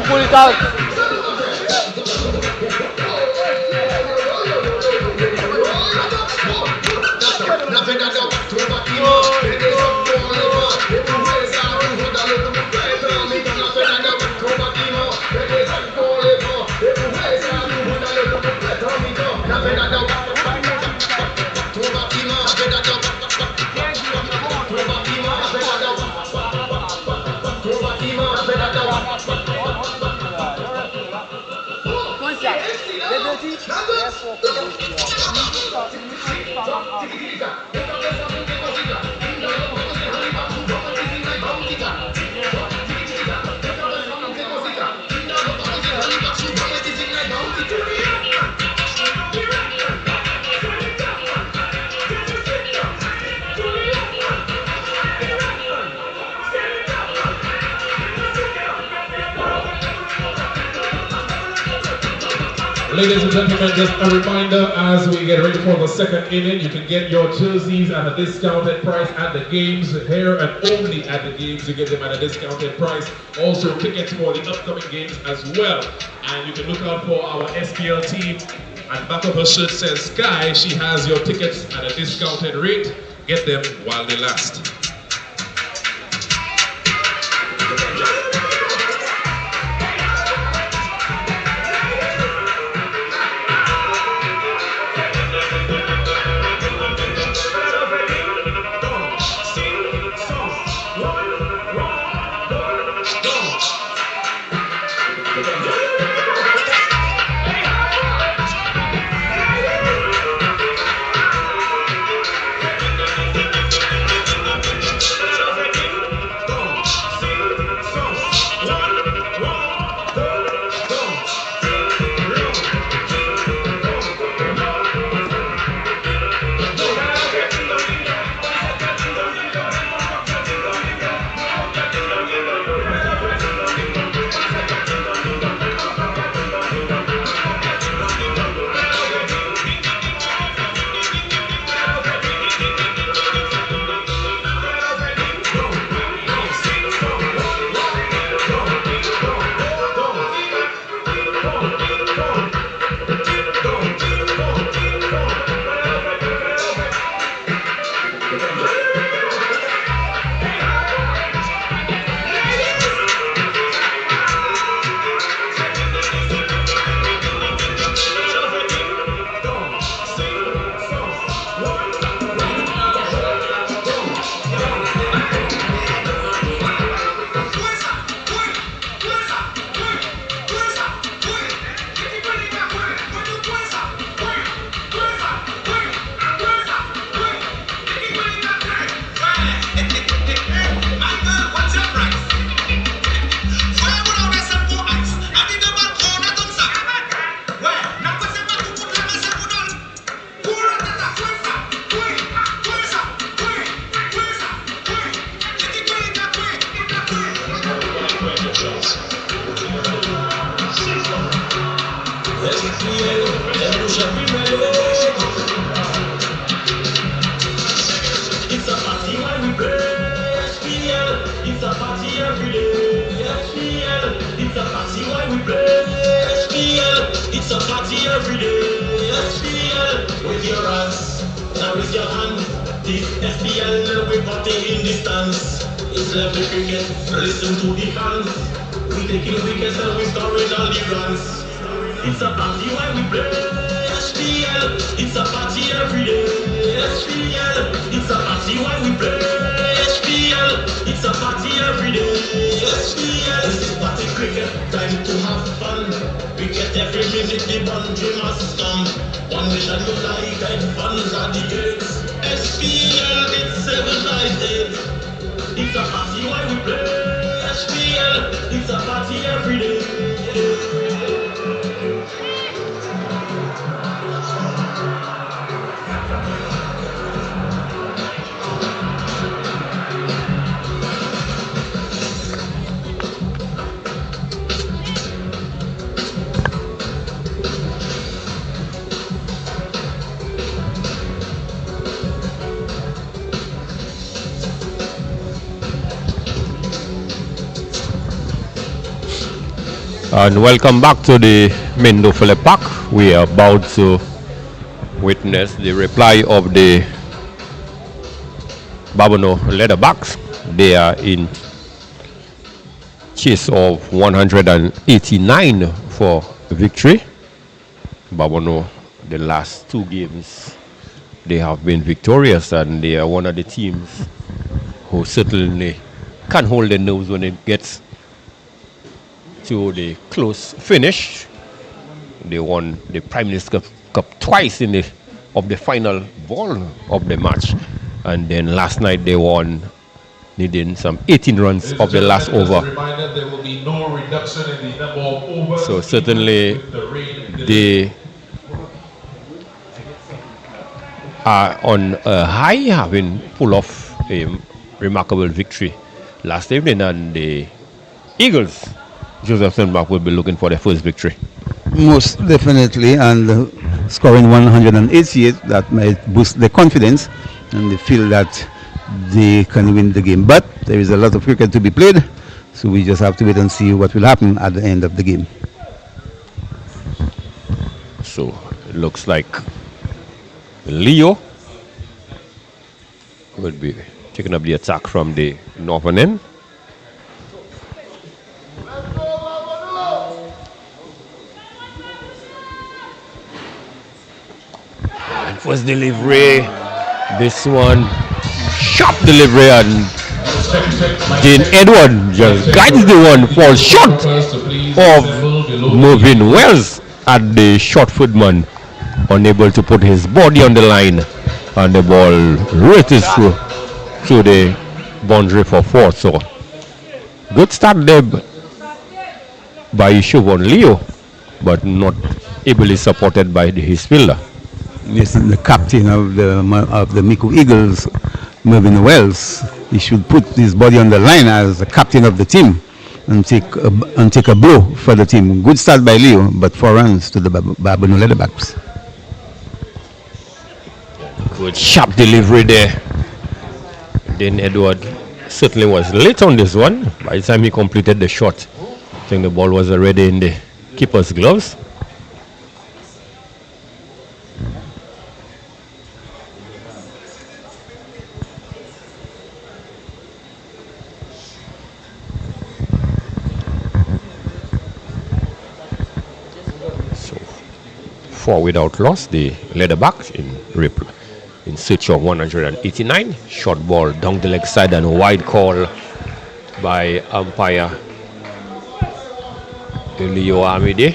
pull it out. Ladies and gentlemen, just a reminder as we get ready for the second inning, you can get your jerseys at a discounted price at the games here and only at the games. You get them at a discounted price. Also tickets for the upcoming games as well. And you can look out for our SPL team. At back of her shirt says Sky. She has your tickets at a discounted rate. Get them while they last. It's a party every day. SPL with your hands, now with your hand. This SPL we party in distance. It's level cricket, listen to the fans. We taking wickets and we scoring all the runs. It's a party when we play SPL. It's a party every day. SPL. It's a party when we play SPL. It's a party every day. SPL. This is party cricket, time to have fun. We get every minute the boundary must come. One mission united, fans at the gates. SPL, it's 7 night days. It's a party when we play SPL. It's a party every day. And welcome back to the Mindo Philip Park. We are about to witness the reply of the Babonneau Leatherbacks. They are in chase of 189 for victory. Babonneau, the last 2 games, they have been victorious, and they are one of the teams who certainly can hold their nerves when it gets to the close finish. They won the Prime Minister Cup twice in the final ball of the match, and then last night they won, needing some 18 runs of the last over. There will be no reduction in the number of overs. So certainly they are on a high, having pulled off a remarkable victory last evening, and the Eagles, Joseph Sandbach, will be looking for their first victory. Most definitely, and scoring 188, that might boost their confidence, and they feel that they can win the game. But there is a lot of cricket to be played, so we just have to wait and see what will happen at the end of the game. So it looks like Leo will be taking up the attack from the northern end. And first delivery, this one, sharp delivery, and Dean Edward just guides the one for shot of Mervyn Wells at the short footman, unable to put his body on the line, and the ball races through the boundary for 4. So good start there by Siobhan Leo, but not ably supported by his fielder. This is the captain of the Micoud Eagles, Mervyn Wells. He should put his body on the line as the captain of the team and take a blow for the team. Good start by Leo, but 4 runs to the Babonneau Leatherbacks. Good sharp delivery there. Then Edward certainly was late on this one. By the time he completed the shot, I think the ball was already in the keeper's gloves. So 4 without loss, the Leatherbacks in search of 189. Short ball down the leg side, and a wide call by umpire Leo Amide.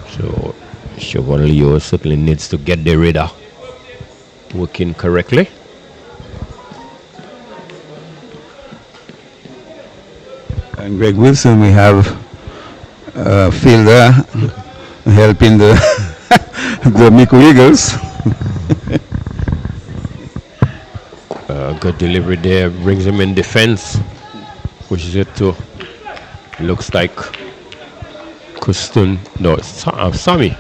So Siobhan Leo certainly needs to get the radar working correctly. And Greg Wilson, we have a fielder helping the the Micoud Eagles. Good delivery there, brings him in defense, pushes it to, looks like Kuston, no, Sami,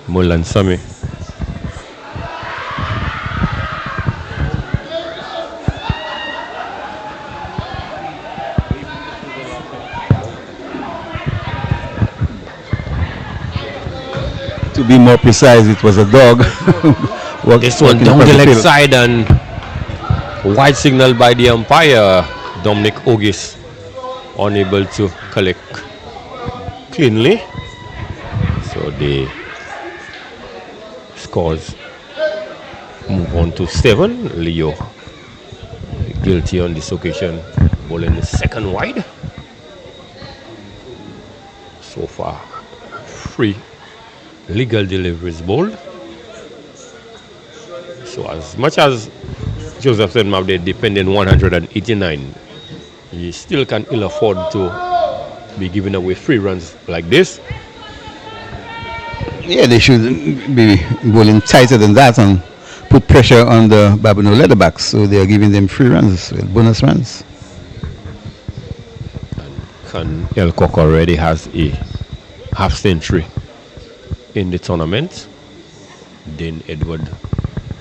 Mulan Sami. To be more precise, it was a dog. This one down the leg side, and wide signal by the umpire, Dominic Ogis, unable to collect cleanly. So the scores move on to 7. Leo guilty on this occasion, bowling the second wide. So far, 3 legal deliveries bowled. So as much as Joseph Senmabde depending 189, he still can ill afford to be giving away 3 runs like this. Yeah, they should be bowling tighter than that and put pressure on the Babonneau Leatherbacks. So they are giving them 3 runs, bonus runs. And Elcock already has a half century in the tournament. Then Edward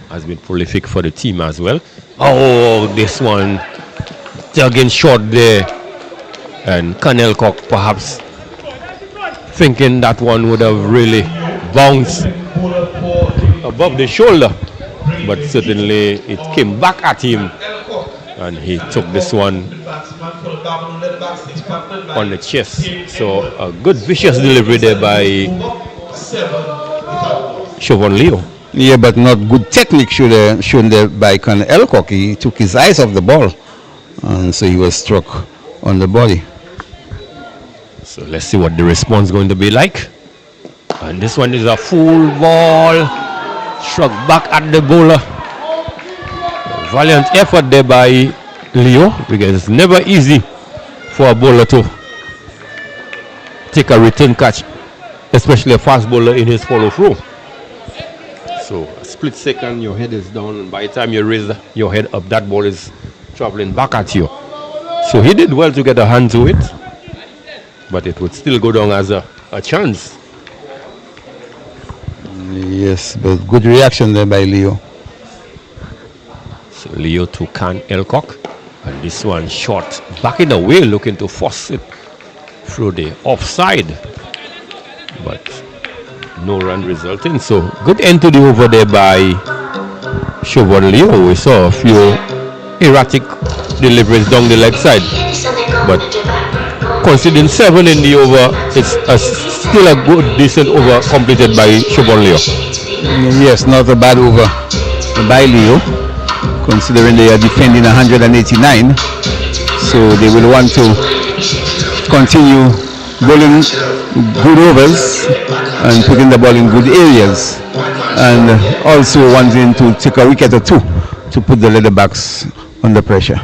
has been prolific for the team as well. Oh, this one dug in short there. And Colonel Cock perhaps thinking that one would have really bounced above the shoulder, but certainly it came back at him and he took this one on the chest. So a good vicious delivery there by Siobhan Leo. Yeah, but not good technique shown there by Colonel Elcock. He took his eyes off the ball, and so he was struck on the body. So let's see what the response is going to be like. And this one is a full ball, struck back at the bowler. Valiant effort there by Leo, because it's never easy for a bowler to take a return catch, especially a fast bowler in his follow through. So a split second, your head is down, and by the time you raise your head up, that ball is traveling back at you. So he did well to get a hand to it, but it would still go down as a chance. Yes, but good reaction there by Leo. So Leo to Can Elcock, and this one short back in the way, looking to force it through the offside, but no run resulting. So good end to the over there by Siobhan Leo. We saw a few erratic deliveries down the leg side, but conceding 7 in the over, it's still a good, decent over completed by Siobhan Leo. Yes, not a bad over by Leo, considering they are defending 189. So they will want to continue bowling good overs and putting the ball in good areas, and also wanting to take a wicket or two to put the Leatherbacks under pressure.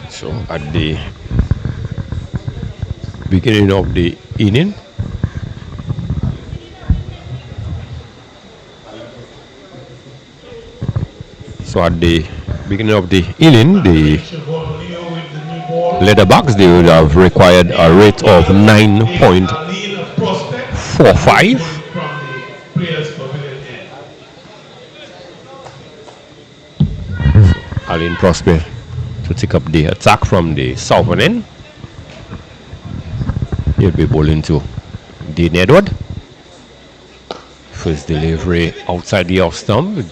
So at the beginning of the inning, the Leatherbacks, they would have required a rate of 9.45. Alan Prosper to take up the attack from the southern end. He'll be bowling to Dean Edward. First delivery outside the off stump.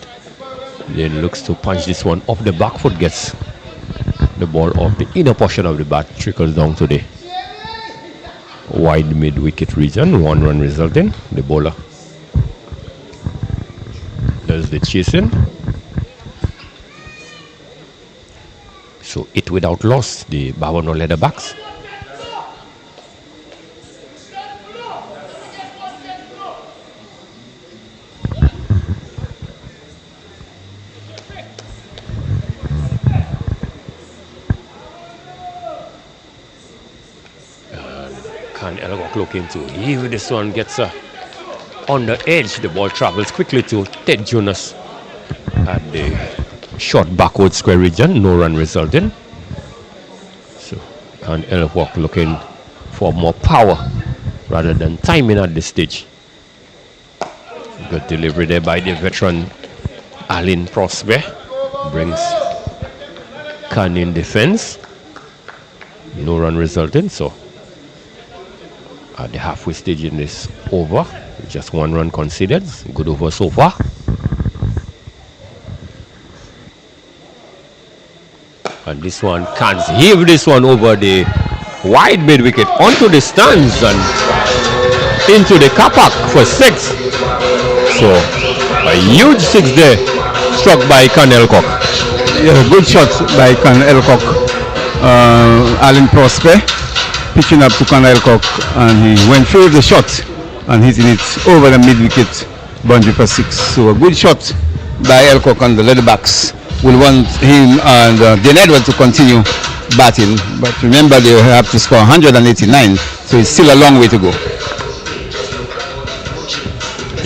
Then looks to punch this one off the back foot, gets the ball off the inner portion of the bat, trickles down to the wide mid wicket region. 1 run resulting. The bowler does the chasing. So it without loss, the Babonneau Leatherbacks. Looking to heave this one, gets on the edge. The ball travels quickly to Ted Jonas at the short backward square region. No run resulting. So Can Elcock looking for more power rather than timing at this stage. Good delivery there by the veteran Alan Prosper. Brings Can in defense. No run resulting. So at the halfway stage in this over, just 1 run conceded. Good over so far. And this one can't heave this one over the wide mid wicket onto the stands and into the car park for 6. So a huge 6 there, struck by Can Elcock. Yeah, good shot by Can Elcock. Alan Prosper pitching up to Can Elcock, and he went through the shot and hitting it over the mid-wicket boundary for 6. So a good shot by Elcock, and the Leatherbacks will want him and Dean Edward to continue batting. But remember, they have to score 189, so it's still a long way to go.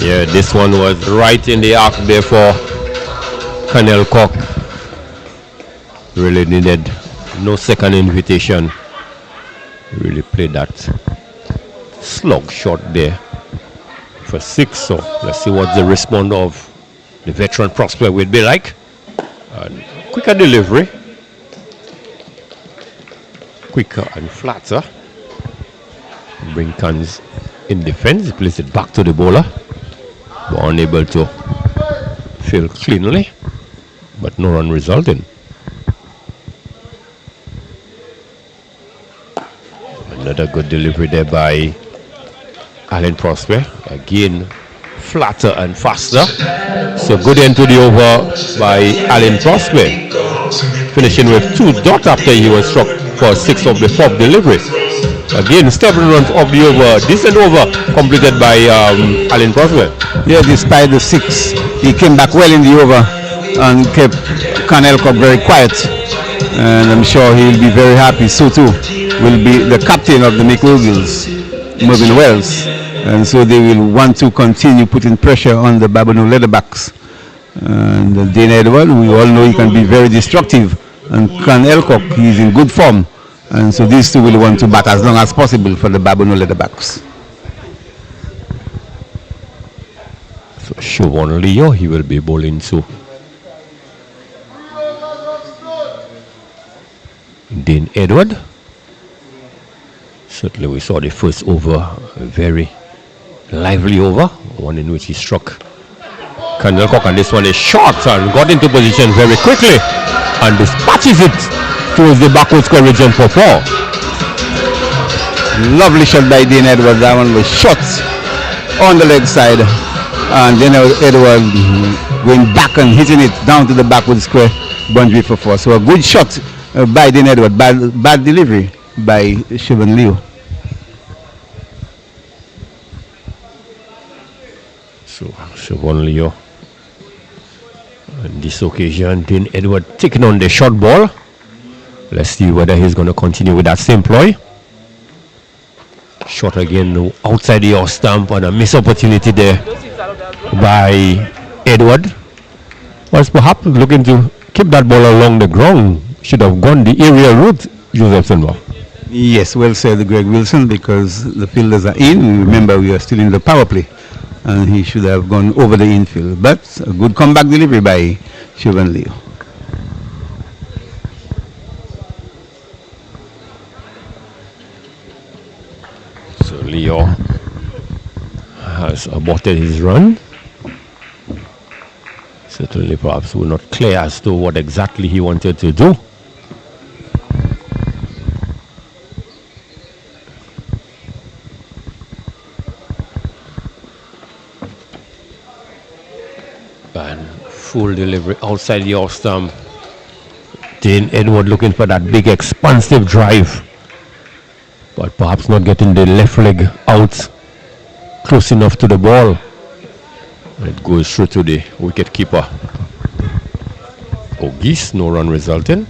Yeah, this one was right in the arc there for Can Elcock. Really needed no second invitation. Really played that slug shot there for 6. So let's see what the response of the veteran Prosper will be like. And quicker delivery. quicker and flatter. Bring Cans in defense, place it back to the bowler, but unable to field cleanly, but no run resulting. Another good delivery there by Alan Prosper. Again, flatter and faster. So good end to the over by Alan Prosper, finishing with 2 dots after he was struck for 6 of the 4th delivery. Again, 7 runs of the over. Decent over completed by Alan Prosper. Yeah, despite the 6, he came back well in the over and kept Colonel Cobb very quiet. And I'm sure he'll be very happy. So too will be the captain of the Micoud Eagles, Mervyn Wells. And so they will want to continue putting pressure on the Babonneau Leatherbacks. And Dane Edward, we all know he can be very destructive. And Can Elcock, he's in good form. And so these two will want to bat as long as possible for the Babonneau Leatherbacks. So Siobhan Leo, he will be bowling to Dane Edward. Certainly we saw the first over, a very lively over, one in which he struck Candlecock, and this one is short and got into position very quickly and dispatches it towards the backward square region for 4. Lovely shot by Dane Edward. That one was shot on the leg side, and then Edward going back and hitting it down to the backward square boundary for 4. So a good shot by Dane Edward, bad delivery by Siobhan Leo. So Siobhan Leo, on this occasion, Dane Edward taking on the short ball. Let's see whether he's going to continue with that same ploy. Shot again outside the off stump, and a missed opportunity there by Edward. Was perhaps looking to keep that ball along the ground. Should have gone the aerial route, Joseph Silva. Yes, well said, Greg Wilson, because the fielders are in. Remember, we are still in the power play, and he should have gone over the infield. But a good comeback delivery by Siobhan Leo. So Leo has aborted his run. Certainly perhaps we're not clear as to what exactly he wanted to do. And full delivery outside the off stump. Dane Edward looking for that big expansive drive, but perhaps not getting the left leg out close enough to the ball. It goes through to the wicket keeper. Ogis, no run resulting.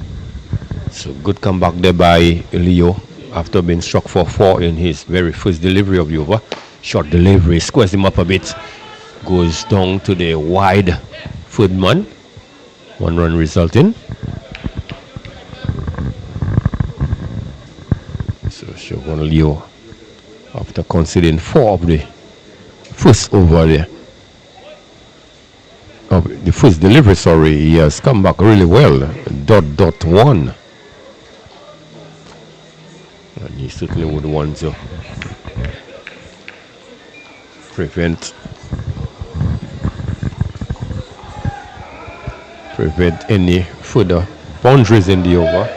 So good comeback there by Leo after being struck for 4 in his very first delivery of the over. Short delivery, squares him up a bit. Goes down to the wide third man. 1 run resulting. So Siobhan Leo, after conceding 4 of the first over there, of the first delivery, sorry, he has come back really well. .1. And he certainly would want to prevent any further boundaries in the over.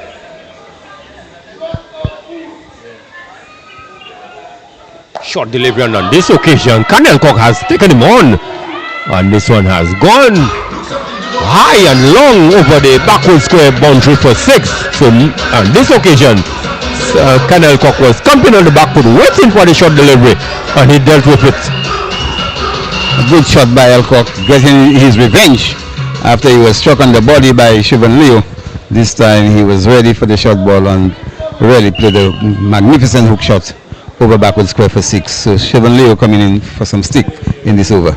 Short delivery, and on this occasion, Candlecock has taken him on, and this one has gone high and long over the backward square boundary for 6. So on this occasion, Candlecock was camping on the back foot, waiting for the short delivery, and he dealt with it. A good shot by Alcock, getting his revenge after he was struck on the body by Siobhan Leo. This time he was ready for the short ball and really played a magnificent hook shot over backward square for 6. So Siobhan Leo coming in for some stick in this over.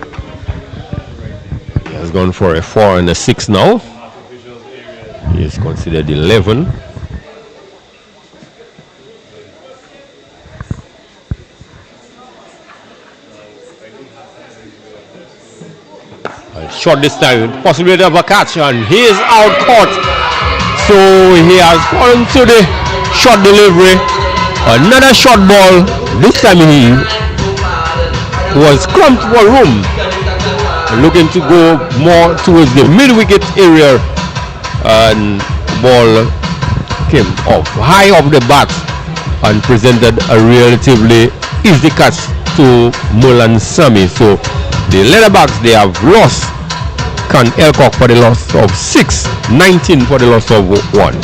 He has gone for a 4 and a 6 now. He is considered 11. Shot this time, possibility of a catch, and he is out caught. So he has gone to the Short delivery. Another short ball. This time he was cramped for room. Looking to go more towards the mid-wicket area. And ball came off high off the bat and presented a relatively easy catch to Mulan Sami. So the Leatherbacks, they have lost Can Elcock for the loss of 6, 19 for the loss of 1.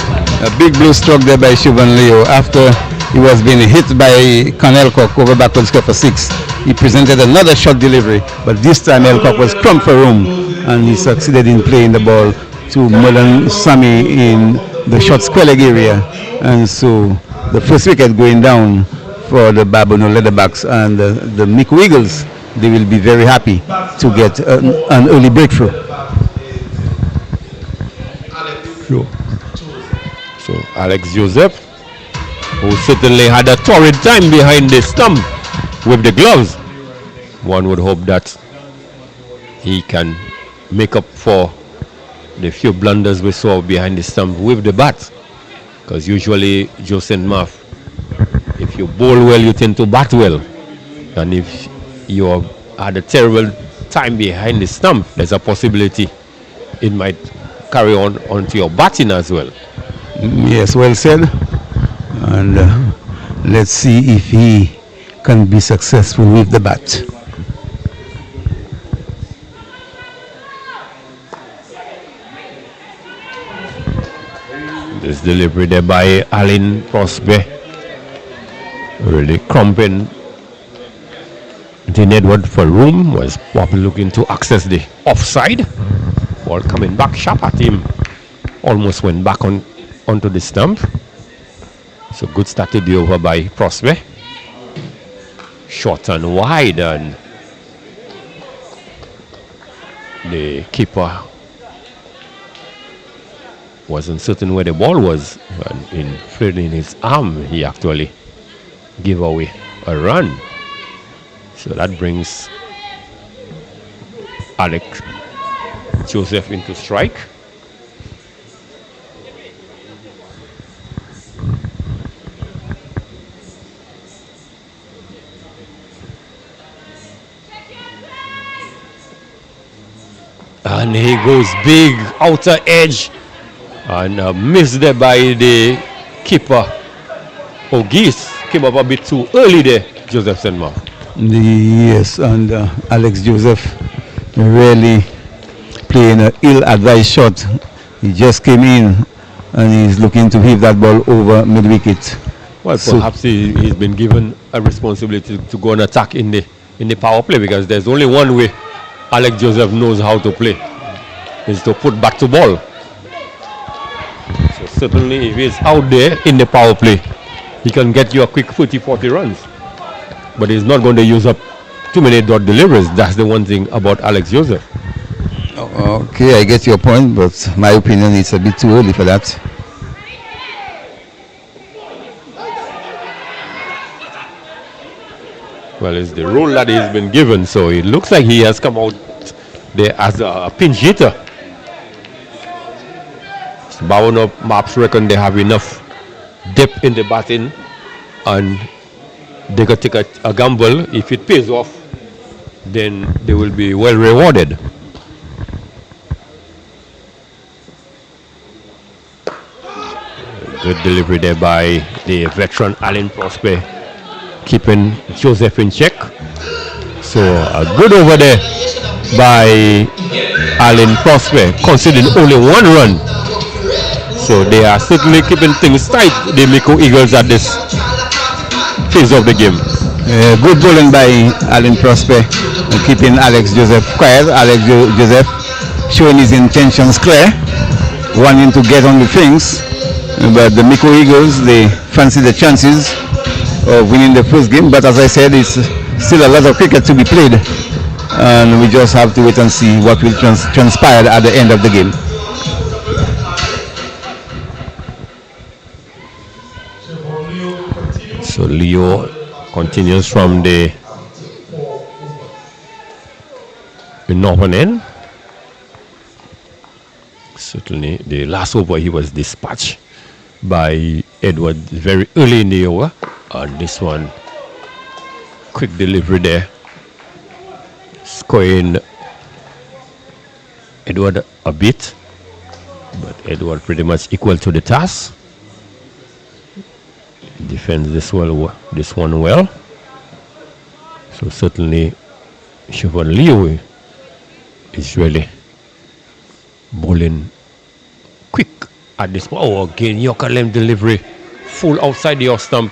A big blow struck there by Siobhan Leo after he was being hit by Can Elcock over backward score for 6. He presented another short delivery, but this time Elcock was crumped for room and he succeeded in playing the ball to Mulan Sami in the short square leg area, and so the first wicket going down for the Babonneau Leatherbacks, and the Micoud Eagles, they will be very happy to get an early breakthrough. Sure. So Alex Joseph, who certainly had a torrid time behind the stump with the gloves. One would hope that he can make up for the few blunders we saw behind the stump with the bat, because usually Joseph Maff, if you bowl well, you tend to bat well, and if you have had a terrible time behind the stump, there's a possibility it might carry on onto your batting as well. Yes, well said. And let's see if he can be successful with the bat. This delivery there by Alan Prosper, really crumping Dean Edward for room, was probably looking to access the offside. Ball coming back sharp at him, almost went back onto the stump. So good start to the over by Prosper. Short and wide, and the keeper wasn't certain where the ball was, and in flailing his arm, he actually gave away a run. So that brings Alex Joseph into strike. And he goes big outer edge, and missed there by the keeper. Ogis came up a bit too early there, Joseph Senma. Yes, and Alex Joseph really playing an ill-advised shot. He just came in and he's looking to hit that ball over mid-wicket. Well, so perhaps he's been given a responsibility to go and attack in the power play, because there's only one way Alex Joseph knows how to play, is to put back to ball. So certainly if he's out there in the power play, he can get you a quick 30-40 runs. But he's not going to use up too many dot deliveries. That's the one thing about Alex Joseph. Okay, I get your point, but my opinion is a bit too early for that. Well, it's the role that he's been given, so it looks like he has come out there as a pinch hitter. Babonneau maps reckon they have enough depth in the batting, and they could take a gamble. If it pays off, then they will be well rewarded. Good delivery there by the veteran Alan Prosper, keeping Joseph in check. So a good over there by Alan Prosper, conceding only 1 run. So they are certainly keeping things tight, the Micoud Eagles, at this phase of the game. Good bowling by Alan Prosper, keeping Alex Joseph quiet. Alex Joseph showing his intentions clear, wanting to get on the things. But the Micoud Eagles, they fancy the chances of winning the first game. But as I said, it's still a lot of cricket to be played, and we just have to wait and see what will transpire at the end of the game. So Leo continues from the northern end. Certainly the last over he was dispatched by Edward very early in the over. And this one, quick delivery there. Scoring Edward a bit. But Edward pretty much equal to the task. Defends this one well. So certainly Siobhan Leo is really bowling quick at this point. Oh, again, Yorker length delivery. Full outside the off stump.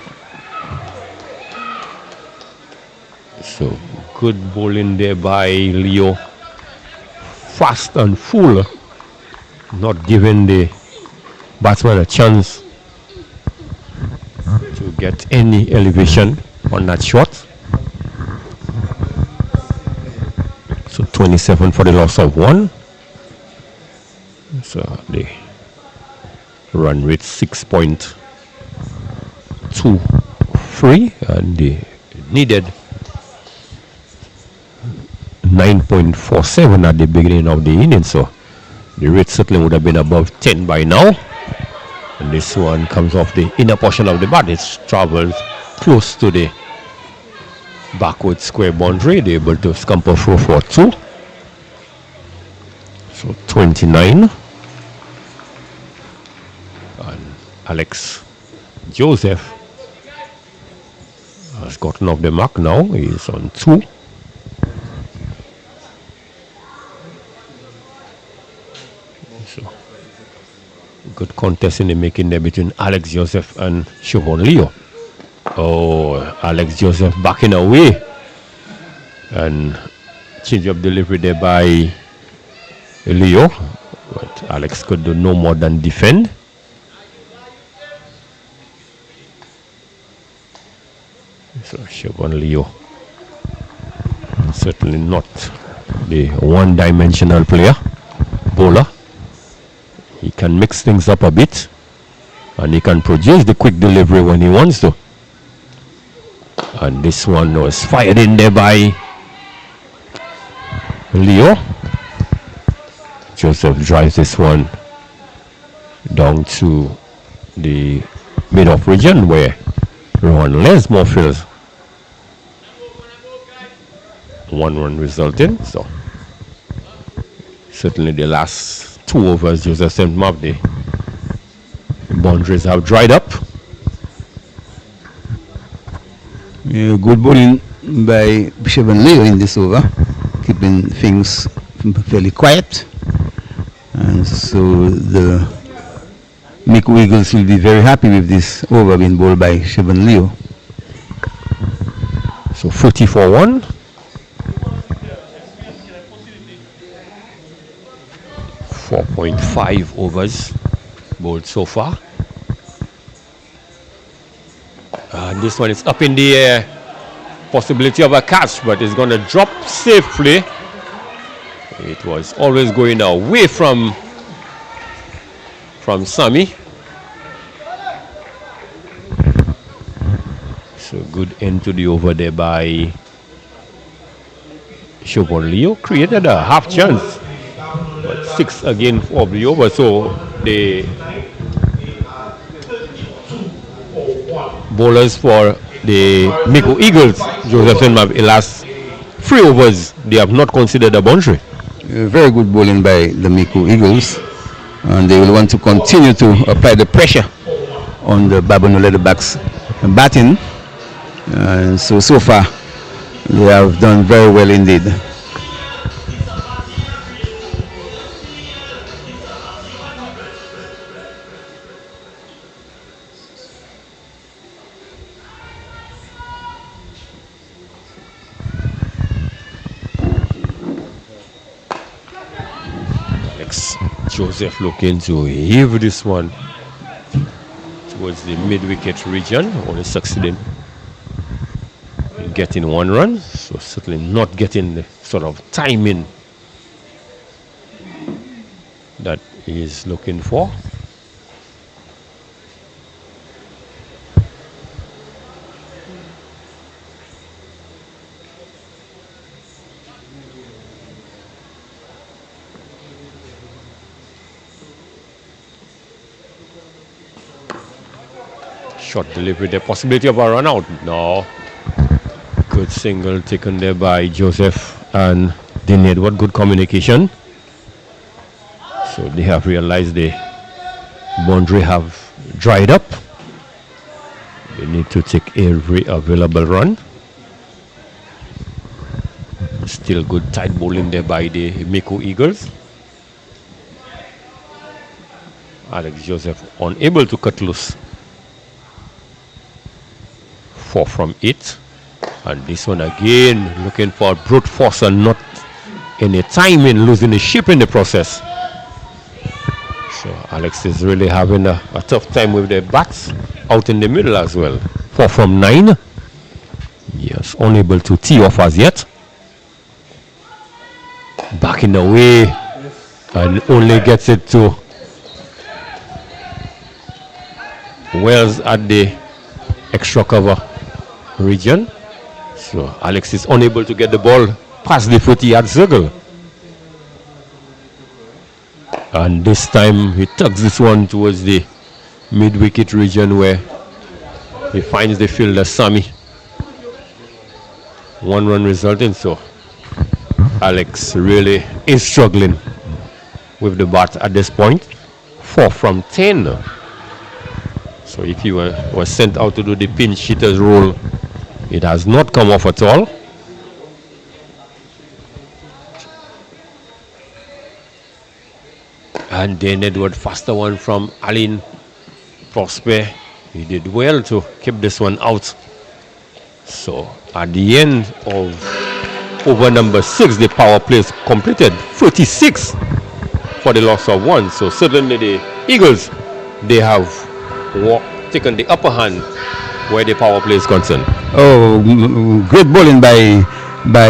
So good bowling there by Leo. Fast and full. Not giving the batsman a chance to get any elevation on that shot. So 27 for the loss of 1. So the run rate 6.23 and the needed 9.47 at the beginning of the inning. So the rate certainly would have been above 10 by now. And this one comes off the inner portion of the bat. It's traveled close to the backward square boundary. They're able to scamper through for 2. So 29. And Alex Joseph has gotten off the mark now. He's on 2. Good contest in the making there between Alex Joseph and Siobhan Leo. Oh, Alex Joseph backing away. And change of delivery there by Leo. But Alex could do no more than defend. So Siobhan Leo certainly not the one-dimensional player, bowler. He can mix things up a bit and he can produce the quick delivery when he wants to. And this one was fired in there by Leo. Joseph drives this one down to the mid-off region where Rowan Lesmore fields. 1 run resulting. So certainly the last 2 overs, Joseph sent him up. The boundaries have dried up. Yeah, good bowling by Siobhan Leo in this over, keeping things fairly quiet. And so the Micoud Eagles will be very happy with this over being bowled by Siobhan Leo. So 44-1. 4.5 overs bowled so far. And this one is up in the air. Possibility of a catch, but it's going to drop safely. It was always going away from Sammy. So good end to the over there by Siobhan Leo. Created a half chance. But 6 again of the over, so the bowlers for the Micoud Eagles, Joseph Senmab, the last 3 overs, they have not considered a boundary. Very good bowling by the Micoud Eagles, and they will want to continue to apply the pressure on the Babonneau Leatherbacks batting, and so far they have done very well indeed. Joseph looking to heave this one towards the mid-wicket region, only succeeding in getting 1 run, so certainly not getting the sort of timing that he is looking for. Short delivery there. Possibility of a run out. No. Good single taken there by Joseph and Dean Edward. Good communication. So they have realized the boundary have dried up. They need to take every available run. Still good tight bowling there by the Micoud Eagles. Alex Joseph unable to cut loose. 4 from 8. And this one again looking for brute force and not any time in losing the ship in the process. So Alex is really having a tough time with the bats out in the middle as well. 4 from 9. Yes, unable to tee off as yet. Backing away and only gets it to Wells at the extra cover region. So Alex is unable to get the ball past the 40-yard circle. And this time he tugs this one towards the mid-wicket region where he finds the fielder Sammy. 1 run resulting, so Alex really is struggling with the bat at this point. 4 from 10. So if he was sent out to do the pinch hitter's role, it has not come off at all. And then Edward, faster one from Aline Prosper. He did well to keep this one out. So at the end of over number 6, the power play is completed. 36 for the loss of 1. So certainly the Eagles, they have taken the upper hand where the power play is concerned. Oh, great bowling by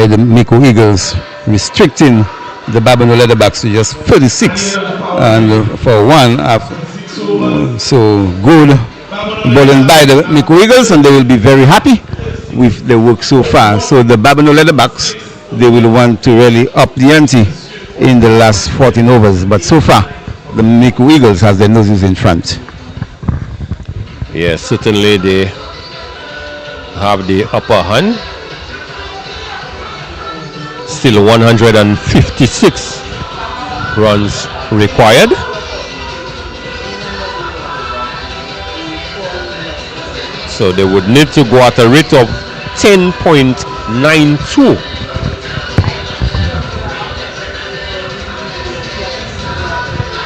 the Micoud Eagles, restricting the Babonneau Leatherbacks to just 36 and for 1. So good bowling by the Micoud Eagles, and they will be very happy with the work so far. So the Babonneau Leatherbacks, they will want to really up the ante in the last 14 overs, but so far the Micoud Eagles has their noses in front. Yes, certainly they have the upper hand. Still 156 runs required. So they would need to go at a rate of 10.92.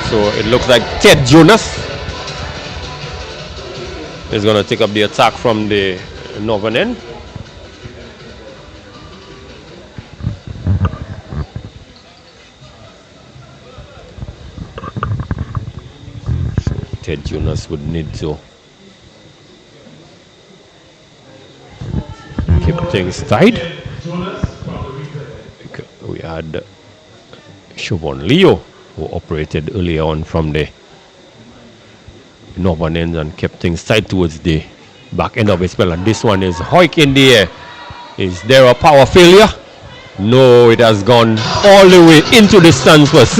So it looks like Ted Jonas is going to take up the attack from the northern end. So Ted Jonas would need to keep things tight. We had Siobhan Leo, who operated earlier on from the northern end and kept things tight towards the back end of his spell. And this one is Hoik in the air. Is there a power failure? No, it has gone all the way into the stands for 6.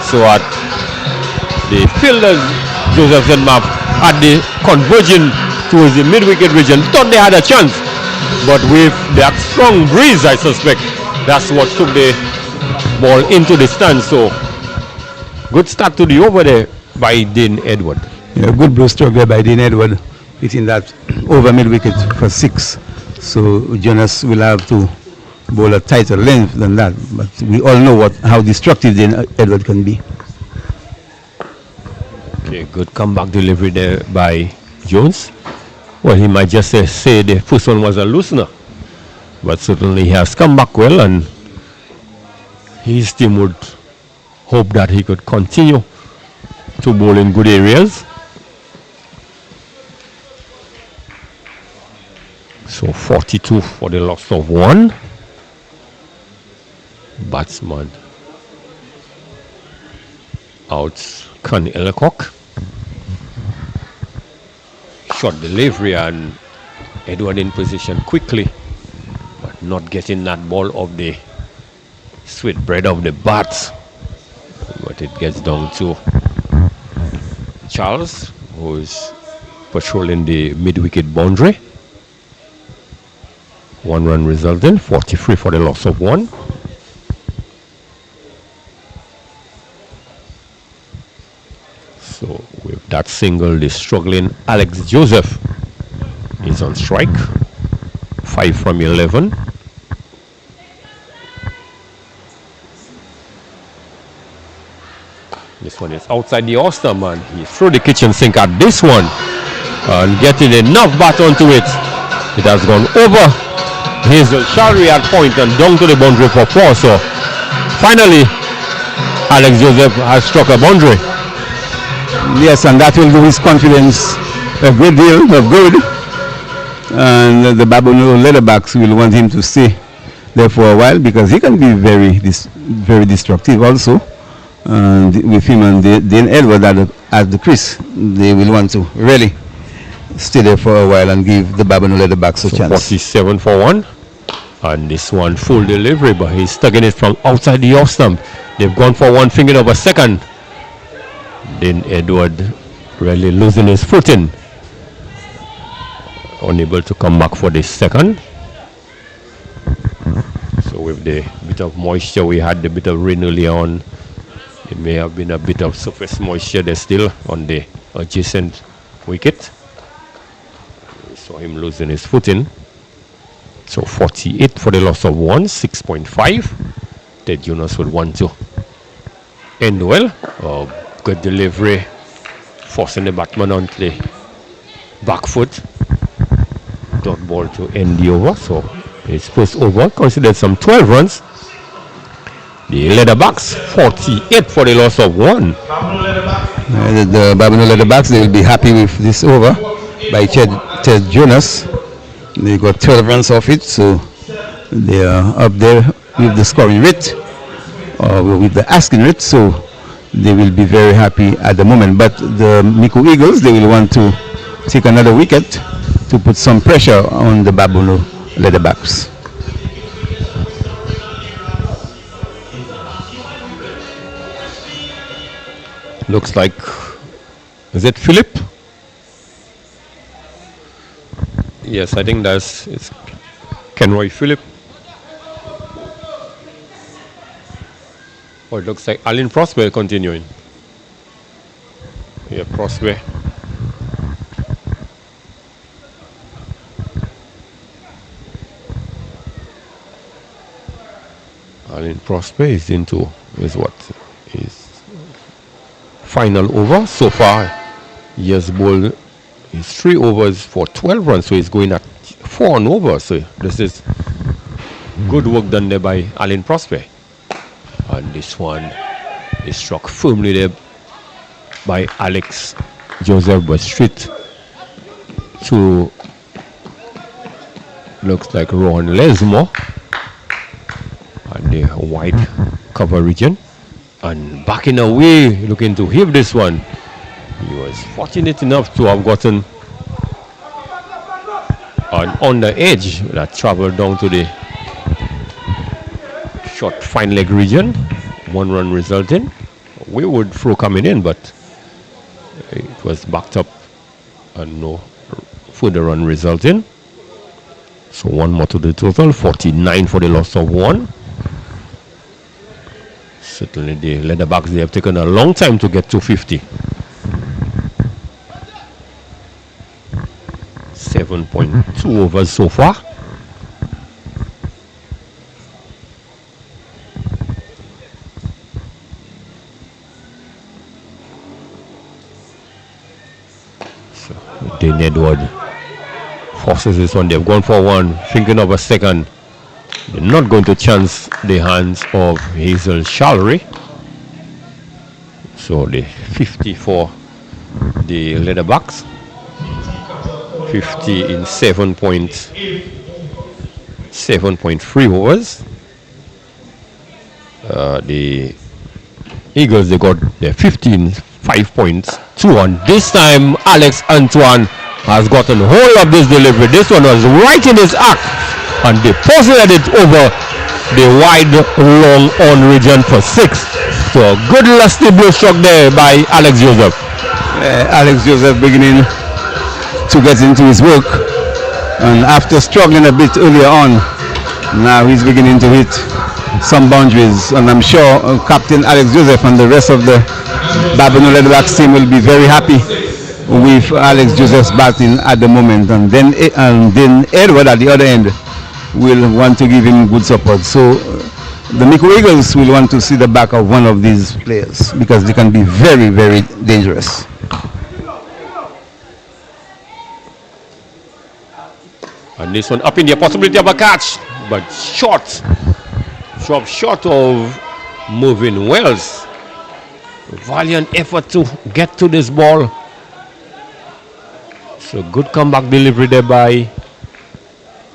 So at the fielders, Joseph and Map, at the converging towards the mid-wicket region, thought they had a chance. But with that strong breeze, I suspect, that's what took the ball into the stand. So good start to the over there by Dean Edward. Yeah, good blue stroke there by Dean Edward, hitting that over mid-wicket for 6. So Jonas will have to bowl a tighter length than that. But we all know how destructive Dean Edward can be. Okay, good comeback delivery there by Jones. Well, he might just say the first one was a loosener, but certainly he has come back well, and his team would hope that he could continue to bowl in good areas. So 42 for the loss of 1. Batsman out, Connie Ellecock. Short delivery and Edward in position quickly, but not getting that ball off the sweet bread of the bat. But it gets down to Charles, who is patrolling the mid-wicket boundary. 1 run resulting, 43 for the loss of 1. So with that single, the struggling Alex Joseph is on strike. 5 from 11. This one is outside the Ulster, man. He threw the kitchen sink at this one and getting enough bat onto it. It has gone over Hazel Shalry at point and down to the boundary for 4. So finally, Alex Joseph has struck a boundary. Yes, and that will give his confidence a good deal of good. And the Babonneau Leatherbacks will want him to stay there for a while because he can be very destructive also. And with him and Dane Edward at the crease, they will want to really stay there for a while and give the Babonneau Leatherbacks a chance. 47 for 1. And this one full delivery, but he's tugging it from outside the off stump. They've gone for 1 finger of a second. Then Edward really losing his footing. Unable to come back for this second. So with the bit of moisture, we had the bit of rain earlier on. It may have been a bit of surface moisture there still on the adjacent wicket. We saw him losing his footing. So 48 for the loss of 1, 6.5. Ted Jonas would want to end well. Good delivery, forcing the batsman onto the back foot. Dot ball to end the over. So his first over considered some 12 runs. The Leatherbacks 48 for the loss of 1. The Babonneau Leatherbacks, they will be happy with this over by Ted Jonas. They got 12 runs off it, so they are up there with the scoring rate or with the asking rate, so they will be very happy at the moment. But the Micoud Eagles, they will want to take another wicket to put some pressure on the Babonneau Leatherbacks. Looks like, is it Philip? Yes, I think it's Kenroy Philip. Oh, it looks like Alan Prosper continuing. Yeah, Prosper. Alan Prosper is into his final over. So far, he has bowled his 3 overs for 12 runs, so he's going at 4 on over. So this is good work done there by Alan Prosper. And this one is struck firmly there by Alex Joseph, but straight to, looks like Ron Lesmore and the wide cover region. And backing away, looking to hit this one. He was fortunate enough to have gotten on the edge that traveled down to the short fine leg region. 1 run resulting. Wayward throw coming in, but it was backed up and no further run resulting. So 1 more to the total, 49 for the loss of 1. Certainly the Leatherbacks, they have taken a long time to get to 50. 7.2 overs so far. So Dane Edward forces this one. They've gone for 1, thinking of a second. They're not going to chance the hands of Hazel Shalry. So the 50 for the Leatherbacks. 50 in 7.3 overs. The Eagles, they got their 15 5.2, and this time Alex Antoine has gotten hold of this delivery. This one was right in his act, and they posited it over the wide long on region for 6. So good lusty blow struck there by Alex Joseph. Alex Joseph beginning to get into his work. And after struggling a bit earlier on, now he's beginning to hit some boundaries. And I'm sure Captain Alex Joseph and the rest of the Babonneau Leatherbacks team will be very happy with Alex Joseph's batting at the moment. And then Edward at the other end will want to give him good support. So the Micoud Eagles will want to see the back of one of these players because they can be very, very dangerous. And this one up in the possibility of a catch, but short of moving Wells. Valiant effort to get to this ball. So good comeback delivery there by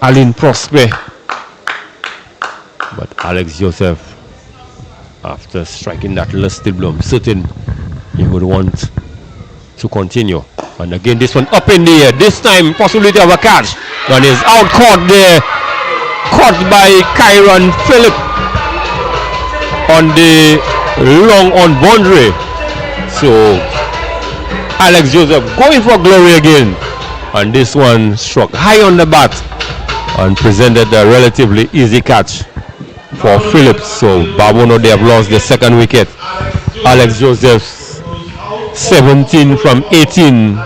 Aline Prosper. But Alex Joseph, after striking that lusty blow, I'm certain he would want to continue. And again, this one up in the air. This time, possibility of a catch. And is out caught there. Caught by Kyron Phillip on the long on boundary. So Alex Joseph going for glory again. And this one struck high on the bat and presented a relatively easy catch for Phillips. So Babonneau, they have lost the second wicket. Alex Joseph 17 from 18.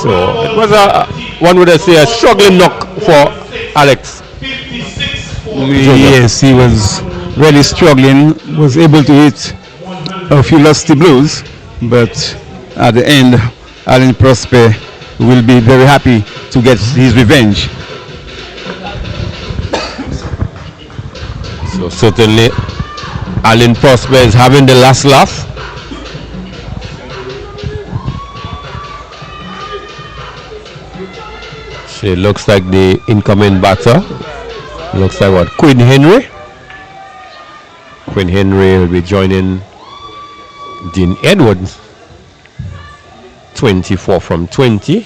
So it was one would say a struggling knock for Alex. Yes, he was really struggling, was able to hit a few lusty blows, but at the end, Alan Prosper will be very happy to get his revenge. So certainly Alan Prosper is having the last laugh. It looks like the incoming batter. Looks like what? Quinn Henry. Quinn Henry will be joining Dean Edwards. 24 from 20.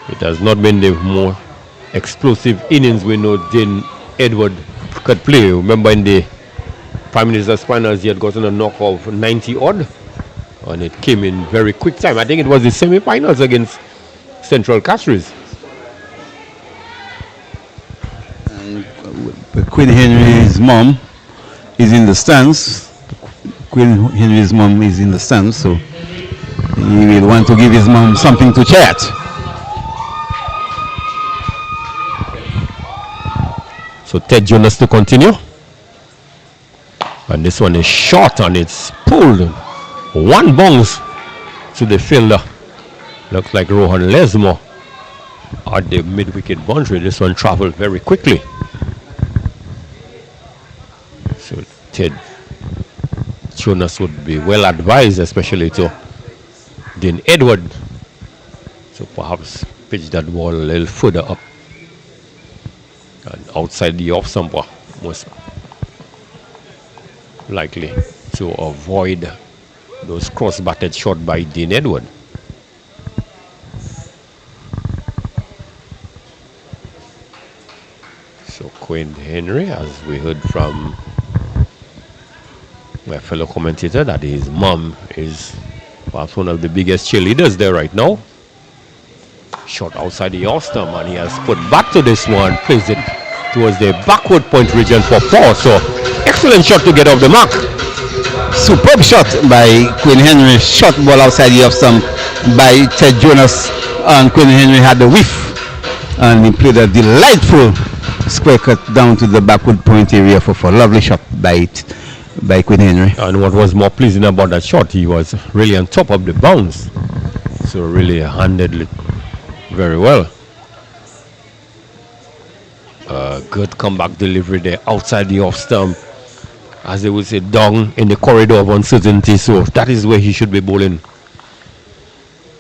It has not been the more explosive innings we know Dean Edwards could play. Remember in the Prime Minister's finals, he had gotten a knock of 90 odd. And it came in very quick time. I think it was the semi-finals against Central Castries. Quinn Henry's mom is in the stands. Quinn Henry's mom is in the stands, so he will want to give his mom something to chat. So Ted Jonas to continue. And this one is short and it's pulled. One bounce to the fielder. Looks like Rohan Lesmore at the mid-wicket boundary. This one traveled very quickly. So Ted Jonas would be well advised, especially to Dean Edward, so perhaps pitch that ball a little further up and outside the off stumper, most likely to avoid those cross-batted shot by Dean Edward. So Quinn Henry, as we heard from my fellow commentator, that his mom is perhaps one of the biggest cheerleaders there right now. Shot outside the off stump, and he has put back to this one, plays it towards the backward point region for 4. So excellent shot to get off the mark. Superb shot by Quinn Henry. Shot ball outside the off stump by Ted Jonas, and Quinn Henry had the whiff, and he played a delightful square cut down to the backward point area for a lovely shot by Quinn Henry. And what was more pleasing about that shot, he was really on top of the bounce, so really handled it very well. Good comeback delivery there outside the off stump, as they would say, down in the corridor of uncertainty. So that is where he should be bowling.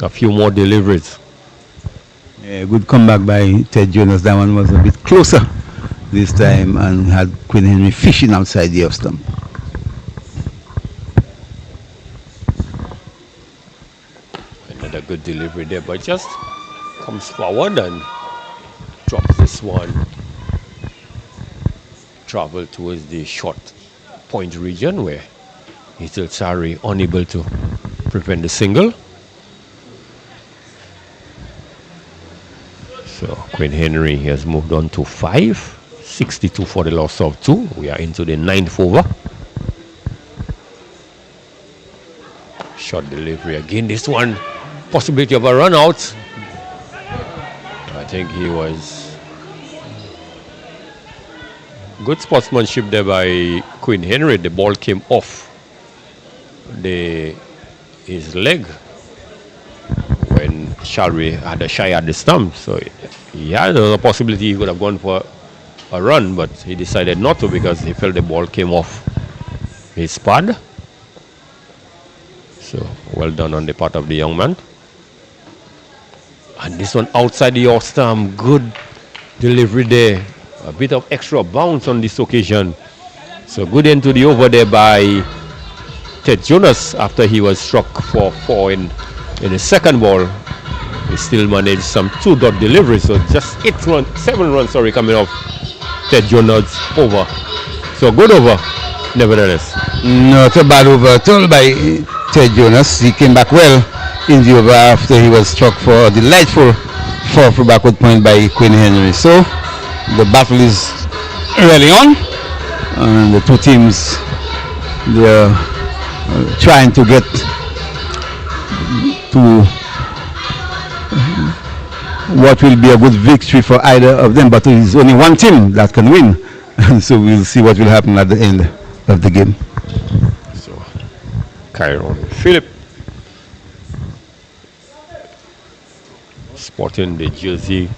A few more deliveries. Yeah, good comeback by Ted Jonas. That one was a bit closer this time and had Quinn Henry fishing outside the off stump. Another good delivery there, but just comes forward and drops this one. Travel towards the short point region where Hitul Sari unable to prevent the single. So Quinn Henry has moved on to 5. 62 for the loss of 2. We are into the 9th over. Short delivery again. This one, possibility of a run out. I think he was good sportsmanship there by Quinn Henry. The ball came off his leg when Shalry had a shy at the stump. So he had a possibility he could have gone for a run, but he decided not to because he felt the ball came off his pad. So well done on the part of the young man. And this one outside the off-stump, good delivery there. A bit of extra bounce on this occasion. So good end to the over there by Ted Jonas after he was struck for 4 in the second ball. He still managed some 2-dot delivery. So just 7 runs coming off Ted Jonas over. So good over, nevertheless. Not a bad over at all by Ted Jonas. He came back well in the over after he was struck for a delightful 4 backward point by Quinn Henry. So the battle is really on, and the two teams, they're trying to get to what will be a good victory for either of them, but there is only one team that can win. So we'll see what will happen at the end of the game. So Kyron Phillip sporting the jersey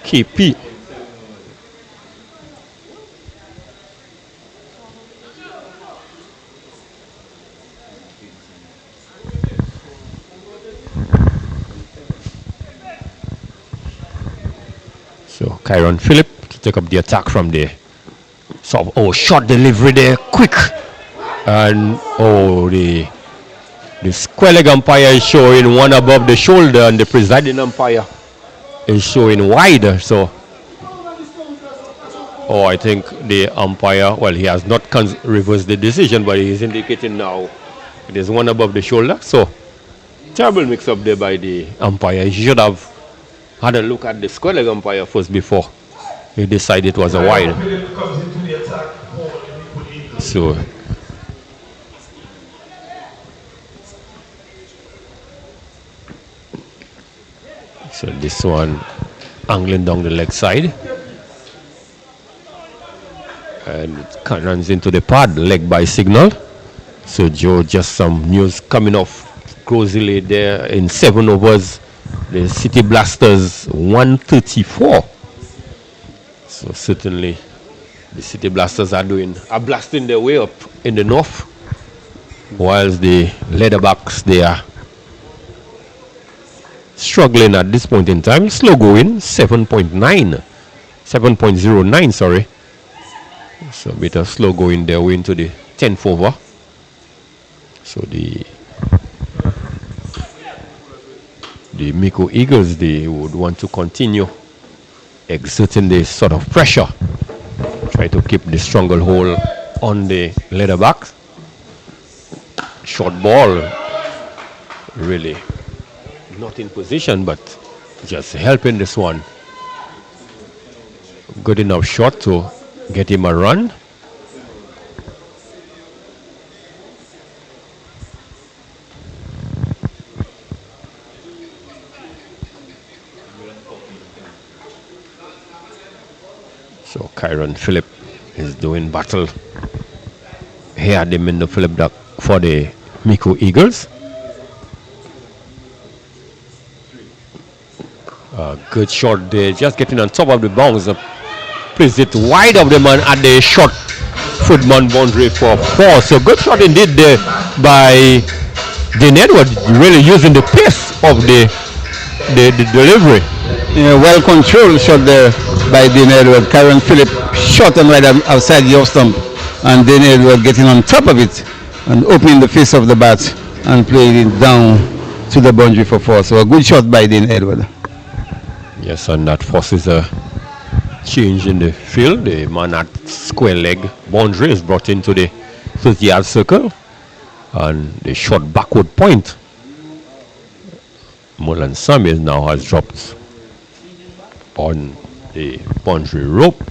KP. So Kyron Phillip to take up the attack from there. So short delivery there, quick, and the square leg umpire is showing one above the shoulder, and the presiding umpire is showing wider. So I think the umpire, well, he has not reversed the decision, but he is indicating now it is one above the shoulder. So terrible mix-up there by the umpire. He should have had a look at the square leg umpire first before he decided it was a wide. So this one angling down the leg side, and it runs into the pad, leg by signal. So Joe, just some news coming off Crozily there in 7 overs. The City Blasters 134. So certainly the City Blasters are blasting their way up in the north, whilst the Leatherbacks, they are struggling at this point in time. Slow going, 7.09, sorry. So a bit of slow going their way into the 10th over. So the Micoud Eagles, they would want to continue exerting this sort of pressure, try to keep the stranglehold on the Leatherbacks. Short ball, really not in position, but just helping this one. Good enough shot to get him a run. So Kyron Phillip is doing battle here at the Babonneau Leatherbacks for the Micoud Eagles. Good shot there, just getting on top of the bounce. Placed it wide of the man at the short footman boundary for 4. So good shot indeed there by Dean Edward, really using the pace of the delivery. Yeah, well controlled shot there by Dean Edward. Kyron Phillip shot and right outside the off stump, and Dean Edward getting on top of it and opening the face of the bat and playing it down to the boundary for 4. So a good shot by Dean Edward. Yes, and that forces a change in the field. The man at square leg boundary is brought into the 30-yard circle. And the short backward point. Mulan Samuels now has dropped on the boundary rope.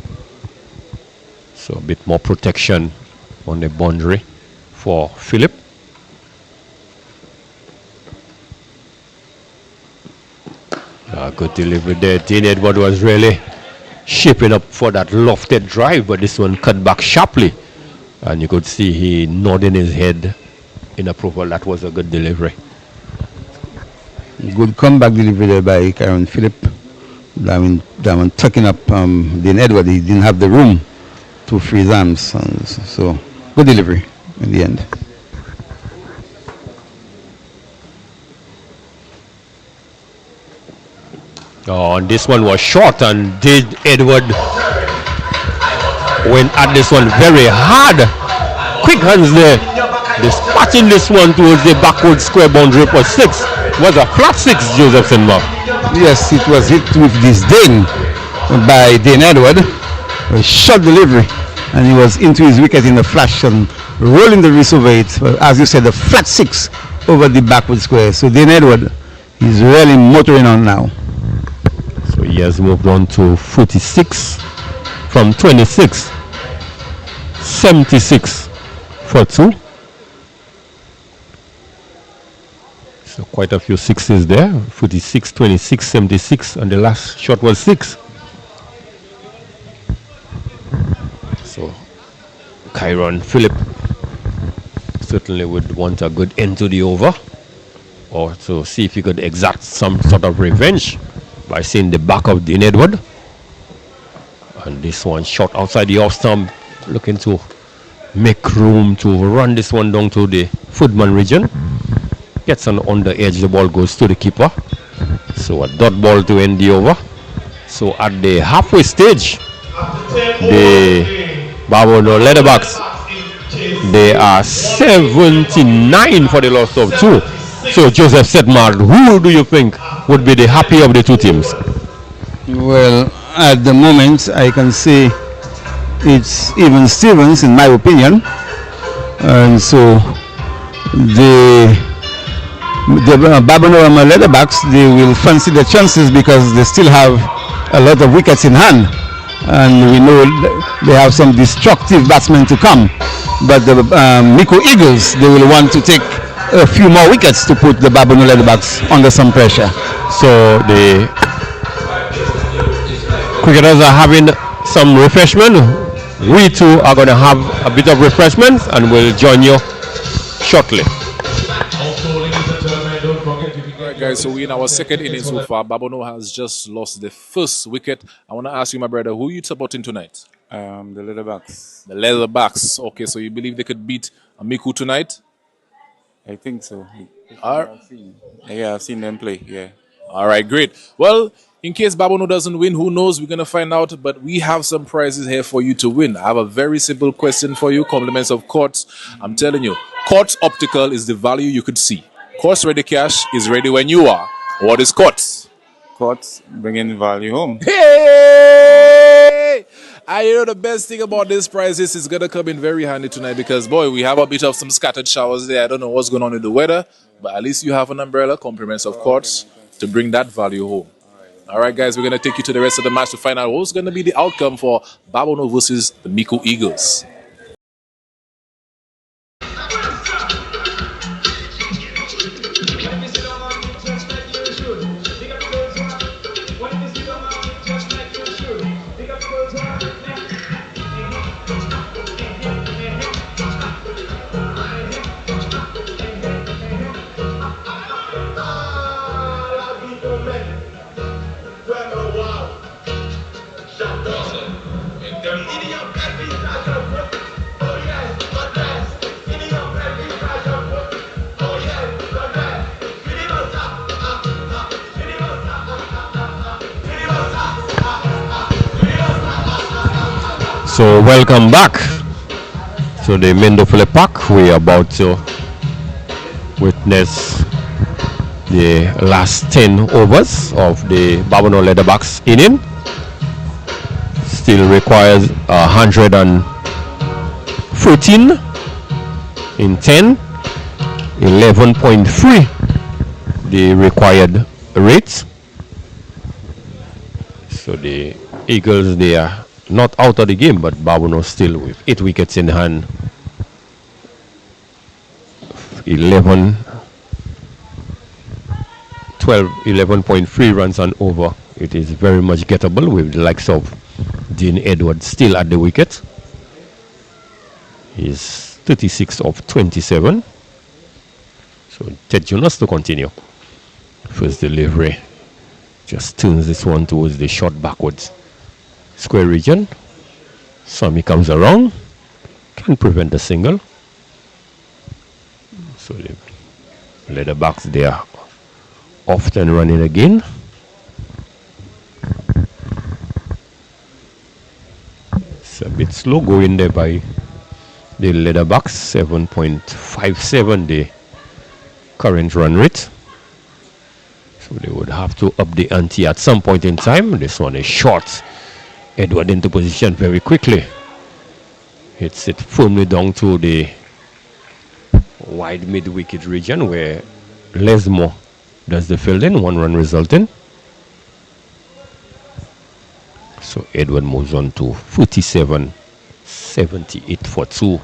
So a bit more protection on the boundary for Philip. Good delivery there. Dean Edward was really shaping up for that lofted drive, but this one cut back sharply. And you could see he nodding his head in approval. That was a good delivery. Good comeback delivery there by Karen Philip. That one tucking up Dean Edward. He didn't have the room to free his arms. So good delivery in the end. Oh, and this one was short, and did Edward went at this one very hard. Quick hands there. Dispatching this one towards the backward square boundary for 6. Was a flat 6, Joseph Sinma. Yes, it was hit with disdain by Dean Edward. A short delivery, and he was into his wicket in a flash and rolling the wrist over it. As you said, a flat 6 over the backward square. So Dean Edward is really motoring on now. So he has moved on to 46 from 26. 76 for 2. So quite a few 6s there. 46, 26, 76, and the last shot was 6. So Kyron Phillip certainly would want a good end to the over, or to see if he could exact some sort of revenge by seeing the back of Dean Edward. And this one shot outside the off stump, looking to make room to run this one down to the footman region. Gets on the edge, the ball goes to the keeper. So a dot ball to end the over. So at the halfway stage, the Babonneau Leatherbacks, they are 79 for the loss of 2. So Joseph Sedmar, who do you think would be the happy of the two teams? Well, at the moment, I can say it's even Stevens, in my opinion. And so the Babonneau Leatherbacks, they will fancy the chances because they still have a lot of wickets in hand. And we know they have some destructive batsmen to come. But the Micoud Eagles, they will want to take a few more wickets to put the Babonneau Leatherbacks under some pressure. So the cricketers are having some refreshment. We too are going to have a bit of refreshment, and we'll join you shortly. Alright guys, so we're in our second inning so far. Babonneau has just lost the first wicket. I want to ask you, my brother, who are you supporting tonight? The Leatherbacks. The Leatherbacks. Okay, so you believe they could beat Micoud tonight? I think so. I've seen them play, yeah. Alright, great. Well, in case Babonneau doesn't win, who knows? We're going to find out, but we have some prizes here for you to win. I have a very simple question for you. Compliments of Courts. I'm telling you, Courts Optical is the value you could see. Courts Ready Cash is ready when you are. What is Courts? Courts bringing value home. Hey! I know the best thing about this prize is it's going to come in very handy tonight because, boy, we have a bit of some scattered showers there. I don't know what's going on with the weather, but at least you have an umbrella, compliments of Courts, to bring that value home. All right, guys, we're going to take you to the rest of the match to find out what's going to be the outcome for Babonneau versus the Micoud Eagles. So welcome back to the Babonneau Philip Park. We are about to witness the last 10 overs of the Babonneau Leatherbacks inning. Still requires 114 in 10. 11.3 the required rate. So the Eagles, they are not out of the game, but Babonneau still with 8 wickets in hand. 11.3 runs and over. It is very much gettable with the likes of Dean Edwards still at the wicket. He's 36 of 27. So Ted Jonas to continue. First delivery. Just turns this one towards the short backwards. Square region. Sammy comes around. Can prevent the single. So the Leatherbacks, they are often running again. It's a bit slow going there by the Leatherbacks. 7.57 the current run rate. So they would have to up the ante at some point in time. This one is short. Edward into position very quickly. Hits it firmly down to the wide mid-wicket region where Lesmore does the fielding. 1 run resulting. So Edward moves on to 47.78 for 2.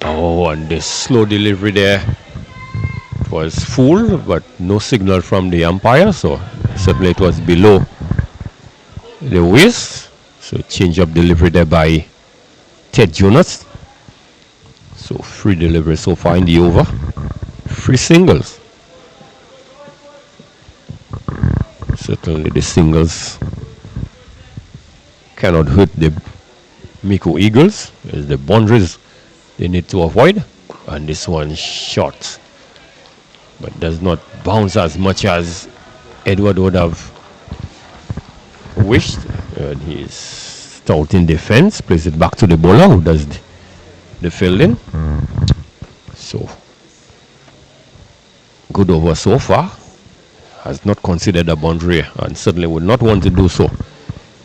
Oh, and the slow delivery there. It was full, but no signal from the umpire, so certainly it was below the waist. So change up delivery there by Ted Jonas. So 3 deliveries so far in the over. 3 singles. Certainly the singles cannot hurt the Micoud Eagles. It's the boundaries they need to avoid. And this one short, but does not bounce as much as Edward would have wished. And he's stout in defense, plays it back to the bowler who does the fielding. So good over so far. Has not considered a boundary and certainly would not want to do so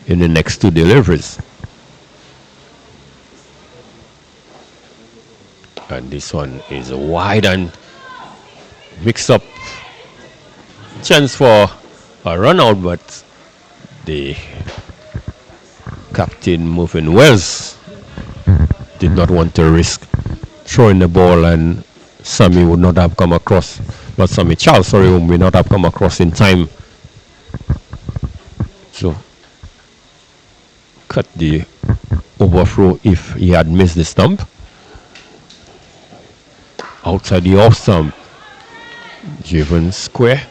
in the next 2 deliveries. And this one is wide and mixed up. Chance for a run out, but the captain, Muffin Wells, did not want to risk throwing the ball, and Sammy would not have come across. But Sammy Charles, sorry, would not have come across in time. So cut the overthrow if he had missed the stump. Outside the off stump, driven square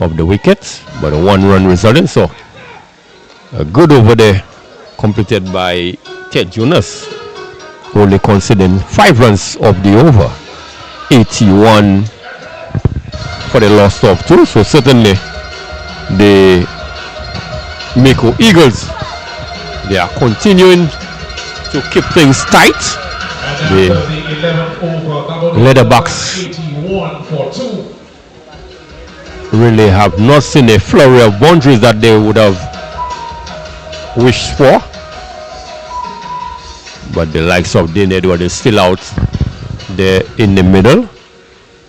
of the wicket, but a 1 run resulting. So a good over there completed by Ted Jonas, only conceding 5 runs of the over. 81 for the loss of 2. So certainly the Micoud Eagles, they are continuing to keep things tight. The Leatherbacks really have not seen a flurry of boundaries that they would have wished for. But the likes of Dean Edward is still out there in the middle.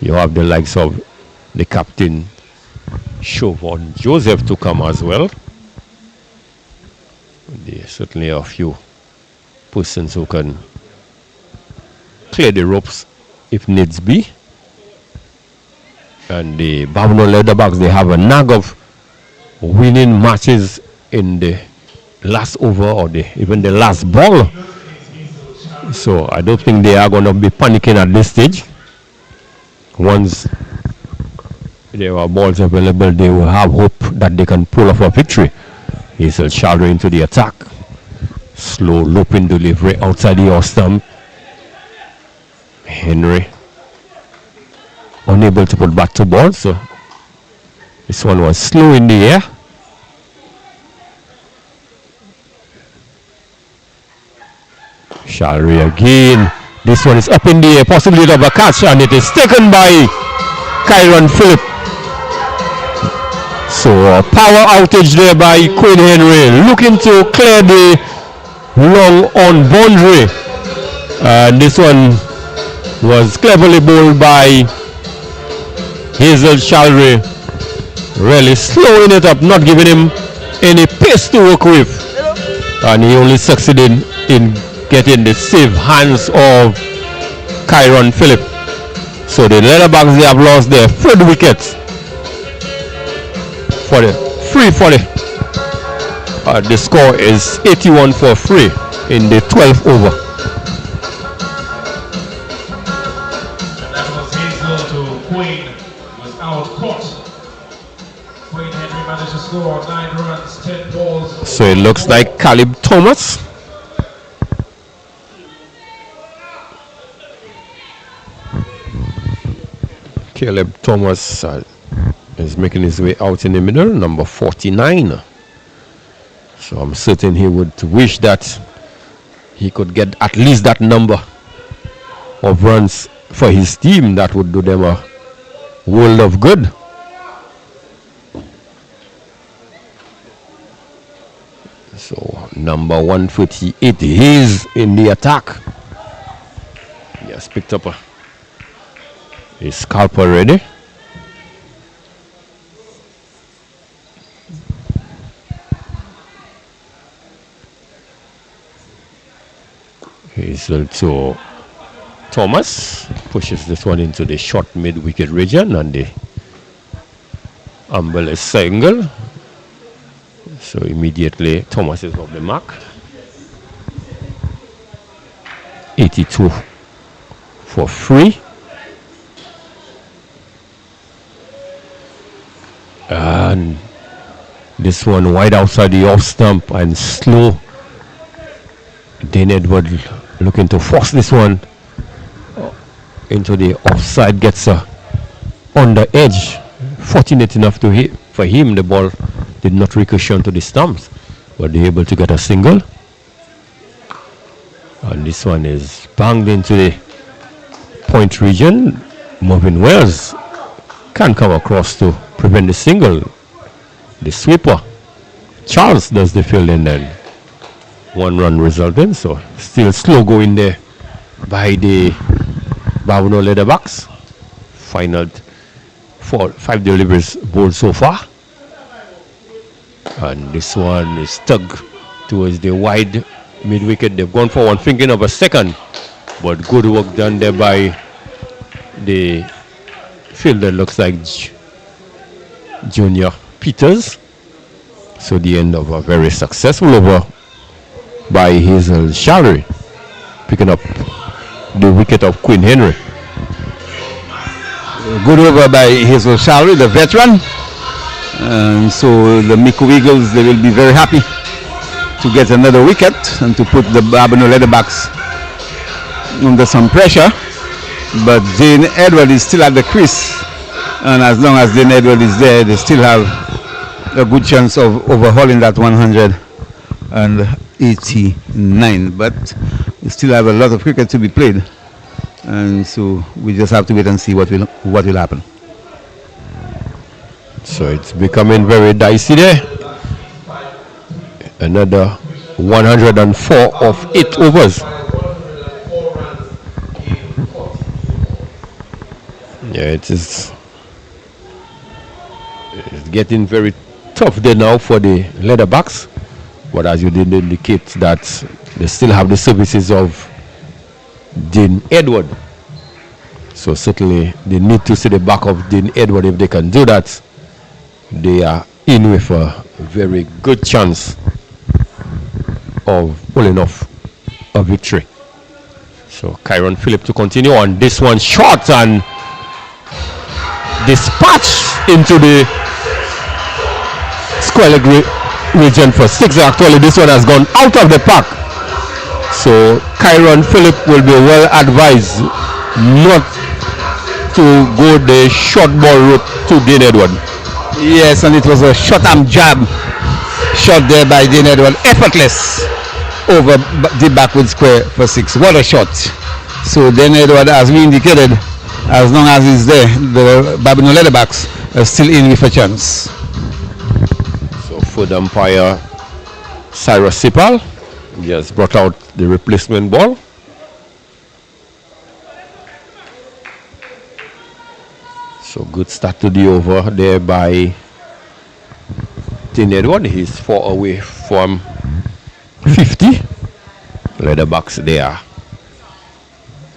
You have the likes of the captain, Chauvin Joseph, to come as well. There are certainly a few persons who can clear the ropes if needs be. And the Babonneau Leatherbacks, they have a knack of winning matches in the last over or even the last ball. So I don't think they are going to be panicking at this stage. Once there are balls available, they will have hope that they can pull off a victory. He's a shadow into the attack. Slow looping delivery outside the off stump. Henry unable to put back to ball, so this one was slow in the air. Shalry again. This one is up in the air, possibility of a catch, and it is taken by Kyron Phillip. So a power outage there by Quinn Henry, looking to clear the long on boundary. And this one was cleverly bowled by Hazel Shalry, really slowing it up, not giving him any pace to work with. And he only succeeded in getting the safe hands of Kyron Phillip. So the Leatherbacks, they have lost their third wicket for the free for the score is 81 for free in the 12th over. And that was Hazel to Queen, was out caught. Queen Henry managed to score 9 runs, 10 balls. So it looks like Caleb Thomas. Caleb Thomas is making his way out in the middle, number 49. So I'm certain he would wish that he could get at least that number of runs for his team. That would do them a world of good. So number 138, he's in the attack. He has picked up a scalp already. Hazel to Thomas, pushes this one into the short mid-wicket region, and the umbrella single. So immediately Thomas is off the mark. 82 for free. And this one wide outside the off stump and slow. Dane Edward looking to force this one into the offside, gets on the edge. Fortunate enough to hit for him, the ball did not ricochet onto the stumps, but they're able to get a single. And this one is banged into the point region. Marvin Wells can come across to prevent the single. The sweeper, Charles, does the fielding, then 1 run resulting. So still slow going there by the Babonneau Leatherbacks. Final 5 deliveries bowled so far. And this one is tugged towards the wide mid-wicket. They've gone for one, thinking of a second, but good work done there by the fielder, looks like Junior Peters. So the end of a very successful over by Hazel Shalry, picking up the wicket of Queen Henry. Good over by Hazel Shalry, the veteran. And so the Micoud Eagles, they will be very happy to get another wicket and to put the Babonneau Leatherbacks under some pressure. But Dane Edward is still at the crease, and as long as Dane Edward is there, they still have a good chance of overhauling that 189. But we still have a lot of cricket to be played, and so we just have to wait and see what will happen. So it's becoming very dicey there. Another 104 of 8 overs. Yeah, it's getting very tough there now for the Leatherbacks. But as you did indicate, that they still have the services of Dane Edward. So certainly they need to see the back of Dane Edward. If they can do that, they are in with a very good chance of pulling off a victory. So Kyron Phillip to continue on this one, short and dispatched into the square leg region for 6. Actually, this one has gone out of the park. So Kyron Phillip will be well advised not to go the short ball route to Dane Edward. Yes, and it was a short arm jab shot there by Dane Edward, effortless over the backward square for 6. What a shot. So Dane Edward, as we indicated, as long as he's there, the Babonneau Leatherbacks are still in with a chance. So foot umpire Cyrus Sipal just brought out the replacement ball. So good start to the over there by Tin Edward. He's 4 away from 50. Leatherbacks there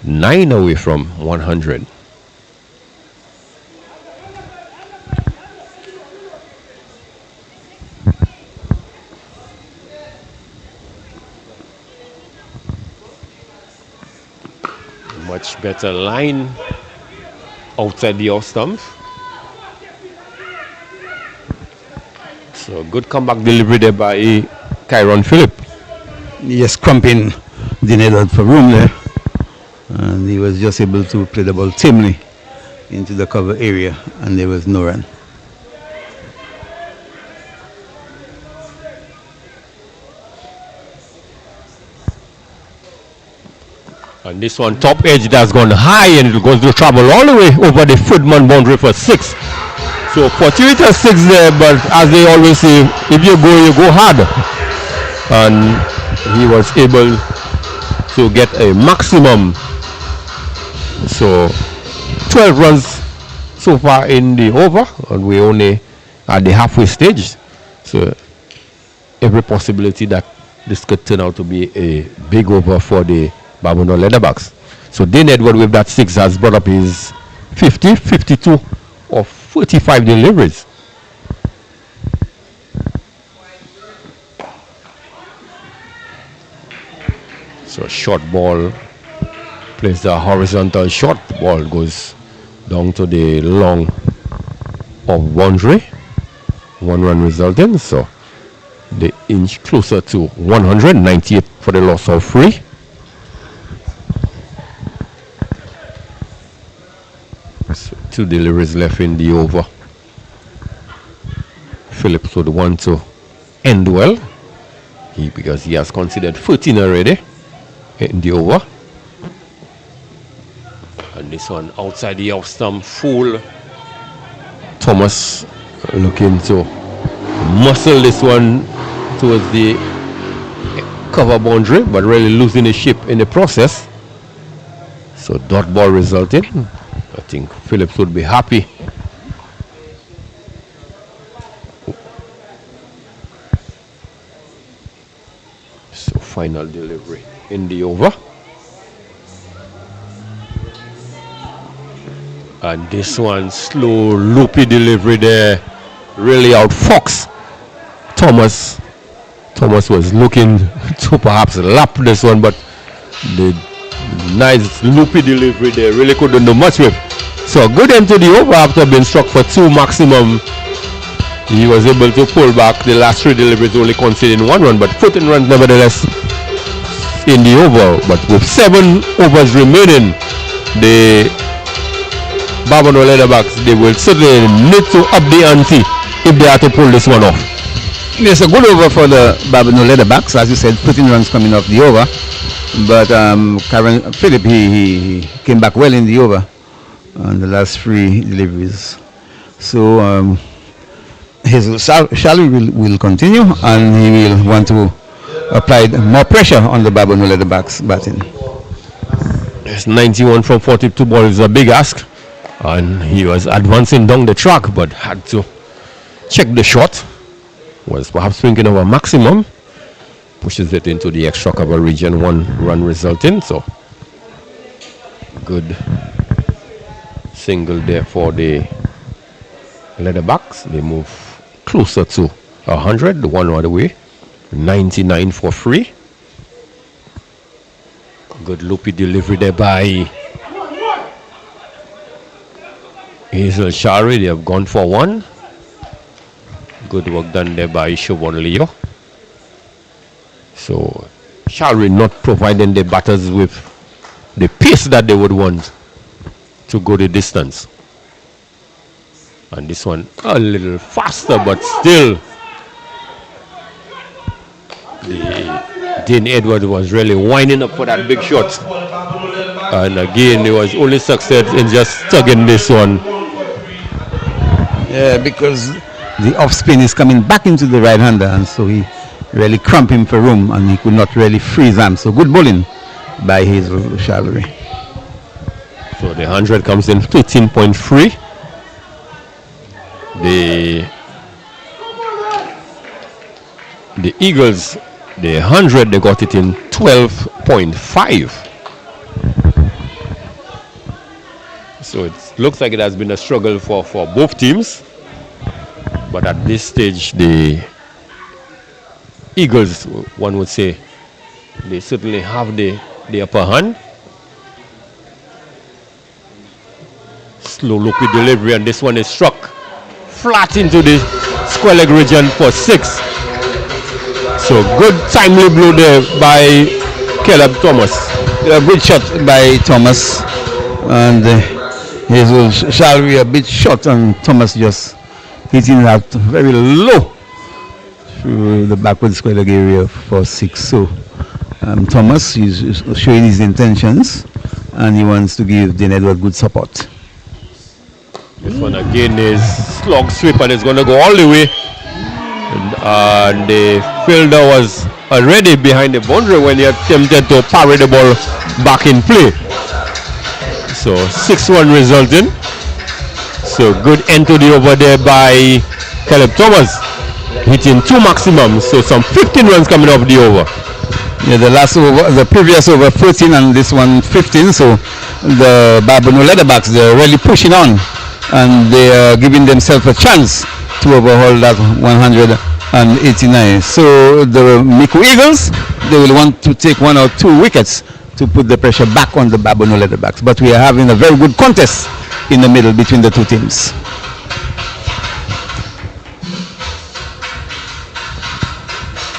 9 away from 100. Much better line outside the off stump. So good comeback delivery there by Kyron Phillip. Yes, crumping the net for room there. And he was just able to play the ball tamely into the cover area, and there was no run. And this one top edge that's gone high, and it goes to travel all the way over the footman boundary for 6. So fortuitous 6 there, but as they always say, if you go hard. And he was able to get a maximum. So 12 runs so far in the over, and we only at the halfway stage. So every possibility that this could turn out to be a big over for the Babonneau Leatherbacks. So Dean Edward with that 6 has brought up his 50, 52 of 45 deliveries. So short ball plays the horizontal short ball, goes down to the long of boundary. 1 run resulting, so they inch closer to 198 for the loss of 3. So 2 deliveries left in the over. Phillips would want to end well, because he has considered 14 already in the over. And this one outside the off stump, full. Thomas looking to muscle this one towards the cover boundary, but really losing the ship in the process. So dot ball resulted. I think Phillips would be happy. So final delivery in the over. And this one slow loopy delivery there, really outfoxed Thomas. Thomas was looking to perhaps lap this one, but the nice loopy delivery there really couldn't do much with. So good end to the over after being struck for 2 maximum. He was able to pull back the last 3 deliveries, only conceding 1 run, but 14 runs nevertheless in the over. But with 7 overs remaining, the Babonneau Leatherbacks, they will certainly need to up the ante if they are to pull this one off. It's a good over for the Babonneau Leatherbacks, as you said, 14 runs coming off the over. But Karen Phillip, he came back well in the over on the last 3 deliveries. So his salary will continue, and he will want to apply more pressure on the Babonneau Leatherbacks batting. Yes, 91 from 42 balls is a big ask, and he was advancing down the track, but had to check the shot. Was perhaps thinking of a maximum, pushes it into the extra cover region, 1 run resulting. So good single there for the Leatherbacks. They move closer to 100, the 1 other way, 99 for 3. Good loopy delivery there by Hazel Shari. They have gone for 1. Good work done there by Siobhan Leo. So Shari not providing the batters with the pace that they would want to go the distance. And this one a little faster, but still Dean Edward was really winding up for that big shot. And again, it was only success in just tugging this one. Yeah, because the off spin is coming back into the right hander, and so he really cramped him for room, and he could not really freeze him. So good bowling by Hazel Shallery. So the 100 comes in 13.3. The Eagles, the 100, they got it in 12.5. So it looks like it has been a struggle for both teams. But at this stage, the Eagles, one would say, they certainly have the upper hand. Slow look with delivery, and this one is struck flat into the square leg region for 6. So good timely blow there by Caleb Thomas. A good shot by Thomas, and his Shalry a bit short, and Thomas just hitting that very low through the backward square leg area for 6. So Thomas is showing his intentions, and he wants to give Dean Edward good support. This one again is slog sweep, and it's going to go all the way. And the fielder was already behind the boundary when he attempted to parry the ball back in play. So 6-1 resulting. So good end to the over there by Caleb Thomas, hitting 2 maximums. So some 15 runs coming off the over. Yeah, the last over, the previous over 14, and this one 15. So the Babonneau Leatherbacks, they're really pushing on, and they are giving themselves a chance to overhaul that 189. So the Micoud Eagles, they will want to take 1 or 2 wickets to put the pressure back on the Babonneau Leatherbacks. But we are having a very good contest in the middle between the two teams.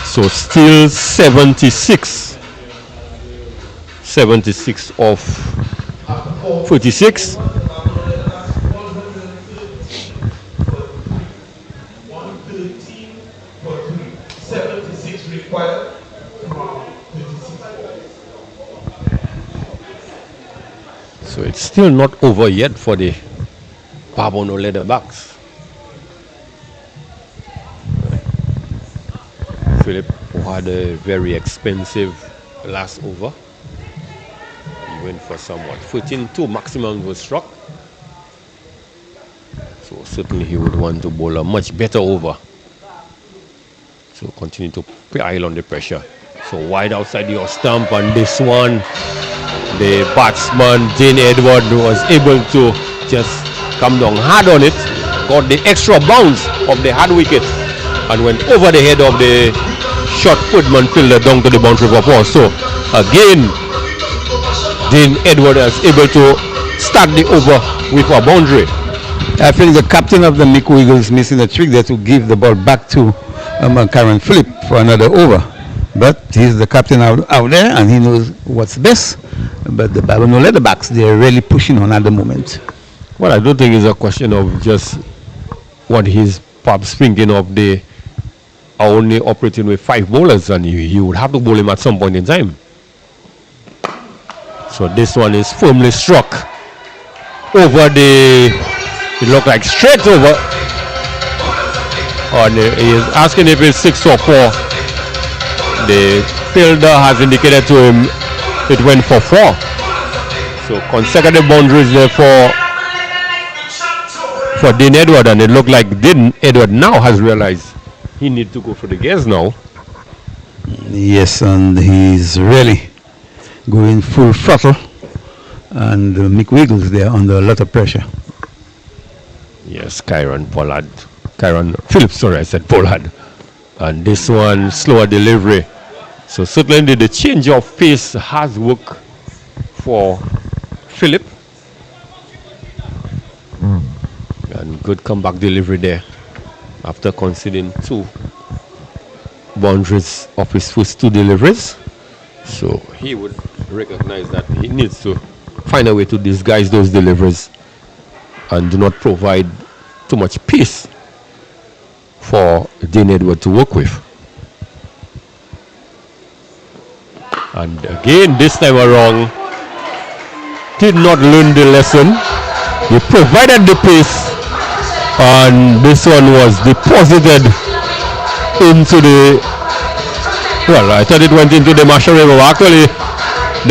So still 76 of 46. So it's still not over yet for the Babonneau Leatherbacks. Philip, who had a very expensive last over, he went for somewhat 14-2 maximum was struck. So certainly he would want to bowl a much better over. So continue to pile on the pressure. So wide outside your stump, and this one, the batsman Dean Edward was able to just come down hard on it, got the extra bounce of the hard wicket, and went over the head of the short footman fielder down to the boundary for 4. So again, Dean Edward is able to start the over with a boundary. I think the captain of the Micoud Eagles missing a trick there to give the ball back to Karen Phillip for another over. But he's the captain out there, and he knows what's best. But the Babonneau Leatherbacks, they're really pushing on at the moment. Well, I don't think it's a question of just what he's perhaps thinking of. They are only operating with 5 bowlers, and you would have to bowl him at some point in time. So this one is firmly struck over the, it looked like straight over. And he is asking if it's 6 or 4. The fielder has indicated to him it went for 4. So consecutive boundaries there for Dean Edward, and it looked like Dean Edward now has realized he needs to go for the gears now. Yes, and he's really going full throttle, and the Micoud Eagles, they are under a lot of pressure. Yes, Kyron Phillips, sorry, I said Pollard. And this one, slower delivery. So certainly the change of pace has worked for Philip. And good comeback delivery there after conceding 2 boundaries of his first 2 deliveries. So he would recognize that he needs to find a way to disguise those deliveries and do not provide too much pace for Dean Edward to work with. And again, this time around, did not learn the lesson. He provided the pace, and this one was deposited into the, well, I thought it went into the Marshall River. Actually,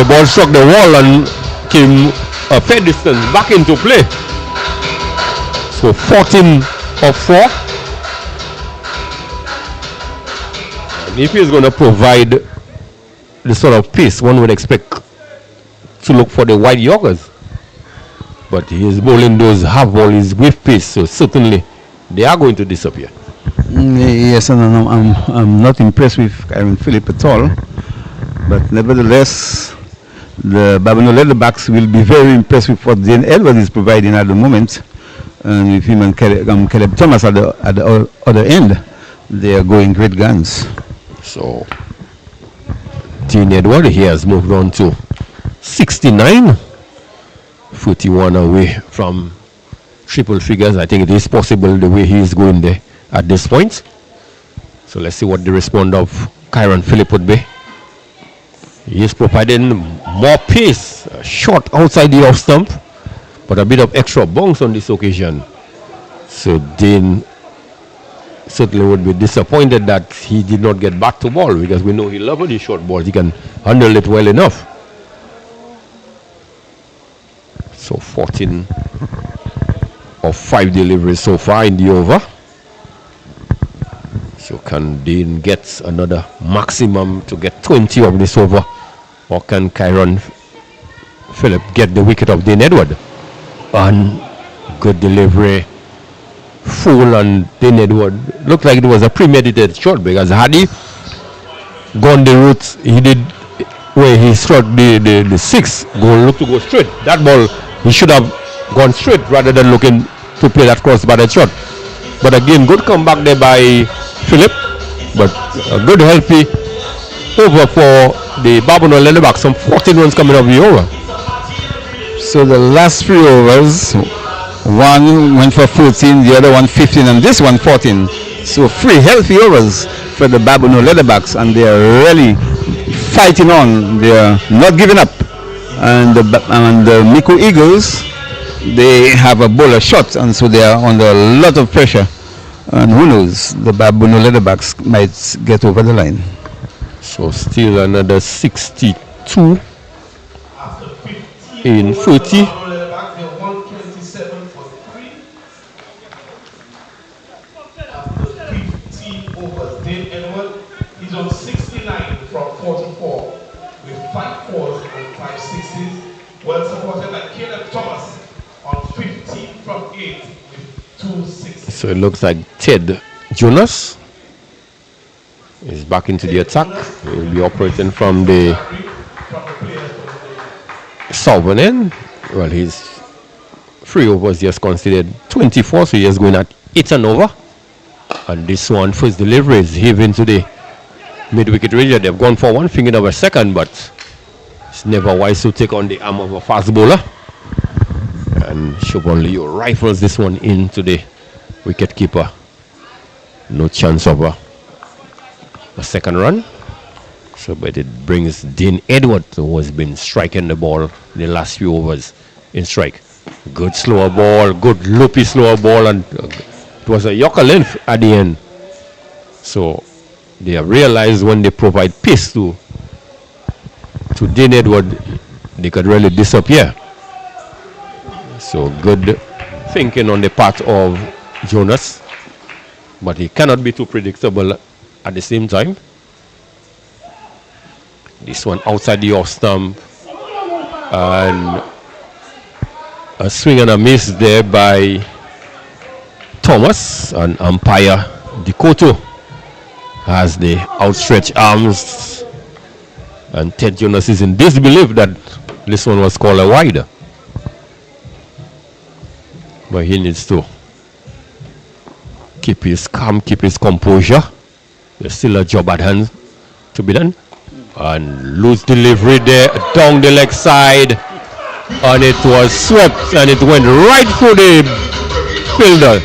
the ball struck the wall and came a fair distance back into play. So 14 of 4. And if he's going to provide the sort of pace one would expect to look for the white Yorkers, but he's bowling those half volleys with pace, so certainly they are going to disappear. Yes, and I'm not impressed with Kyron Phillip at all, but nevertheless, the Babonneau Leatherbacks will be very impressed with what Dean Edward is providing at the moment, and with him and Caleb Thomas at the other end, they are going great guns. So Dean Edward, he has moved on to 69, 41 away from triple figures. I think it is possible the way he is going there at this point. So let's see what the response of Kyron Phillip would be. He is providing more pace, short outside the off stump, but a bit of extra bounce on this occasion. So Dean certainly would be disappointed that he did not get back to ball, because we know he loves the short balls. He can handle it well enough. So 14 of 5 deliveries so far in the over. So can Dean get another maximum to get 20 of this over, or can Kyron Phillip get the wicket of Dean Edward? And good delivery, full on Dean Edward. Looked like it was a premeditated shot, because had he gone the route he did where he struck the 6, looked to go straight. That ball, he should have gone straight rather than looking to play that cross-batted shot. But again, good comeback there by Phillip, but a good healthy over for the Babonneau Leatherbacks. Some 14 runs coming off the over. So the last 3 overs, one went for 14, the other one 15, and this one 14. So 3 healthy overs for the Babonneau Leatherbacks, and they are really fighting on. They are not giving up. And the Micoud Eagles, they have a bowler shot, and so they are under a lot of pressure. And who knows, the Babonneau Leatherbacks might get over the line. So still another 62 in 30. He's on 69 from 44 with 5 fours and 5 sixes. Well supported by Caleb Thomas on 15 from 8 with 2 sixes. So it looks like Ted Jonas is back into the attack. He will be operating from the southern end. Well, his 3 overs just considered 24, so he is going at 8 and over. And this one, first delivery is heaved into the mid-wicket range. They've gone for 1 finger of a second, but it's never wise to take on the arm of a fast bowler. And Siobhan Leo rifles this one into the wicket keeper. No chance of a second run. So, but it brings Dean Edward, who has been striking the ball the last few overs, in strike. Good slower ball, good loopy slower ball, and it was a Yorker length at the end. So they have realized when they provide pace to Dean Edward, they could really disappear. So good thinking on the part of Jonas, but he cannot be too predictable at the same time. This one outside the off stump, and a swing and a miss there by Thomas, and umpire Dikoto has the outstretched arms, and Ted Jonas is in disbelief that this one was called a wide. But he needs to keep his calm, keep his composure. There's still a job at hand to be done. And loose delivery there down the leg side, and it was swept, and it went right through the fielder.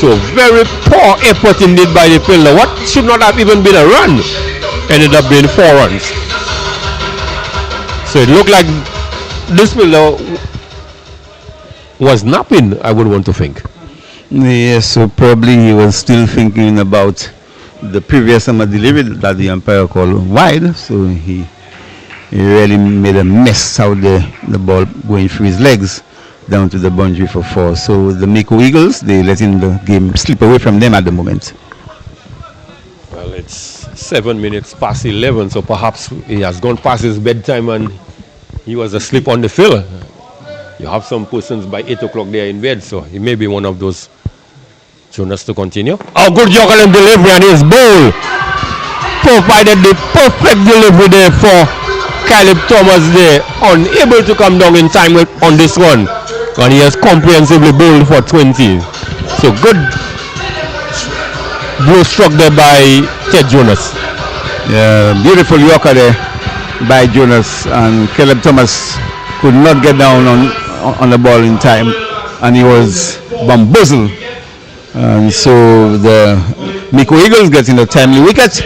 So very poor effort indeed by the fielder. What should not have even been a run ended up being 4 runs. So it looked like this fielder was napping, I would want to think. Yes, so probably he was still thinking about the previous summer delivery that the umpire called wide, so he really made a mess out the ball going through his legs. down to the boundary for 4. So the Micoud Eagles, they're letting the game slip away from them at the moment. Well, it's 7 minutes past 11, so perhaps he has gone past his bedtime and he was asleep on the field. You have some persons by 8 o'clock there in bed, so he may be one of those. Jonas to continue. Oh, good Jocelyn delivery and his ball. Provided the perfect delivery there for Caleb Thomas there. Unable to come down in time on this one. And he has comprehensively bowled for 20. So good blow struck there by Ted Jonas. Yeah, beautiful Yorker there by Jonas, and Caleb Thomas could not get down on the ball in time, and he was bamboozled. And so the Micoud Eagles getting a timely wicket.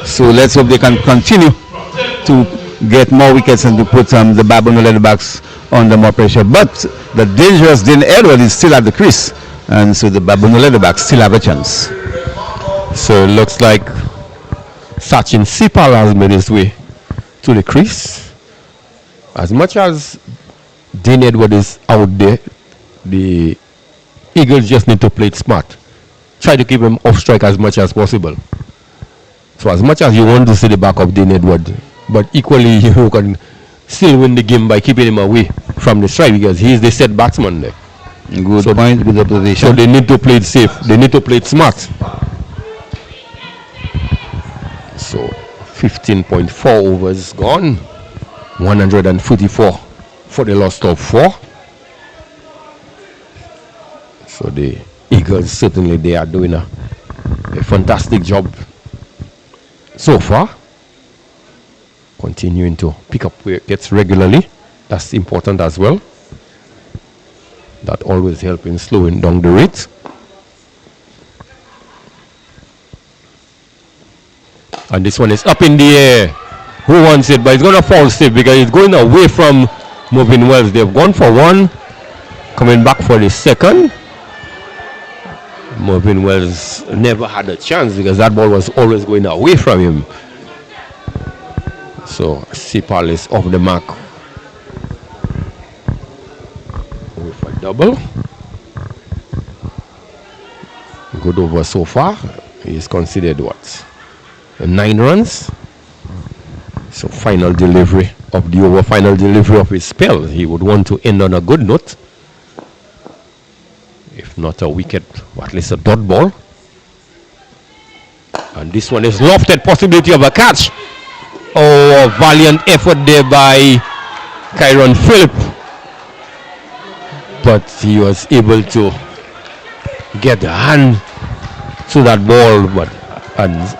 So let's hope they can continue to get more wickets and to put the Babonneau Leatherbacks under more pressure. But the dangerous Dean Edward is still at the crease, and so the Babonneau Leatherbacks still have a chance. So it looks like Sachin Sipal has made his way to the crease. As much as Dean Edward is out there, the Eagles just need to play it smart. Try to keep him off strike as much as possible. So as much as you want to see the back of Dean Edward, but equally you can still win the game by keeping him away from the strike, because he is the set batsman there. Good point, good observation. So they need to play it safe. They need to play it smart. So 15.4 overs gone. 144 for the loss of 4. So the Eagles, certainly they are doing a fantastic job so far. Continuing to pick up wickets regularly. That's important as well. That always helps in slowing down the rate. And this one is up in the air. Who wants it? But it's going to fall safe because it's going away from Moving Wells. They've gone for 1. Coming back for the 2nd. Moving Wells never had a chance because that ball was always going away from him. So Sipal is off the mark with a double. Good over so far. He's considered what? 9 runs. So final delivery of the over, final delivery of his spell. He would want to end on a good note. If not a wicket, or at least a dot ball. And this one is lofted, possibility of a catch. Oh, a valiant effort there by Kyron Phillip. But he was able to get a hand to that ball, and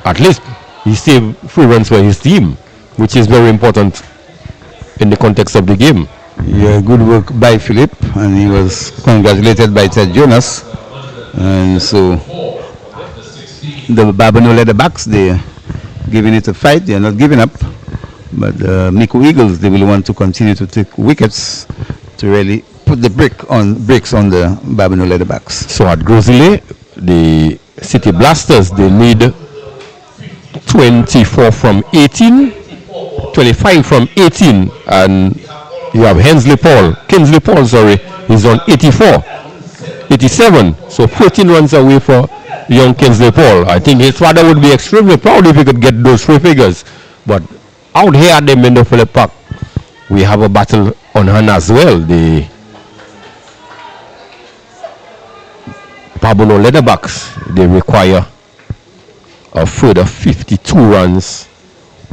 at least he saved 3 runs for his team, which is very important in the context of the game. Yeah, good work by Philip, and he was congratulated by Ted Jonas. And so the Babonneau Leatherbacks, they're giving it a fight. They're not giving up. But the Micoud Eagles, they will want to continue to take wickets to really put the brakes on the Babonneau Leatherbacks. So at Grizzly, the City Blasters, they need 24 from 18, 25 from 18, and you have Kingsley Paul, he's on 84, 87, so 14 runs away for young Kingsley Paul. I think his father would be extremely proud if he could get those 3 figures. But out here at the Babonneau Phillip Park, we have a battle on hand as well. The Babonneau Leatherbacks, they require a further 52 runs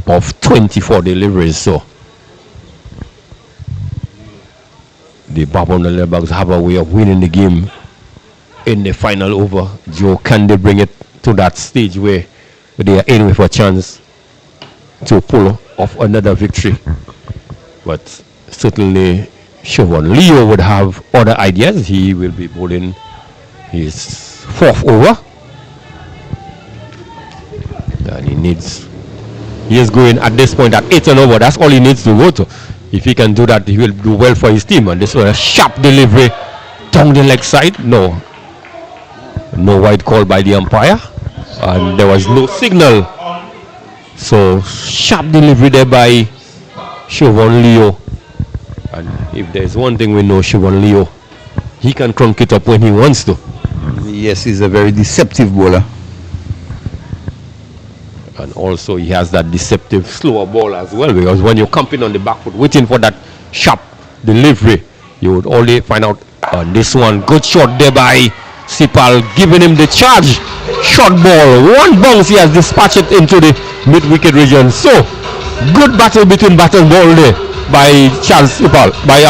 of 24 deliveries. So the Babonneau Leatherbacks have a way of winning the game in the final over. Joe, can they bring it to that stage where they are in with a chance to pull off another victory? But certainly Siobhan Leo would have other ideas. He will be bowling his 4th over. And he is going at this point at 8 and over. That's all he needs to go to. If he can do that, he will do well for his team. And this was a sharp delivery down the leg side. No white call by the umpire, and there was no signal. So sharp delivery there by Siobhan Leo, and If there's one thing we know, Siobhan Leo, he can crunk it up when he wants to. Yes, he's a very deceptive bowler. And also he has that deceptive slower ball as well, because when you're camping on the back foot waiting for that sharp delivery, you would only find out on this one. Good shot there by Sipal, giving him the charge. Short ball, one bounce, he has dispatched it into the mid-wicket region. So good battle between bat and ball there by Charles Sipal, by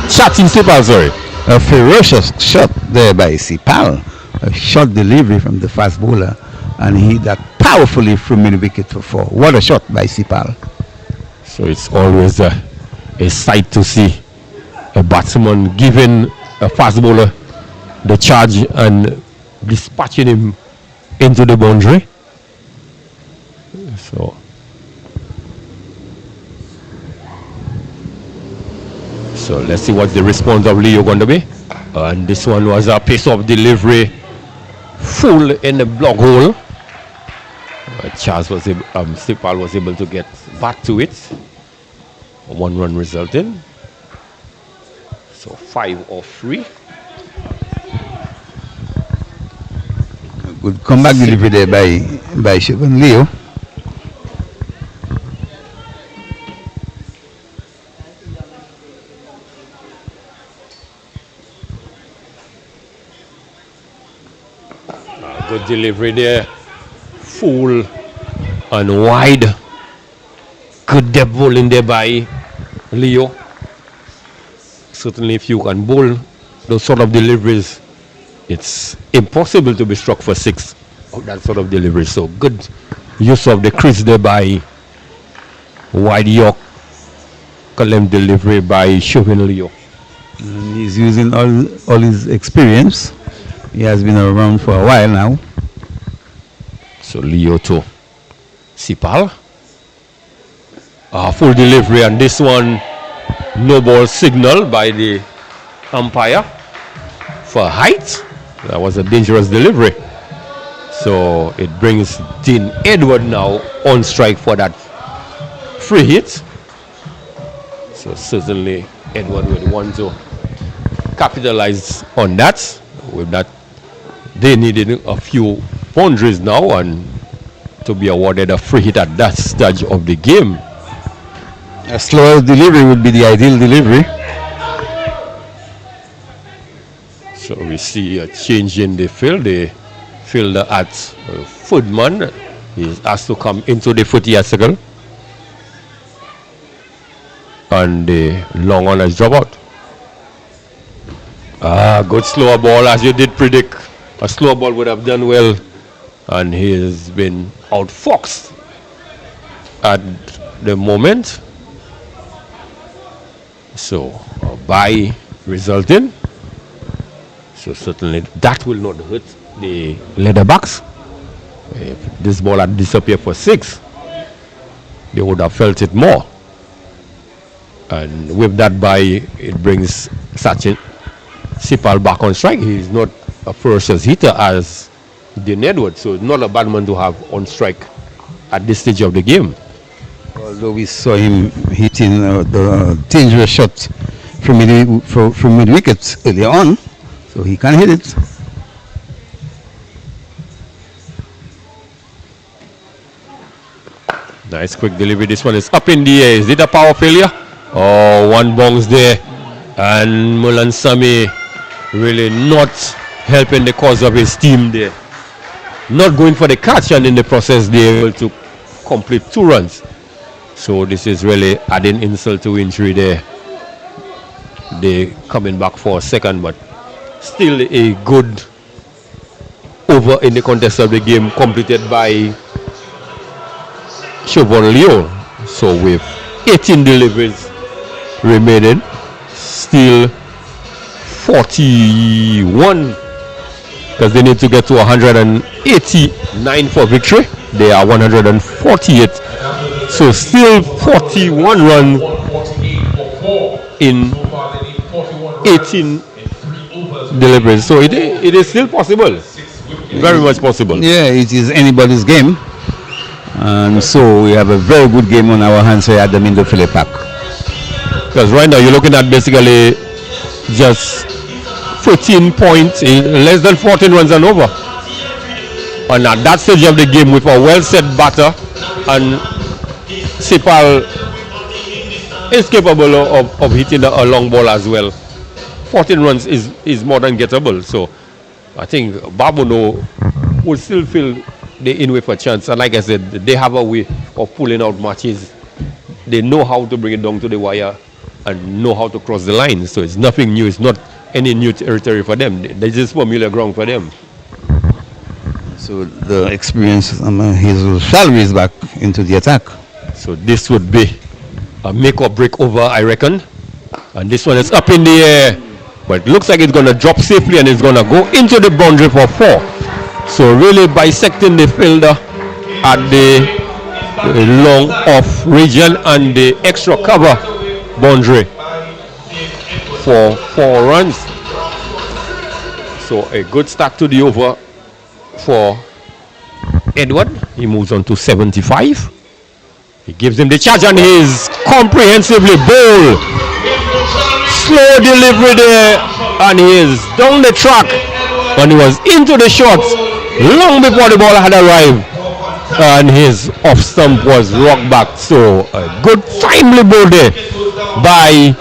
Chatin Sipal, sorry. A ferocious shot there by Sipal. A short delivery from the fast bowler, and he hit that powerfully from mid-wicket for 4. What a shot by Sipal. So it's always a sight to see a batsman giving a fast bowler the charge and dispatching him into the boundary. So let's see what the response of Leo going to be. And this one was a piece of delivery, full in the block hole. Sipal was able to get back to it. 1 run resulting. So 5 off 3. Good comeback delivery there by Siobhan Leo. Good delivery there, full and wide. Good depth bowling there by Leo. Certainly if you can bowl those sort of deliveries, it's impossible to be struck for 6 of that sort of delivery. So good use of the crease there by wide York column delivery by Siobhan Leo. And he's using all his experience. He has been around for a while now. So Leo to Sipal. Full delivery, and this one no ball signal by the umpire for height. That was a dangerous delivery. So it brings Dean Edward now on strike for that free hit. So certainly Edward would want to capitalize on that. With that, they needed a few boundaries now and to be awarded a free hit at that stage of the game. A slower delivery would be the ideal delivery. So we see a change in the field. The fielder at Footman is asked to come into the 40th circle. And the long one has dropped out. Good slower ball, as you did predict. A slower ball would have done well. And he has been outfoxed at the moment. So a bye resulting. So certainly that will not hurt the Leatherbacks. If this ball had disappeared for 6, they would have felt it more. And with that bye, it brings Sachin Sipal back on strike. He is not a ferocious hitter as Dean Edward, so not a bad man to have on strike at this stage of the game. Although we saw him hitting the dangerous shot from mid-wicket earlier on, so he can hit it. Nice quick delivery. This one is up in the air. Is it a power failure? Oh, one bounce there. And Mulan Sami really not helping the cause of his team there. Not going for the catch, and in the process they're able to complete 2 runs. So this is really adding insult to injury there. They coming back for a second, but still a good over in the contest of the game completed by Siobhan Leo. So with 18 deliveries remaining, still 41, because they need to get to 189 for victory. They are 148, so still 41 runs in 18 deliveries. So it is still possible, very much possible. Yeah, it is anybody's game. And so we have a very good game on our hands here at the Mindo Philip Park. Because right now you're looking at basically just 14 points, less than 14 runs and over. And at that stage of the game with a well-set batter, and Sipal is capable of hitting a long ball as well. 14 runs is more than gettable. So I think Babonneau will still feel they're in with a chance. And like I said, they have a way of pulling out matches. They know how to bring it down to the wire and know how to cross the line. So it's nothing new. It's not any new territory for them. There's just familiar ground for them. So the experience, his salary is back into the attack. So this would be a make or break over, I reckon. And this one is up in the air. But it looks like it's going to drop safely and it's going to go into the boundary for 4. So really bisecting the fielder at the long off region and the extra cover boundary for 4 runs. So a good start to the over for Edward. He moves on to 75. He gives him the charge and he's comprehensively bowled. Slow delivery there, and he is down the track, and he was into the shots long before the ball had arrived, and his off stump was rocked back. So a good timely ball there by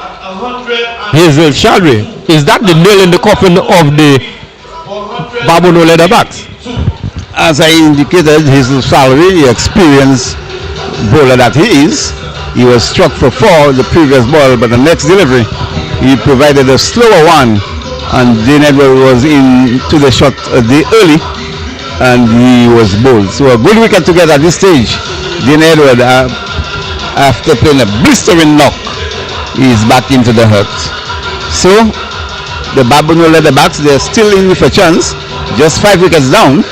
Hazel Chaldry. Is that the nail in the coffin of the Babonneau Leatherbacks? As I indicated, Hazel Chaldry, the experienced bowler that he is, he was struck for 4 the previous ball, but the next delivery he provided a slower one, and Dean Edward was into the shot early, and he was bowled. So a good wicket to get at this stage. Dean Edward, after playing a blistering knock, is back into the hurt. So the Babonneau Leatherbacks, they're still in with a chance, just 5 wickets down.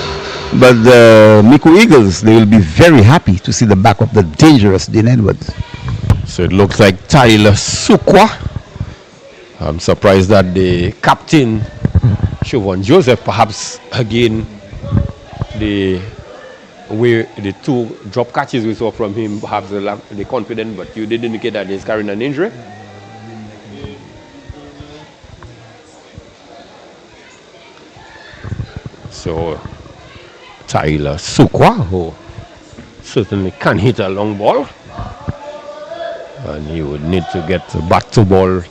But the Micoud Eagles, they will be very happy to see the back of the dangerous Dean Edwards. So it looks like Tyler Sukwa. I'm surprised that the captain, Siobhan Joseph, perhaps again the 2 drop catches we saw from him, perhaps the confident, but you did indicate that he's carrying an injury. So Tyler Sukwa, who certainly can hit a long ball, and he would need to get back to ball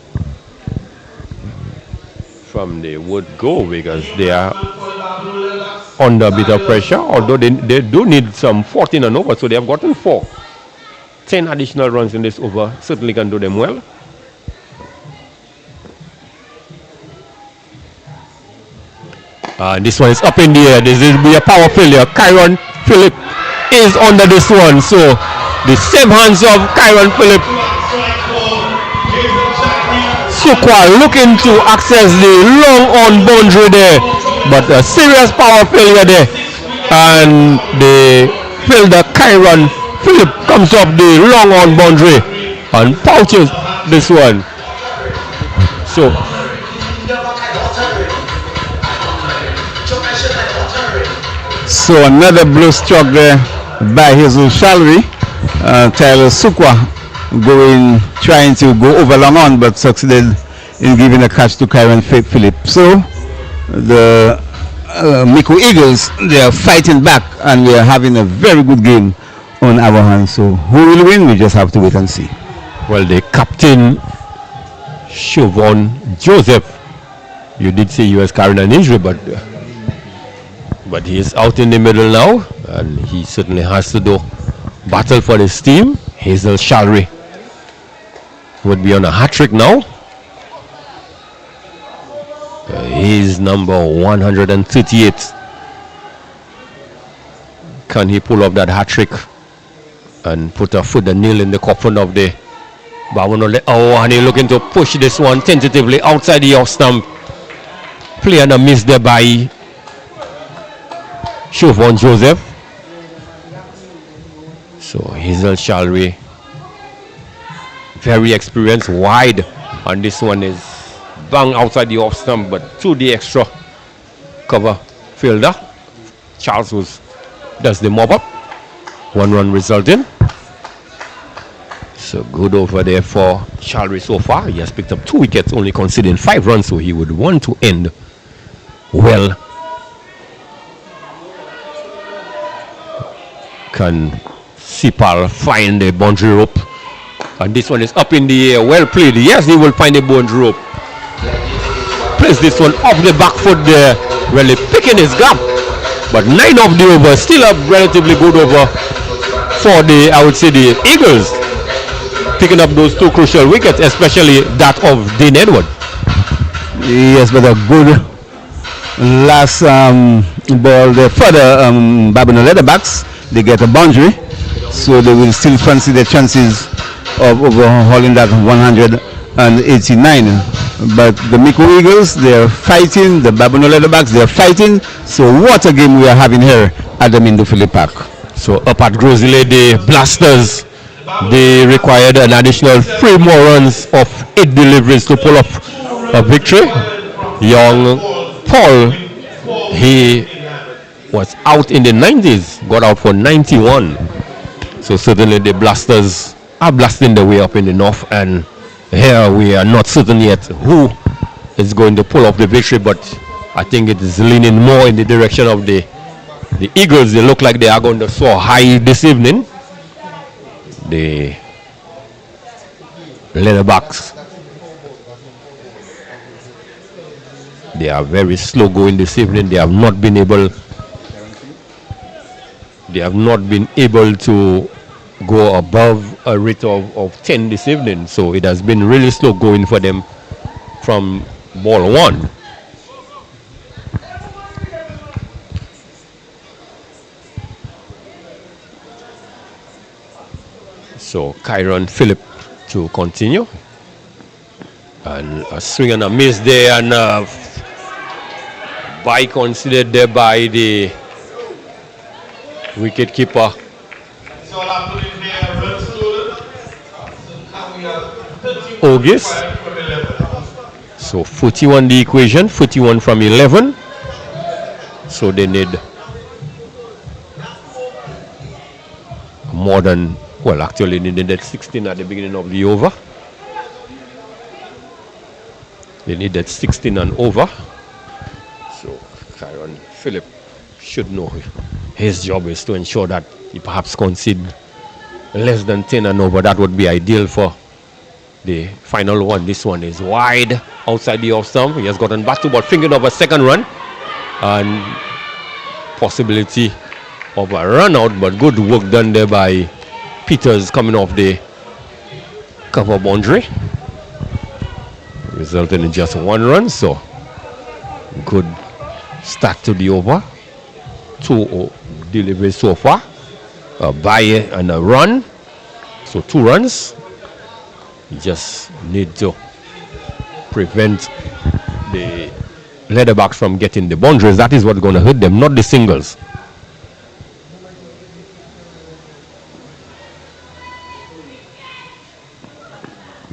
from the wood go, because they are under a bit of pressure, although they do need some 14 and over, so they have gotten 4. 10 additional runs in this over certainly can do them well. This one is up in the air. This will be a power failure. Kyron Phillip is under this one. So the same hands of Kyron Phillip. Sukwa looking to access the long on boundary there, but a serious power failure there. And the fielder Kyron Phillip comes up the long on boundary and pouches this one. So another blow struck there by Hazel Chaldry. Tyler Sukwa trying to go over long on, but succeeded in giving a catch to Kyron Phillip. So the Micoud Eagles, they are fighting back, and we are having a very good game on our hands. So who will win? We just have to wait and see. Well, the captain, Siobhan Joseph, you did say he was carrying an injury, but he is out in the middle now, and he certainly has to do battle for his team. Hazel Chaldry would be on a hat-trick now. He's number 138. Can he pull off that hat-trick and put a foot and nail in the coffin of the Babonneau? Oh, and he's looking to push this one tentatively outside the off stump. Play and a miss there by Siobhan Joseph. So Hazel Chaldry, very experienced, wide, and this one is bang outside the off stump, but to the extra cover fielder. Charles does the mop up. 1 run resulting. So good over there for Charlery so far. He has picked up 2 wickets, only conceding 5 runs, so he would want to end well. Can Sipal find the boundary rope? And this one is up in the air. Well played. Yes, he will find the boundary rope. Plays this one off the back foot there. Really picking his gap. But 9 of the over. Still a relatively good over for the, I would say, the Eagles. Picking up those 2 crucial wickets, especially that of Dean Edward. Yes, but a good last ball there for the Babonneau Leatherbacks. They get a boundary, so they will still fancy the chances of overhauling that 189. But the Micoud Eagles, they're fighting. The Babonneau Leatherbacks, they're fighting. So what a game we are having here at the Mindo Philip Park. So up at Grosile, the Blasters, they required an additional 3 more runs of 8 deliveries to pull off a victory. Young Paul, he was out in the 90s, got out for 91. So certainly the Blasters are blasting their way up in the north, and here we are not certain yet who is going to pull off the victory, but I think it is leaning more in the direction of the Eagles. They look like they are going to soar high this evening. The Leatherbacks, they are very slow going this evening. They have not been able to go above a rate of 10 this evening, so it has been really slow going for them from ball 1. So Kyron Phillip to continue, and a swing and a miss there, and by considered there by the wicket keeper. August. So 41 the equation, 41 from 11. So they need more than, well, actually they needed 16 at the beginning of the over. They needed 16 and over. So Kyron Phillip should know his job is to ensure that he perhaps concede less than 10 and over. That would be ideal for the final one. This one is wide outside the off stump. He has gotten back to about thinking of a second run and possibility of a run out, but good work done there by Peters coming off the cover boundary, resulting in just 1 run. So good start to the over. 2 deliveries so far, a bye and a run, so 2 runs. You just need to prevent the Leatherbacks from getting the boundaries. That is what's going to hurt them, not the singles.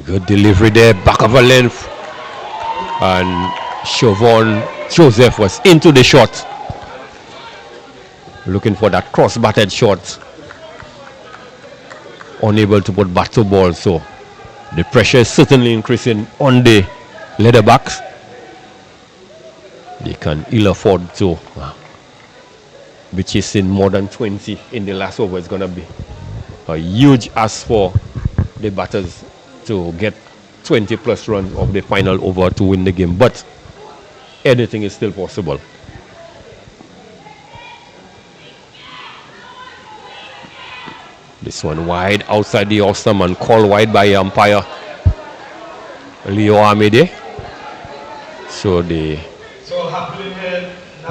Good delivery there, back of a length, and Chauvin Joseph was into the shot, looking for that cross-batted shot, unable to put bat to ball. So the pressure is certainly increasing on the Leatherbacks. They can ill afford to be chasing more than 20 in the last over. It's going to be a huge ask for the batters to get 20 plus runs of the final over to win the game, but anything is still possible. This one wide outside the off stump and called wide by umpire Leo Amede. So the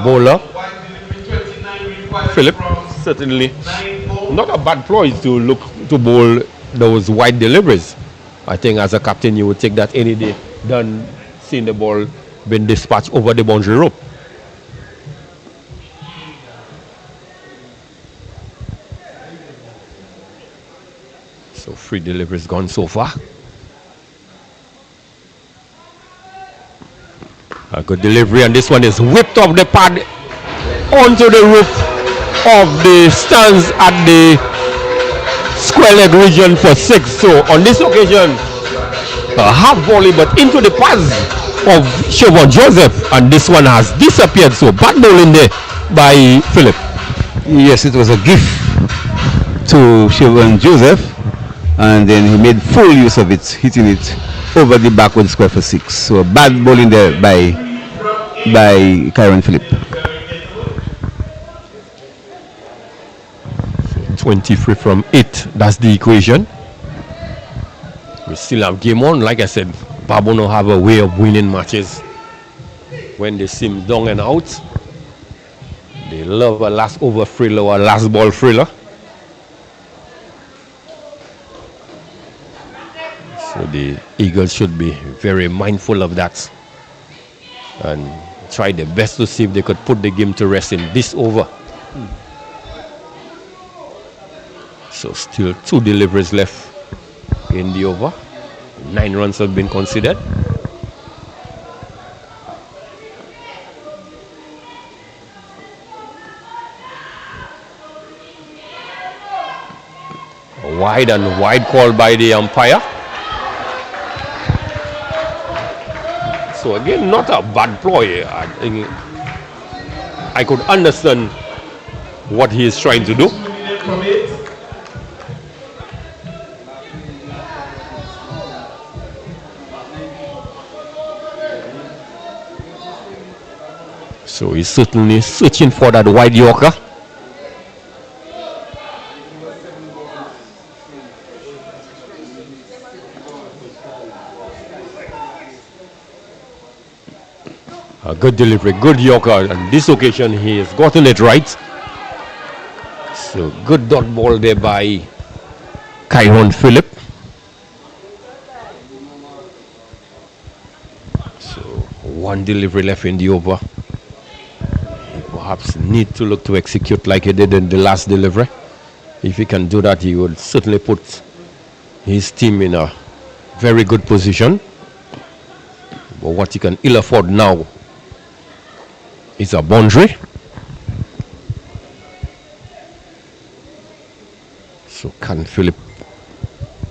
bowler Philip, certainly not a bad ploy to look to bowl those wide deliveries. I think as a captain you would take that any day than seeing the ball being dispatched over the boundary rope. So 3 deliveries gone so far. A good delivery, and this one is whipped off the pad onto the roof of the stands at the square square leg region for 6. So on this occasion, a half volley but into the pads of Siobhan Joseph, and this one has disappeared. So bad bowling there by Philip. Yes, it was a gift to Siobhan Joseph, and then he made full use of it, hitting it over the backward square for 6. So bad bowling there by Kyron Philip. 23 from 8. That's the equation. We still have game on. Like I said, Babonneau have a way of winning matches when they seem down and out. They love a last over thriller or a last ball thriller. So the Eagles should be very mindful of that and try their best to see if they could put the game to rest in this over. So still 2 deliveries left in the over. 9 runs have been considered. A wide and wide call by the umpire. So again, not a bad ploy. I think I could understand what he is trying to do. So he's certainly searching for that wide Yorker. A good delivery, good Yorker, and this occasion he has gotten it right. So good dot ball there by Kyron Phillip. So 1 delivery left in the over. Perhaps need to look to execute like he did in the last delivery. If he can do that, he would certainly put his team in a very good position. But what he can ill afford now is a boundary. So can Philip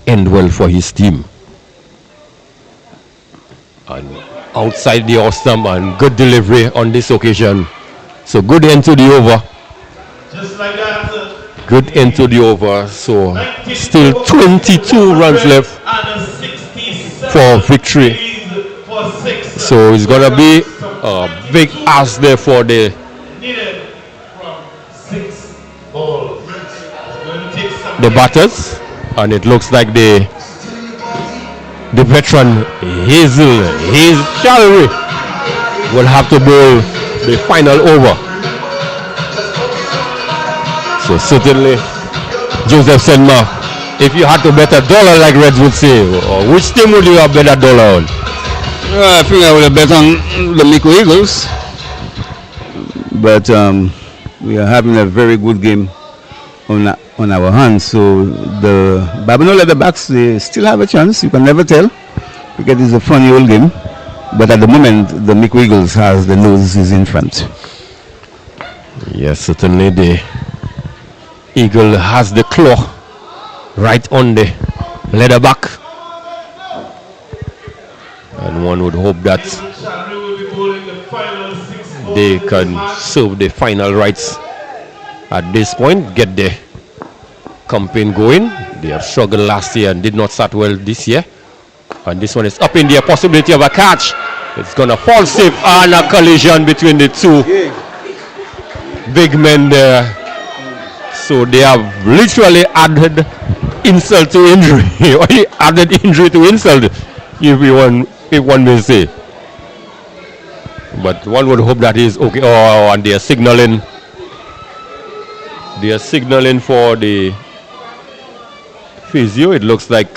end well for his team? And outside the off stump, and good delivery on this occasion. So good end to the over. Just like that. Good end to the over. So still 22 runs left for victory. So it's gonna be a big ask there for the batters, and it looks like the veteran Hazel Shallery will have to bowl the final over. So certainly Joseph Senma, if you had to bet $1 like Reds would say, which team would you have bet $1 on? I think I would have bet on the Micoud Eagles, but we are having a very good game on our hands. So the Babonneau Leatherbacks, they still have a chance. You can never tell, because it's a funny old game. But at the moment, the Micoud Eagles has the noses in front. Yes, certainly the Eagle has the claw right on the Leatherback. And one would hope that they can serve the final rights at this point, get the campaign going. They have struggled last year and did not start well this year. And this one is up in the possibility of a catch. It's going to fall safe, and a collision between the two big men there. So they have literally added insult to injury, or added injury to insult, if one may say. But one would hope that is okay. Oh, and they are signaling. They are signaling for the physio. It looks like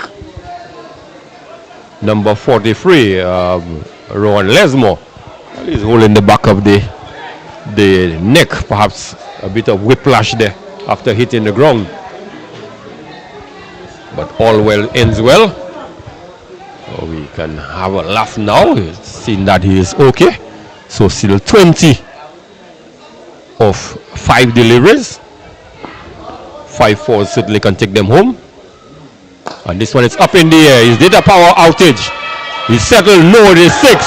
number 43, Rowan Lesmore, is holding the back of the neck. Perhaps a bit of whiplash there after hitting the ground. But all well ends well. So we can have a laugh now, seeing that he is okay. So still 20 of 5 deliveries. 5 4 certainly can take them home. And this one is up in the air. Is it a power outage? He settled no, it is 6.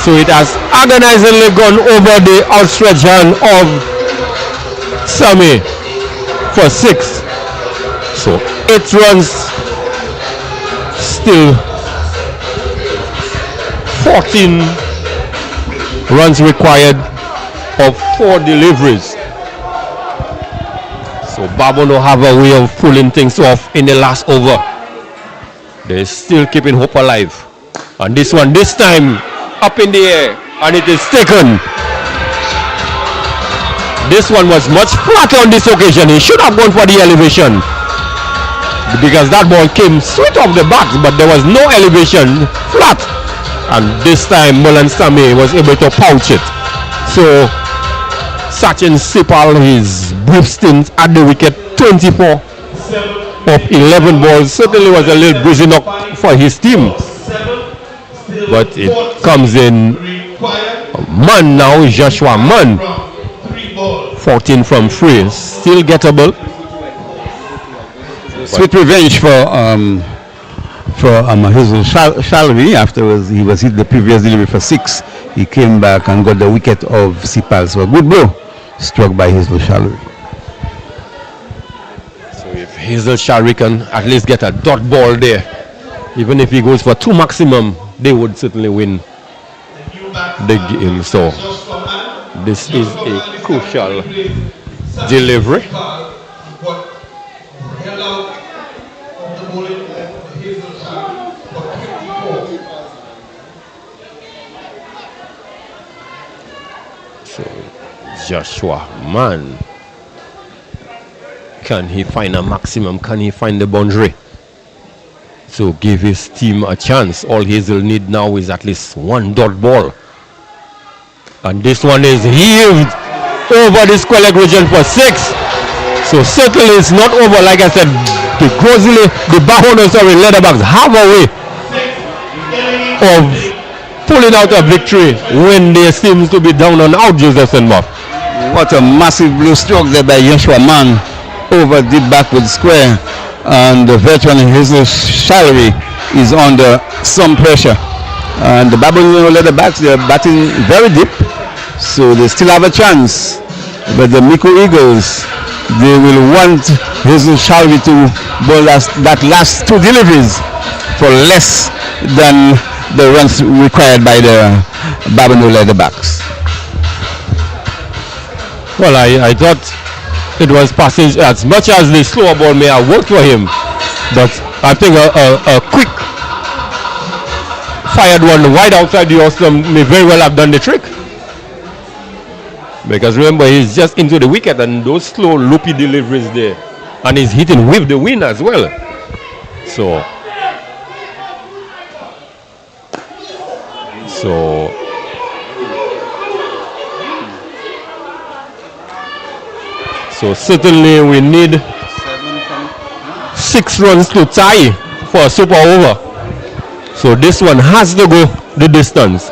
So it has agonizingly gone over the outstretched hand of Sammy for 6. So 8 runs, still 14 runs required of 4 deliveries. So Babonneau have a way of pulling things off in the last over. They're still keeping hope alive. And this one, this time, up in the air, and it is taken. This one was much flatter on this occasion. He should have gone for the elevation, because that ball came straight off the bat, but there was no elevation, flat. And this time Mullen Sammy was able to pouch it. So Sachin Sipal, his brief stint at the wicket, 24 of 11 balls, certainly was a little breezy knock for his team. But it comes in Mann now, Joshua Mann, 14 from 3, still gettable. Sweet revenge for Hazel Shalvi. Afterwards, he was hit the previous delivery for 6. He came back and got the wicket of Sipal. So a good blow struck by Hazel Shalvi. So if Hazel Shalvi can at least get a dot ball there, even if he goes for 2 maximum, they would certainly win the game. So this is a crucial delivery. So Joshua Mann, can he find a maximum? Can he find the boundary? So give his team a chance. All Hazel need now is at least 1 dot ball. And this one is heaved over the square leg region for 6. So certainly it's not over. Like I said, the Babonneau Leatherbacks have a way of pulling out a victory when they seems to be down and out, Joseph Senmoff. What a massive blow stroke there by Joshua Mann over the backward square. And the veteran Hazel Shalvi is under some pressure. And the Babonneau Leatherbacks, they are batting very deep, so they still have a chance. But the Micoud Eagles, they will want Hazel Shalvi to bowl that last 2 deliveries for less than the runs required by the Babonneau Leatherbacks. Well, I thought it was passage as much as the slower ball may have worked for him, but I think a quick fired one wide outside the Austin may very well have done the trick. Because remember, he's just into the wicket and those slow loopy deliveries there, and he's hitting with the wind as well. So certainly we need 6 runs to tie for a super over. So this one has to go the distance.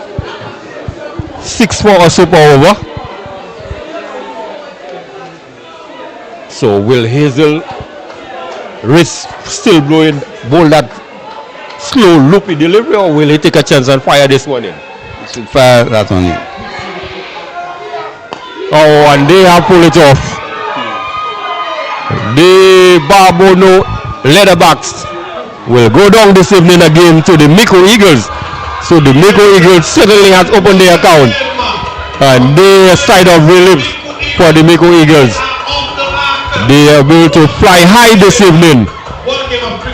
6 for a super over. So will Hazel risk still bowl that slow loopy delivery, or will he take a chance and fire this one in? He should fire that one in. Oh, and they have pulled it off. The Babonneau Leatherbacks will go down this evening again to the Micoud Eagles. So the Micoud Eagles certainly has opened their account, and they side of relief for the Micoud Eagles. They are able to fly high this evening.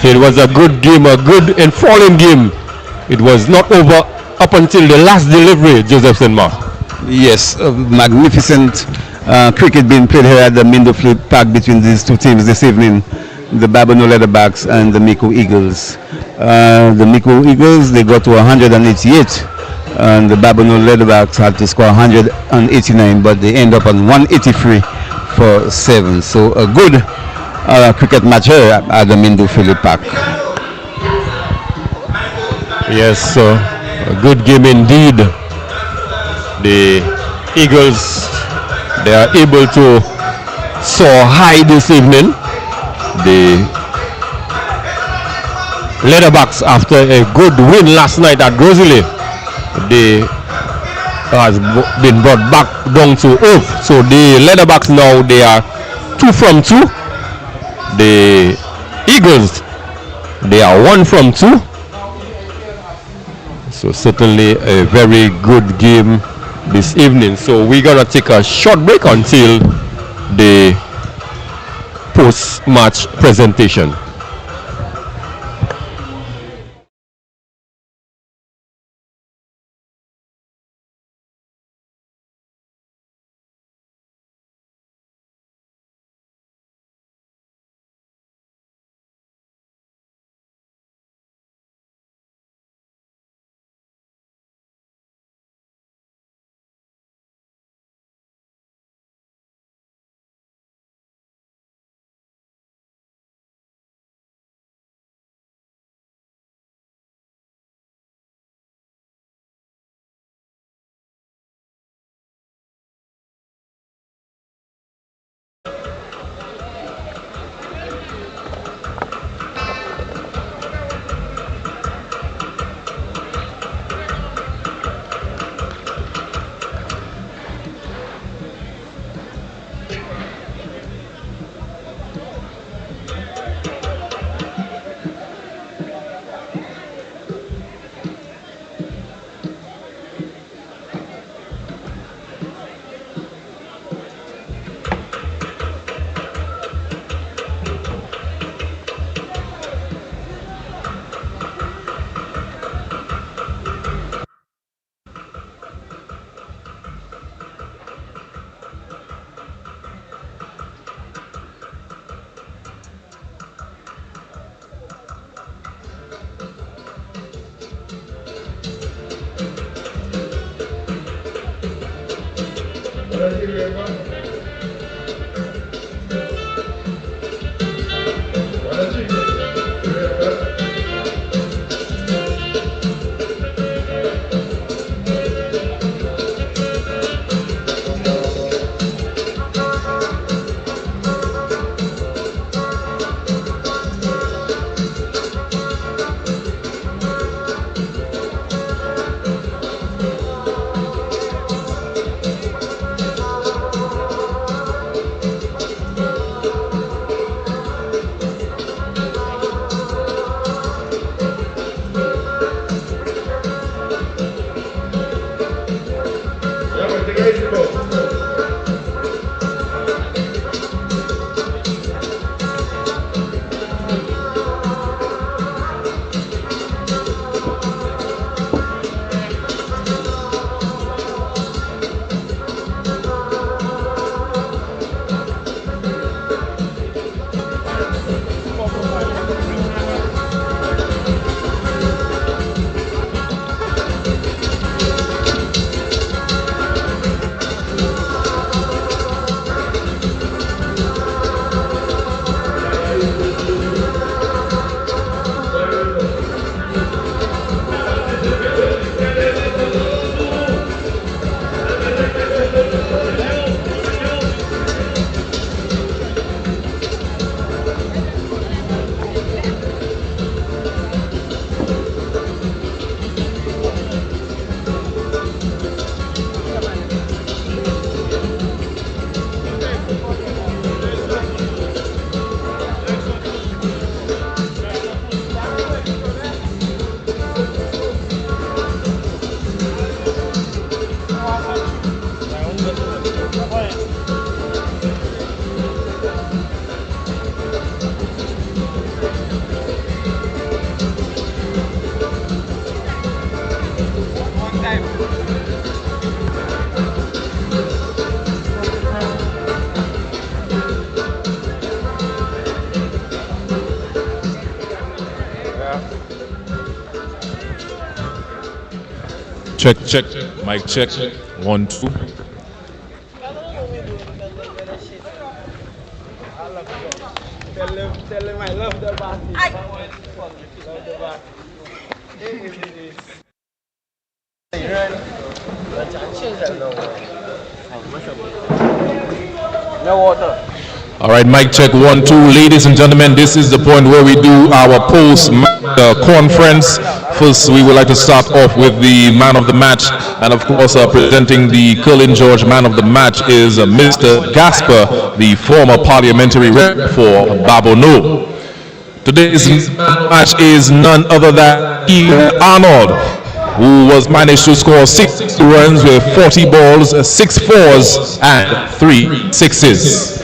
It was a good game, a good enthralling game. It was not over up until the last delivery, Joseph Senma. Yes, magnificent cricket being played here at the Mindo Flip Park between these 2 teams this evening, the Babonneau Leatherbacks and the Micoud Eagles. The Micoud Eagles, they got to 188, and the Babonneau Leatherbacks had to score 189, but they end up on 183 for 7. So a good cricket match here at the Mindo Philip Park. Yes, a good game indeed. The Eagles, they are able to soar high this evening. The Leatherbacks, after a good win last night at Grozile, they has been brought back down to earth. So the Leatherbacks now, they are 2 from 2. The Eagles, they are 1 from 2. So certainly a very good game this evening. So we're gonna take a short break until the post-match presentation. Check, check, mic check, 1, 2. Tell him I love the bat. Love the bat. No water. All right, mic check 1, 2. Ladies and gentlemen, this is the point where we do our post conference. First, we would like to start off with the man of the match, and of course, presenting the Curlin George man of the match is Mr. Gasper, the former parliamentary rep for Babonneau. Today's match is none other than Ian Arnold, who was managed to score 6 runs with 40 balls, 6 fours, and 3 sixes.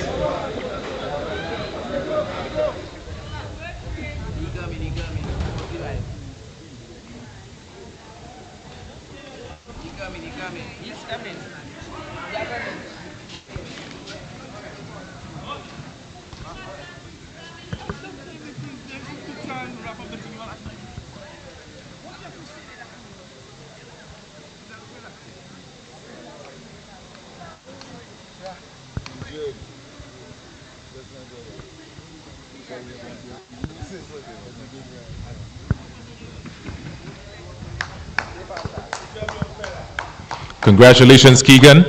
Congratulations, Keegan.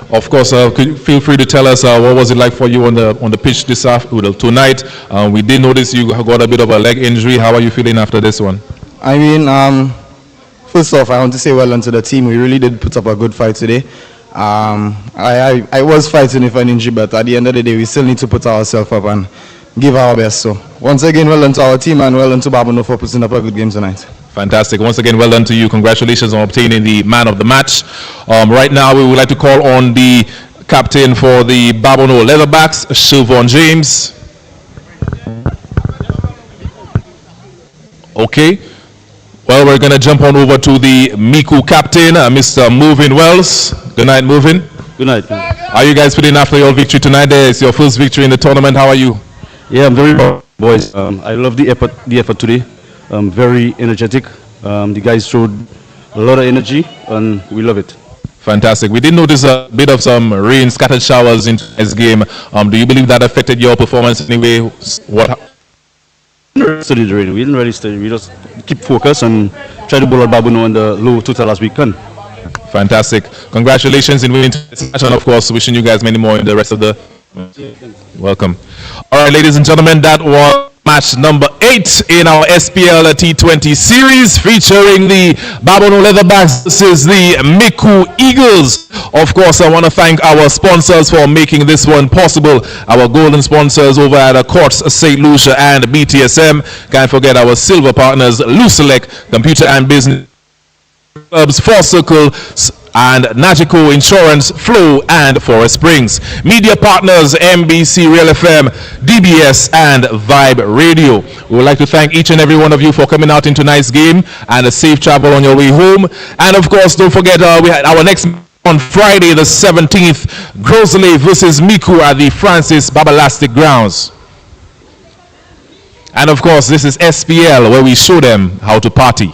Of course, feel free to tell us what was it like for you on the pitch this tonight. We did notice you got a bit of a leg injury. How are you feeling after this one? I mean, first off, I want to say well done to the team. We really did put up a good fight today. I was fighting with an injury, but at the end of the day, we still need to put ourselves up and give our best. So once again, well done to our team and well done to Babonneau for putting up a good game tonight. Fantastic. Once again, well done to you. Congratulations on obtaining the man of the match. Right now, we would like to call on the captain for the Babonneau Leatherbacks, Siobhan James. Okay. Well, we're going to jump on over to the Micoud captain, Mr. Movin Wells. Good night, Movin. Good night. How are you guys feeling after your victory tonight? It's your first victory in the tournament. How are you? Yeah, I'm very proud, boys. I love the effort today. Very energetic. The guys showed a lot of energy, and we love it. Fantastic. We did notice a bit of some rain, scattered showers in this game. Do you believe that affected your performance anyway? What? Study the rain. We didn't really study. We just keep focused and try to bowl at Babonneau in the low total as we can. Fantastic. Congratulations in winning this match, and of course, wishing you guys many more in the rest of the. Welcome. All right, ladies and gentlemen, that was match number 8 in our SPL T20 series, featuring the Babonneau Leatherbacks versus the Micoud Eagles. Of course, I want to thank our sponsors for making this one possible. Our golden sponsors over at Courts St. Lucia and BTSM. Can't forget our silver partners, Lucia, Computer and Business Clubs, Four Circle, and Nagico Insurance, Flow, and Forest Springs. Media partners, MBC Real FM, DBS, and Vibe Radio. We would like to thank each and every one of you for coming out in tonight's game, and a safe travel on your way home. And of course, don't forget, we had our next on Friday the 17th, Grosley versus Micoud at the Francis Babalastic Grounds. And of course, this is SPL, where we show them how to party.